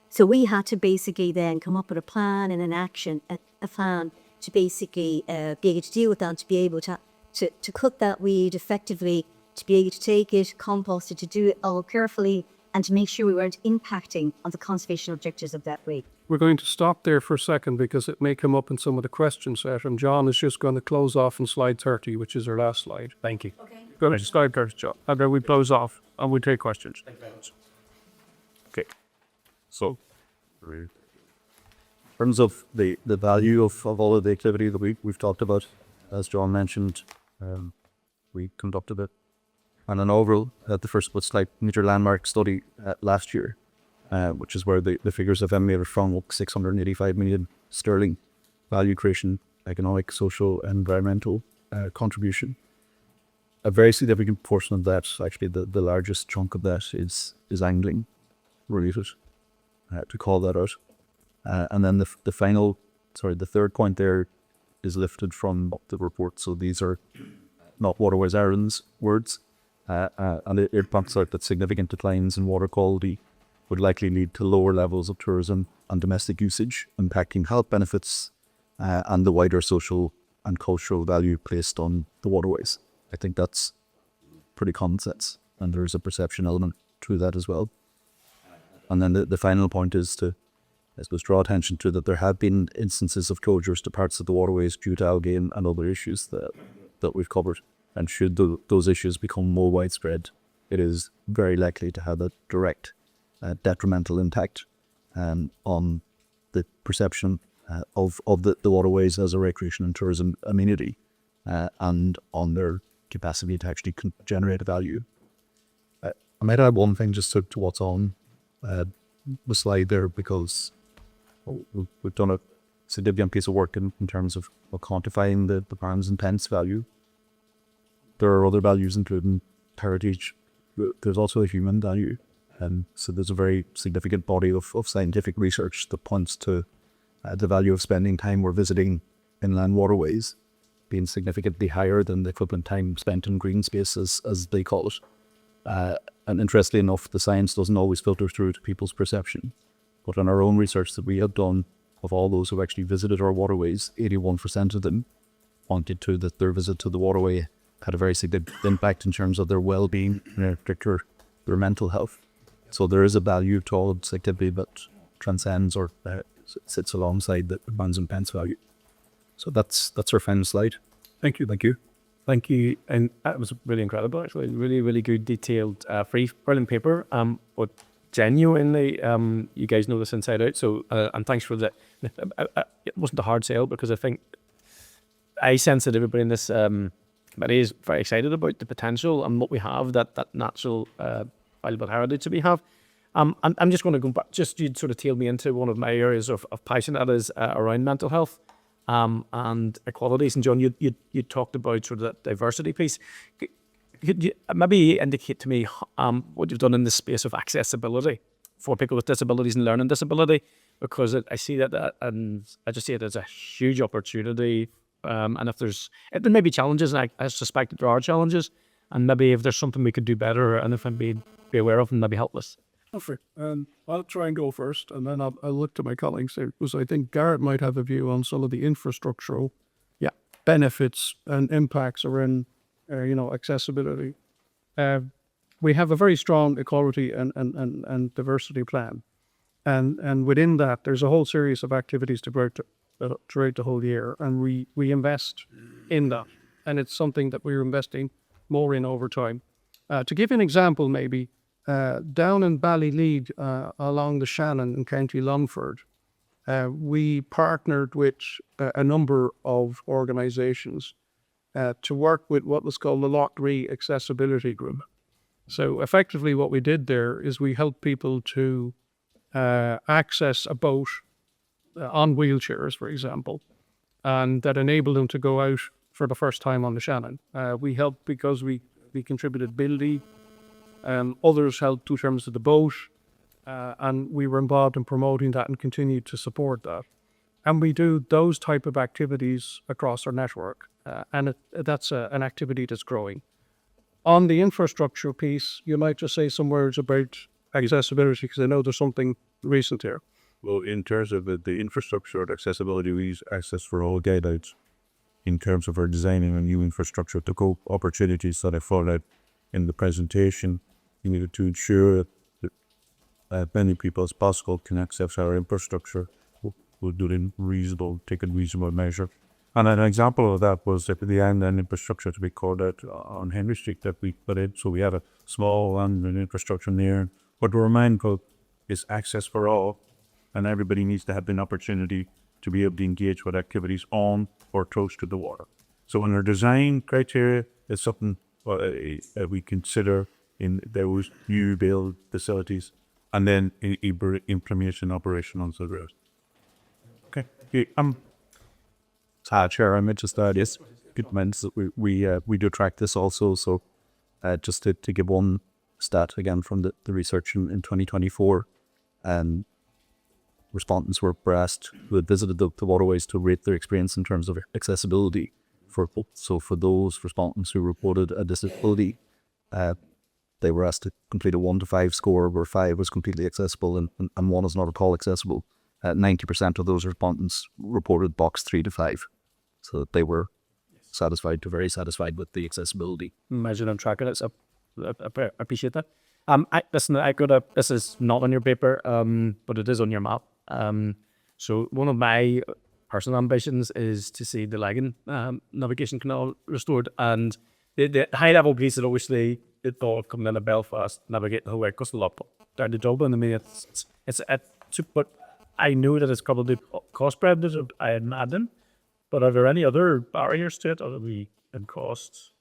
So we had to basically then come up with a plan and an action, a plan to basically be able to deal with that, to be able to cut that weed effectively, to be able to take it, compost it, to do it all carefully, and to make sure we weren't impacting on the conservation objectives of that weed. We're going to stop there for a second because it may come up in some of the questions set, and John is just going to close off on slide 30, which is our last slide. Thank you. Okay. Go ahead, slide 30, John. And then we close off and we take questions. Thank you very much. Okay. So, in terms of the value of all of the activity that we've talked about, as John mentioned, we conducted it on an overall at the first slight major landmark study last year, which is where the figures have emanated from, 685 million sterling value creation, economic, social, and environmental contribution. A very significant portion of that, actually the largest chunk of that, is angling related. To call that out. And then the third point there is lifted from the report. So these are not Waterways Ireland's words. And it points out that significant declines in water quality would likely lead to lower levels of tourism and domestic usage, impacting health benefits and the wider social and cultural value placed on the waterways. I think that's pretty common sense, and there's a perception element to that as well. And then the final point is to, I suppose, draw attention to that there have been instances of closures to parts of the waterways due to algae and other issues that we've covered. And should those issues become more widespread, it is very likely to have a direct detrimental impact on the perception of the waterways as a recreation and tourism amenity and on their capacity to actually generate value. I might add one thing just to what's on the slide there, because we've done a significant piece of work in terms of quantifying the pounds and pence value. There are other values, including heritage. There's also a human value. So there's a very significant body of scientific research that points to the value of spending time or visiting inland waterways being significantly higher than the equivalent time spent in green space, as they call it. And interestingly enough, the science doesn't always filter through to people's perception. But in our own research that we have done, of all those who actually visited our waterways, 81% of them pointed to that their visit to the waterway had a very significant impact in terms of their well-being, in particular their mental health. So there is a value to all this activity that transcends or sits alongside the pounds and pence value. So that's our final slide. Thank you. Thank you. Thank you, and that was really incredible. Actually, really, really good, detailed, brief, brilliant paper. But genuinely, you guys know this inside out. So, and thanks for the. It wasn't a hard sell, because I think I sense that everybody in this committee is very excited about the potential and what we have, that natural valuable heritage that we have. I'm just going to go back, just you sort of tail me into one of my areas of passion, that is around mental health and equalities. And John, you talked about sort of that diversity piece. Could you maybe indicate to me what you've done in the space of accessibility for people with disabilities and learning disability? Because I see that, and I just see it as a huge opportunity. And if there may be challenges, and I suspect that there are challenges, and maybe if there's something we could do better, and if I'm be aware of, and maybe help us. Perfect. I'll try and go first, and then I'll look to my colleagues there, because I think Garret might have a view on some of the infrastructural benefits and impacts around, accessibility. We have a very strong equality and diversity plan, and within that, there's a whole series of activities throughout the whole year, and we invest in that, and it's something that we're investing more in over time. To give an example, maybe down in Ballylead, along the Shannon in County Longford, we partnered with a number of organisations to work with what was called the Lough Accessibility Group. So effectively what we did there is we helped people to access a boat on wheelchairs, for example, and that enabled them to go out for the first time on the Shannon. We helped because we contributed building, others helped in terms of the boat, and we were involved in promoting that and continued to support that. And we do those type of activities across our network, and that's an activity that's growing. On the infrastructure piece, you might just say some words about accessibility, because I know there's something recent here. Well, in terms of the infrastructure and accessibility, we use Access for All guidelines. In terms of our designing a new infrastructure, to go opportunities that I followed out in the presentation, you need to ensure that as many people as possible can access our infrastructure. We'll do it in take a reasonable measure. And an example of that was the island infrastructure to be called out on Henry Street that we put in. So we have a small land and infrastructure there. What we're mindful is access for all, and everybody needs to have an opportunity to be able to engage with activities on or close to the water. So in our design criteria, is something we consider in those new build facilities, and then implementation operation on the road. Okay. Chair, I might just add, yes, good meant that we do track this also. So just to give one stat again from the research in 2024, respondents were asked who had visited the waterways to rate their experience in terms of accessibility. So for those respondents who reported a disability, they were asked to complete a 1 to 5 score, where 5 was completely accessible and 1 is not at all accessible. 90% of those respondents reported box 3 to 5. So they were satisfied to very satisfied with the accessibility. Measured and tracking it, so I appreciate that. This is not on your paper, but it is on your map. So one of my personal ambitions is to see the Lagan navigation canal restored, and the high level piece is obviously it all coming into Belfast, navigate the whole way across the lot down to Dublin. I mean, it's but I know that it's probably cost prohibitive, I imagine. But are there any other barriers to it, other than costs?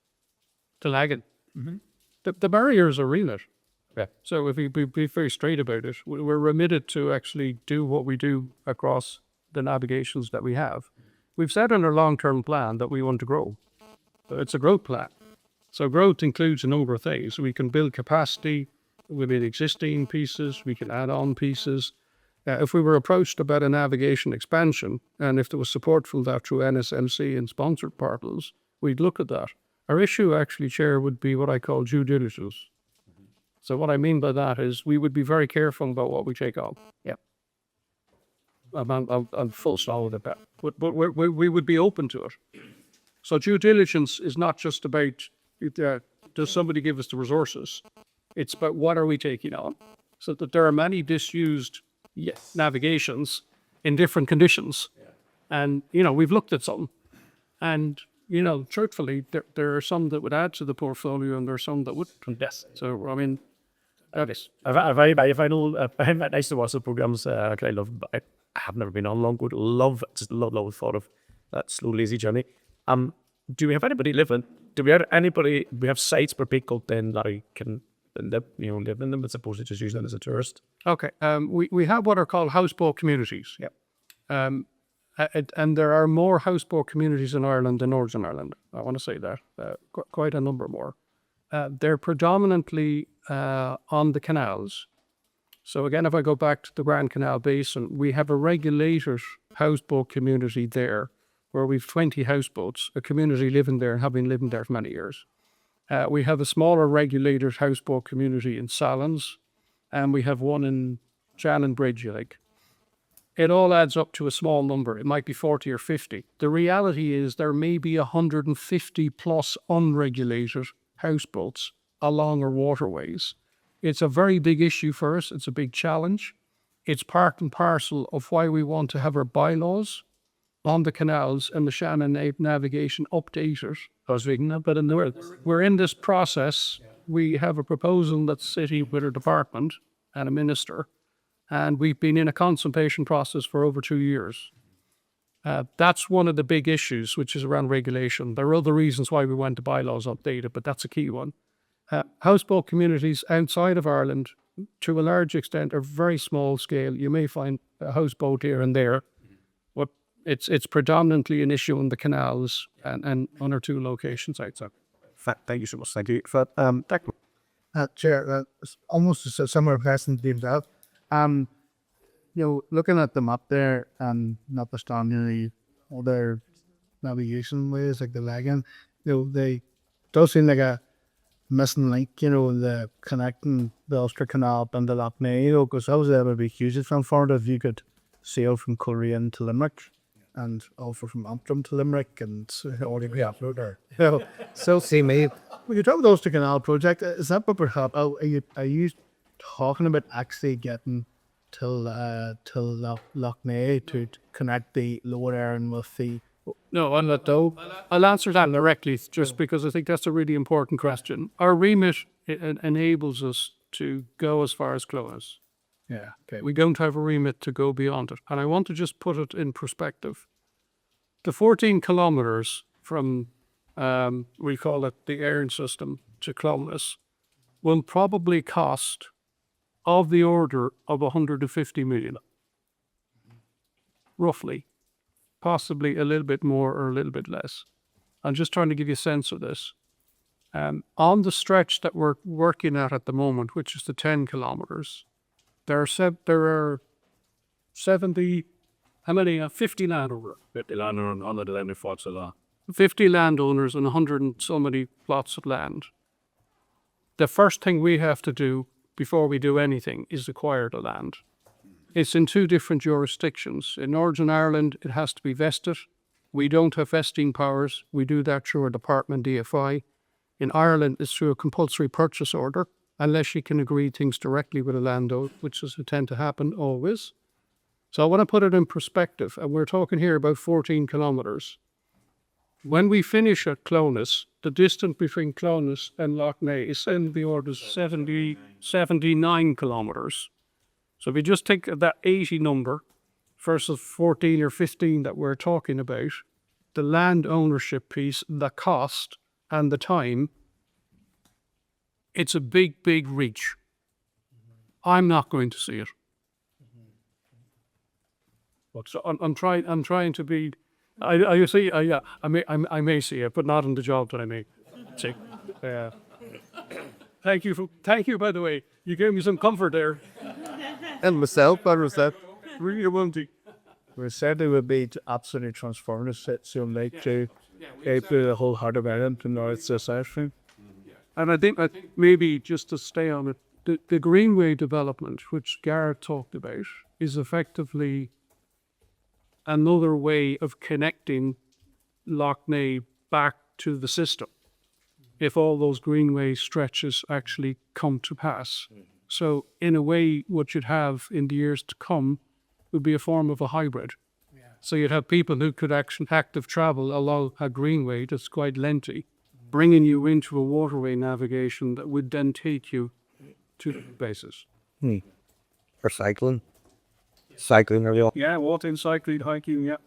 To Lagan. Mm-hmm. The barriers are real. Yeah. So if we be very straight about it, we're remitted to actually do what we do across the navigations that we have. We've said in our long-term plan that we want to grow. It's a growth plan. So growth includes a number of things. We can build capacity within existing pieces. We can add on pieces. If we were approached about a navigation expansion, and if there was support for that through NSMC and sponsored portals, we'd look at that. Our issue actually, Chair, would be what I call due diligence. So what I mean by that is we would be very careful about what we take on. Yeah. I'm full stop with that. But we would be open to it. So due diligence is not just about, does somebody give us the resources? It's about what are we taking on? So that there are many disused navigations in different conditions. Yeah. And, we've looked at some. And, truthfully, there are some that would add to the portfolio and there are some that wouldn't. Yes. So, I mean, that is. I find nice to watch the programs. I love. I have never been on long, but love the thought of that slow, lazy journey. Do we have anybody living? Do we have anybody? We have sites where people then can live in them as opposed to just using them as a tourist. Okay. We have what are called houseboat communities. Yep. And there are more houseboat communities in Ireland than Northern Ireland. I want to say that. Quite a number more. They're predominantly on the canals. So again, if I go back to the Grand Canal Basin, we have a regulated houseboat community there where we've 20 houseboats, a community living there and have been living there for many years. We have a smaller regulated houseboat community in Salins, and we have one in Ciarán Bridge, I think. It all adds up to a small number. It might be 40 or 50. The reality is there may be 150 plus unregulated houseboats along our waterways. It's a very big issue for us. It's a big challenge. It's part and parcel of why we want to have our bylaws on the canals and the Shannon navigation updated. We're in this process. We have a proposal that's sitting with our department and a minister, and we've been in a consultation process for over 2 years. That's one of the big issues, which is around regulation. There are other reasons why we want the bylaws updated, but that's a key one. Houseboat communities outside of Ireland, to a large extent, are very small scale. You may find a houseboat here and there, but it's predominantly an issue on the canals and 1 or 2 locations outside. Thank you so much. Thank you. Chair, almost a similar question to that. Looking at the map there and notwithstanding the other navigation ways like the lagging, they does seem like a missing link, the connecting the Ulster Canal and the Lough Neagh, because that was able to be hugely transformative. You could sail from Coleraine to Limerick and also from Antrim to Limerick and all the way up there. So see me. When you talk about the Ulster Canal project, is that what perhaps are you talking about actually getting till Lough Neagh to connect the Lower Aran with the? No, I'll answer that directly, just because I think that's a really important question. Our remit enables us to go as far as Clones. Yeah, okay. We don't have a remit to go beyond it. And I want to just put it in perspective. The 14 kilometres from, we call it the Aran system, to Clones, will probably cost of the order of 150 million. Roughly. Possibly a little bit more or a little bit less. I'm just trying to give you a sense of this. On the stretch that we're working at the moment, which is the 10 kilometres, there are 70, how many? 50 landowners. 50 landowners on the land plots of land. 50 landowners and 100 and so many plots of land. The first thing we have to do before we do anything is acquire the land. It's in 2 different jurisdictions. In Northern Ireland, it has to be vested. We don't have vesting powers. We do that through our department, DFI. In Ireland, it's through a compulsory purchase order, unless you can agree things directly with a landowner, which doesn't tend to happen always. So I want to put it in perspective, and we're talking here about 14 kilometres. When we finish at Clones, the distance between Clones and Lough Neagh is in the order of 79 kilometres. So if you just take that 80 number versus 14 or 15 that we're talking about, the land ownership piece, the cost and the time, it's a big, big reach. I'm not going to see it. So I'm trying to be. I see. Yeah, I may see it, but not in the job that I may take. Thank you. By the way, you gave me some comfort there. And myself, I was that. Really wanting. We said it would be absolutely transformative. So like to the whole heart of Ireland to North Society. And I think maybe just to stay on it, the Greenway development, which Garret talked about, is effectively another way of connecting Lough Neagh back to the system, if all those Greenway stretches actually come to pass. So in a way, what you'd have in the years to come would be a form of a hybrid. Yeah. So you'd have people who could actually active travel along a Greenway that's quite lengthy, bringing you into a waterway navigation that would then take you to the bases. For cycling. Cycling, are you all? Yeah, walking, cycling, hiking, yeah.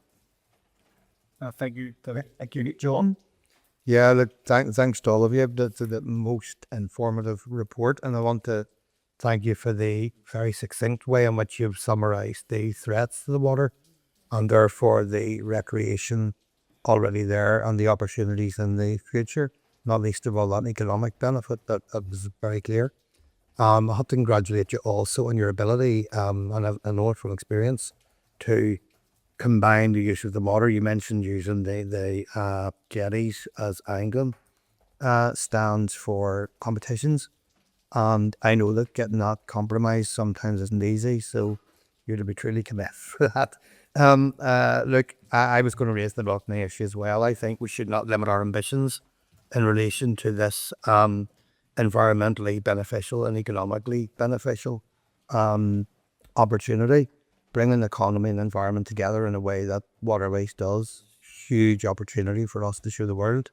Thank you, John. Yeah, look, thanks to all of you. That's the most informative report, and I want to thank you for the very succinct way in which you've summarised the threats to the water, and therefore the recreation already there and the opportunities in the future, not least of all that economic benefit that was very clear. I have to congratulate you also on your ability, and I know it from experience, to combine the use of the water. You mentioned using the jetties as angling stands for competitions, and I know that getting that compromised sometimes isn't easy, so you're to be truly commended for that. Look, I was going to raise the Lough issue as well. I think we should not limit our ambitions in relation to this environmentally beneficial and economically beneficial opportunity. Bringing the economy and environment together in a way that Waterways does, huge opportunity for us to show the world.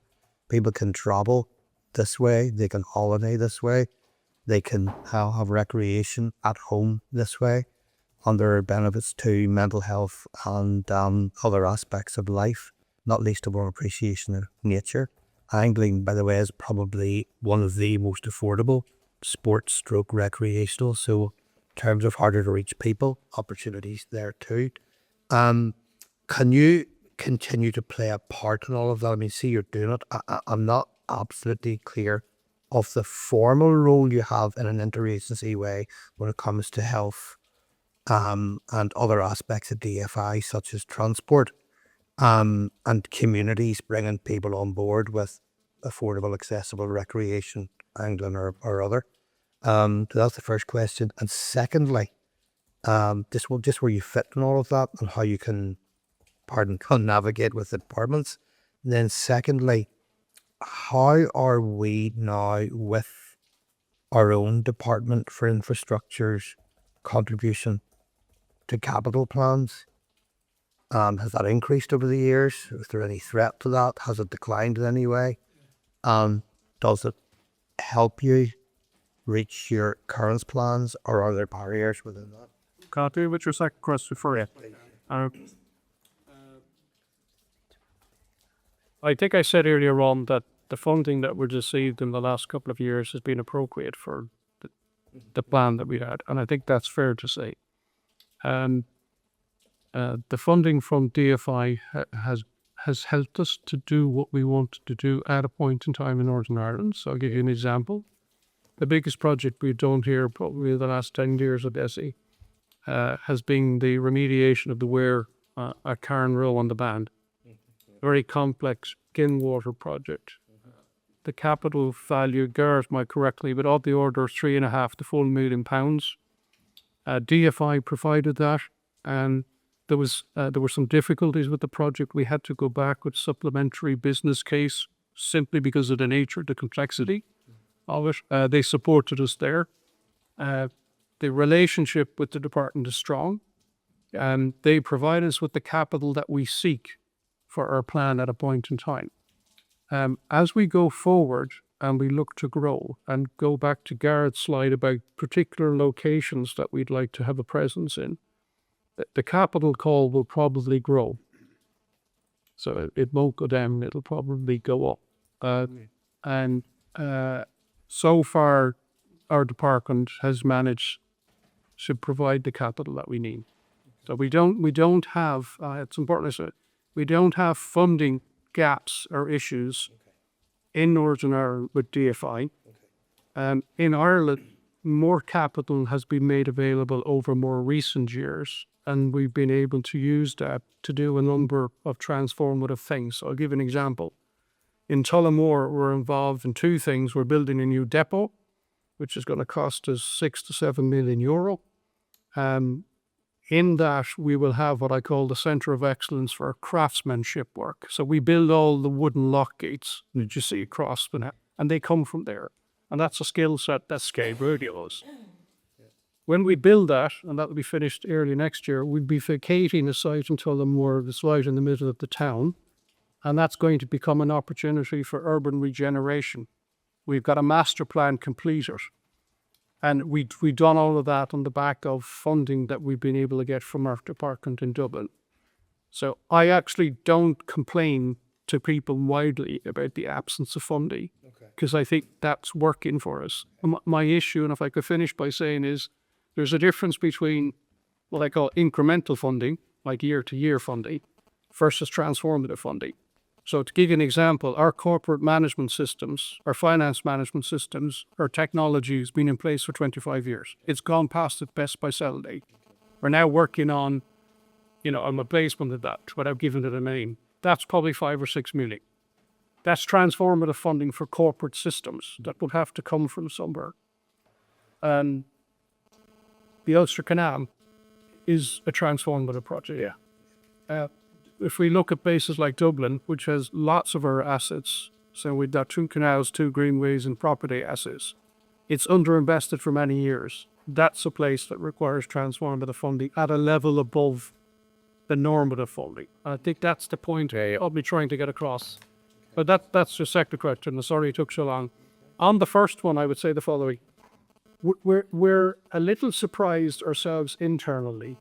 People can travel this way, they can holiday this way, they can have recreation at home this way, and there are benefits to mental health and other aspects of life, not least of our appreciation of nature. Angling, by the way, is probably one of the most affordable sports stroke recreational, so in terms of harder to reach people, opportunities there too. Can you continue to play a part in all of that? I mean, see, you're doing it. I'm not absolutely clear of the formal role you have in an interagency way when it comes to health and other aspects of DFI, such as transport and communities bringing people on board with affordable, accessible recreation, angling or other. So that's the first question. And secondly, just where you fit in all of that and how you can navigate with the departments. And then secondly, how are we now with our own department for infrastructure's contribution to capital plans? Has that increased over the years? Is there any threat to that? Has it declined in any way? Does it help you reach your current plans, or are there barriers within that? Cathy, what's your second question for you? I think I said earlier on that the funding that we received in the last couple of years has been appropriate for the plan that we had, and I think that's fair to say. The funding from DFI has helped us to do what we wanted to do at a point in time in Northern Ireland. So I'll give you an example. The biggest project we've done here probably in the last 10 years of SE has been the remediation of the weir at Ciarán Row on the band. Very complex water project. The capital value, Garret might correct me, but of the order of £3.5 to £4 million. DFI provided that, and there were some difficulties with the project. We had to go back with supplementary business case simply because of the nature, the complexity of it. They supported us there. The relationship with the department is strong, and they provide us with the capital that we seek for our plan at a point in time. As we go forward and we look to grow, and go back to Garrett's slide about particular locations that we'd like to have a presence in, the capital call will probably grow. So it won't go down, it'll probably go up. So far, our department has managed to provide the capital that we need. So we don't have, it's important to say, we don't have funding gaps or issues in Northern Ireland with DFI. In Ireland, more capital has been made available over more recent years, and we've been able to use that to do a number of transformative things. So I'll give an example. In Tullamore, we're involved in two things. We're building a new depot, which is going to cost us €6 to €7 million. In that, we will have what I call the Centre of Excellence for craftsmanship work. So we build all the wooden lock gates that you see across, and they come from there. And that's a skill set that Scale Radios. When we build that, and that will be finished early next year, we'll be vacating a site in Tullamore that's right in the middle of the town, and that's going to become an opportunity for urban regeneration. We've got a master plan completed, and we've done all of that on the back of funding that we've been able to get from our department in Dublin. So I actually don't complain to people widely about the absence of funding, because I think that's working for us. My issue, and if I could finish by saying, is there's a difference between what I call incremental funding, like year-to-year funding, versus transformative funding. So to give you an example, our corporate management systems, our finance management systems, our technology has been in place for 25 years. It's gone past its best by sell date. We're now working on, a replacement of that without giving it a name. That's probably 5 or 6 million. That's transformative funding for corporate systems that would have to come from somewhere. The Ulster Canal is a transformative project. Yeah. If we look at places like Dublin, which has lots of our assets, so we've got 2 canals, 2 greenways and property assets, it's underinvested for many years. That's a place that requires transformative funding at a level above the normative funding. I think that's the point I'll be trying to get across. But that's your second question. Sorry it took so long. On the first one, I would say the following. We're a little surprised ourselves internally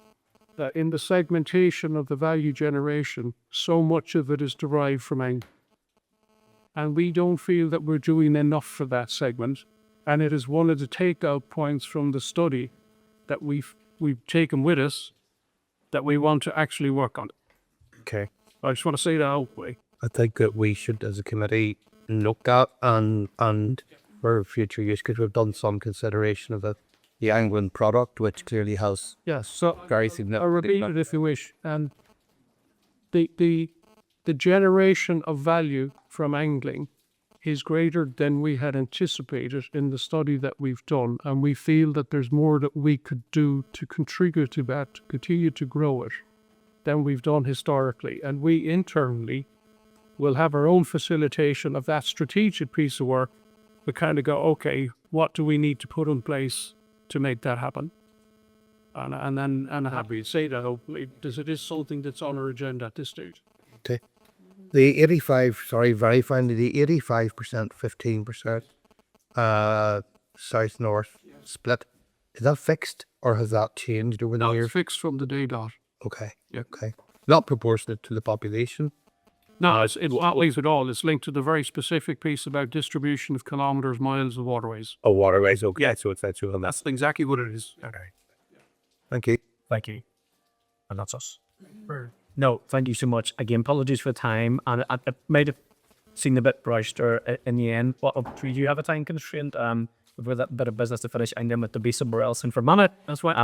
that in the segmentation of the value generation, so much of it is derived from angling. And we don't feel that we're doing enough for that segment. And it is one of the takeout points from the study that we've taken with us that we want to actually work on. Okay. I just want to say that out way. I think that we should, as a committee, look at and for future use, because we've done some consideration of the angling product, which clearly has so very significant. I'll repeat it if you wish. And the generation of value from angling is greater than we had anticipated in the study that we've done, and we feel that there's more that we could do to contribute to that, to continue to grow it, than we've done historically. And we internally will have our own facilitation of that strategic piece of work. We kind of go, okay, what do we need to put in place to make that happen? And then happy to say that hopefully, because it is something that's on our agenda at this stage. Okay. The 85, very finally, the 85%, 15% south-north split, is that fixed or has that changed over the years? It's fixed from the day dot. Okay. Yeah. Okay. Not proportionate to the population? No, it's not linked at all. It's linked to the very specific piece about distribution of kilometres, miles of waterways. Oh, waterways, okay. Yeah. So it's that too. That's exactly what it is. Okay. Thank you. Thank you. And that's us. No, thank you so much. Again, apologies for the time. And I might have seemed a bit rushed or in the end. But do you have a time constraint? We've got that bit of business to finish and then to be somewhere else in for a minute. That's why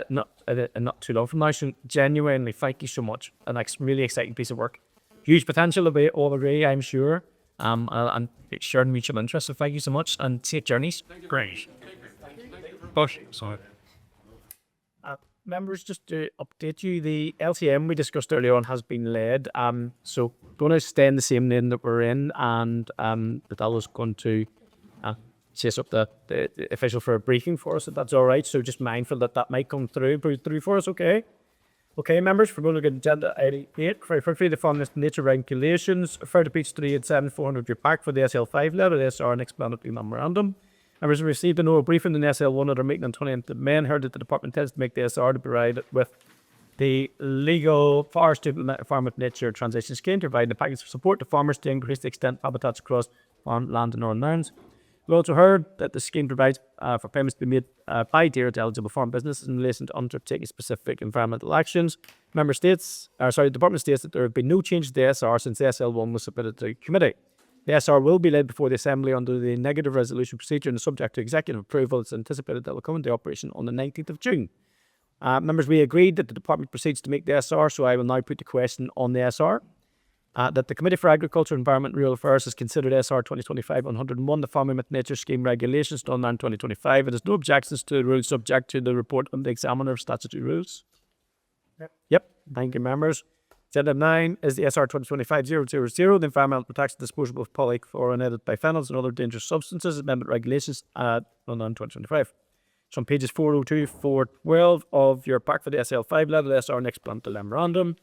not too long from now. So genuinely, thank you so much. A really exciting piece of work. Huge potential to be all agree, I'm sure. And sharing mutual interest. So thank you so much and safe journeys. Great. Bush, sorry. Members, just to update you, the LTM we discussed earlier on has been led. So going to stay in the same lane that we're in, and Vidala's going to chase up the official for a briefing for us, if that's all right. So just mindful that might come through for us, okay? Okay, members, we're going to look at agenda 88. Very quickly, the fund list nature regulations. Refer to page 387, 400 your pack for the SL5 letter, the SR and explanatory memorandum. Members received an oral briefing in the SL1 at our meeting on 20th of May and heard that the department intends to make the SR to provide with the legal forest to implement a farm with nature transition scheme to provide a package of support to farmers to increase the extent of habitats across farmland in Northern Ireland. We also heard that the scheme provides for payments to be made by DARE to eligible farm businesses in relation to undertaking specific environmental actions. The department states that there have been no changes to the SR since the SL1 was submitted to the committee. The SR will be led before the Assembly under the negative resolution procedure and is subject to executive approval. It's anticipated that it will come into operation on the 19th of June. Members, we agreed that the department proceeds to make the SR, so I will now put the question on the SR. That the Committee for Agriculture, Environment and Rural Affairs has considered SR 2025-101, the Farming with Nature Scheme Regulations done in 2025. It has no objections to the rules subject to the report on the examiner of statutory rules. Yep. Thank you, members. Agenda 9 is the SR 2025-000, the Environmental Protection Disposal of Polychlorinated Biphenyls and Other Dangerous Substances Amendment Regulations done in 2025. So on pages 402, 412 of your pack for the SL5 letter, the SR and explanatory memorandum.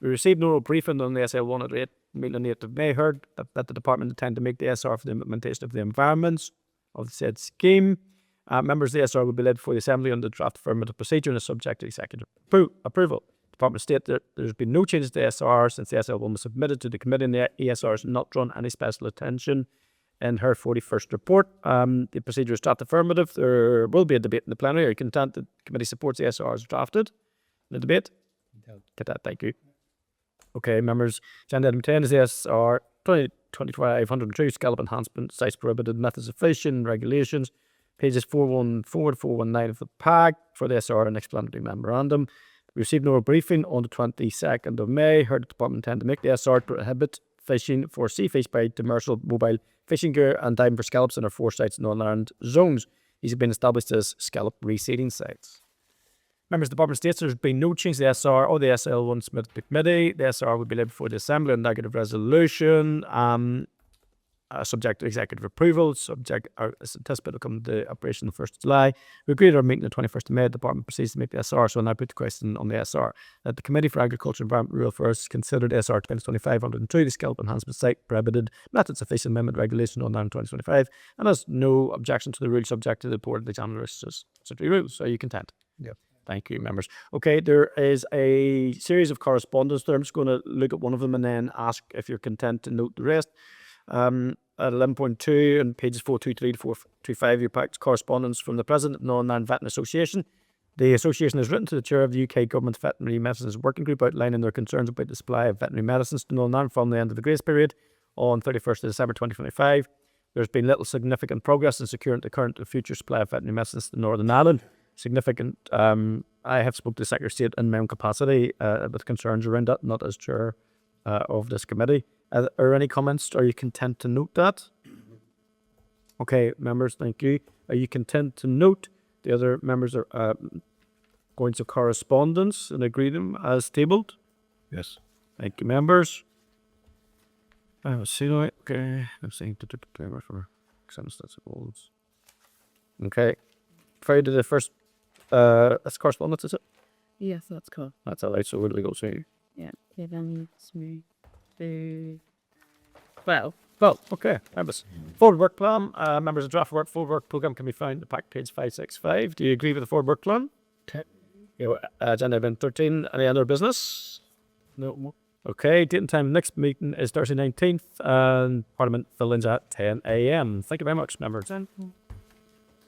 We received an oral briefing on the SL1 at 8 meeting on 8th of May. Heard that the department intend to make the SR for the implementation of the environments of the said scheme. Members of the SR will be led before the Assembly under the draft affirmative procedure and is subject to executive approval. Department of State, there's been no changes to SR since the SL1 was submitted to the committee, and the ESR has not drawn any special attention in her 41st report. The procedure is draft affirmative. There will be a debate in the plenary. Are you content that the committee supports the SR as drafted in the debate? Get that, thank you. Okay, members, agenda item 10 is the SR 2025-102, Scallop Enhancement, Sites Prohibited, Methods of Fishing, Regulations, pages 414 to 419 of the pack for the SR and explanatory memorandum. We received no briefing on the 22nd of May. Heard the department intend to make the SR prohibit fishing for sea fish by commercial mobile fishing gear and diving for scallops in our 4 sites in Northern Ireland zones. These have been established as scallop reseeding sites. Members of the Department of State, there's been no change to the SR or the SL1 submitted to the committee. The SR will be laid before the Assembly on negative resolution. Subject to executive approval, it's anticipated to come to operation on the 1st of July. We agreed at our meeting the 21st of May. The department proceeds to make the SR, so I'll now put the question on the SR. That the Committee for Agriculture, Environment and Rural Affairs considered SR 2025-102, the Scallop Enhancement Site Prohibited, Methods of Fishing Amendment Regulation on 2025, and has no objection to the rule subject to the report of the General Statutory Rules. Are you content? Yep. Thank you, members. Okay, there is a series of correspondence there. I'm just going to look at one of them and then ask if you're content to note the rest. At 11.2 and pages 423 to 425, your packed correspondence from the President of the Northern Ireland Veterinary Association. The association has written to the chair of the UK Government Veterinary Medicines Working Group outlining their concerns about the supply of veterinary medicines to Northern Ireland from the end of the grace period on 31st of December 2025. There's been little significant progress in securing the current and future supply of veterinary medicines to Northern Ireland. Significant, I have spoken to the Secretary of State in my own capacity with concerns around that, not as chair of this committee. Are any comments? Are you content to note that? Okay, members, thank you. Are you content to note the other members are going to correspondence and agree them as tabled? Yes. Thank you, members. Okay, I'm saying to prepare for acceptance. That's holds. Okay, prior to the first, that's correspondence, is it? Yes, that's cool. That's all right. So where do we go? So Yeah, well, okay. Members, forward work plan. Members of draft work forward work program can be found at pack page 565. Do you agree with the forward work plan? Agenda item 13. Any other business? No. Okay. Date and time. Next meeting is Thursday 19th, and Parliament fill-ins at 10 a.m. Thank you very much, members.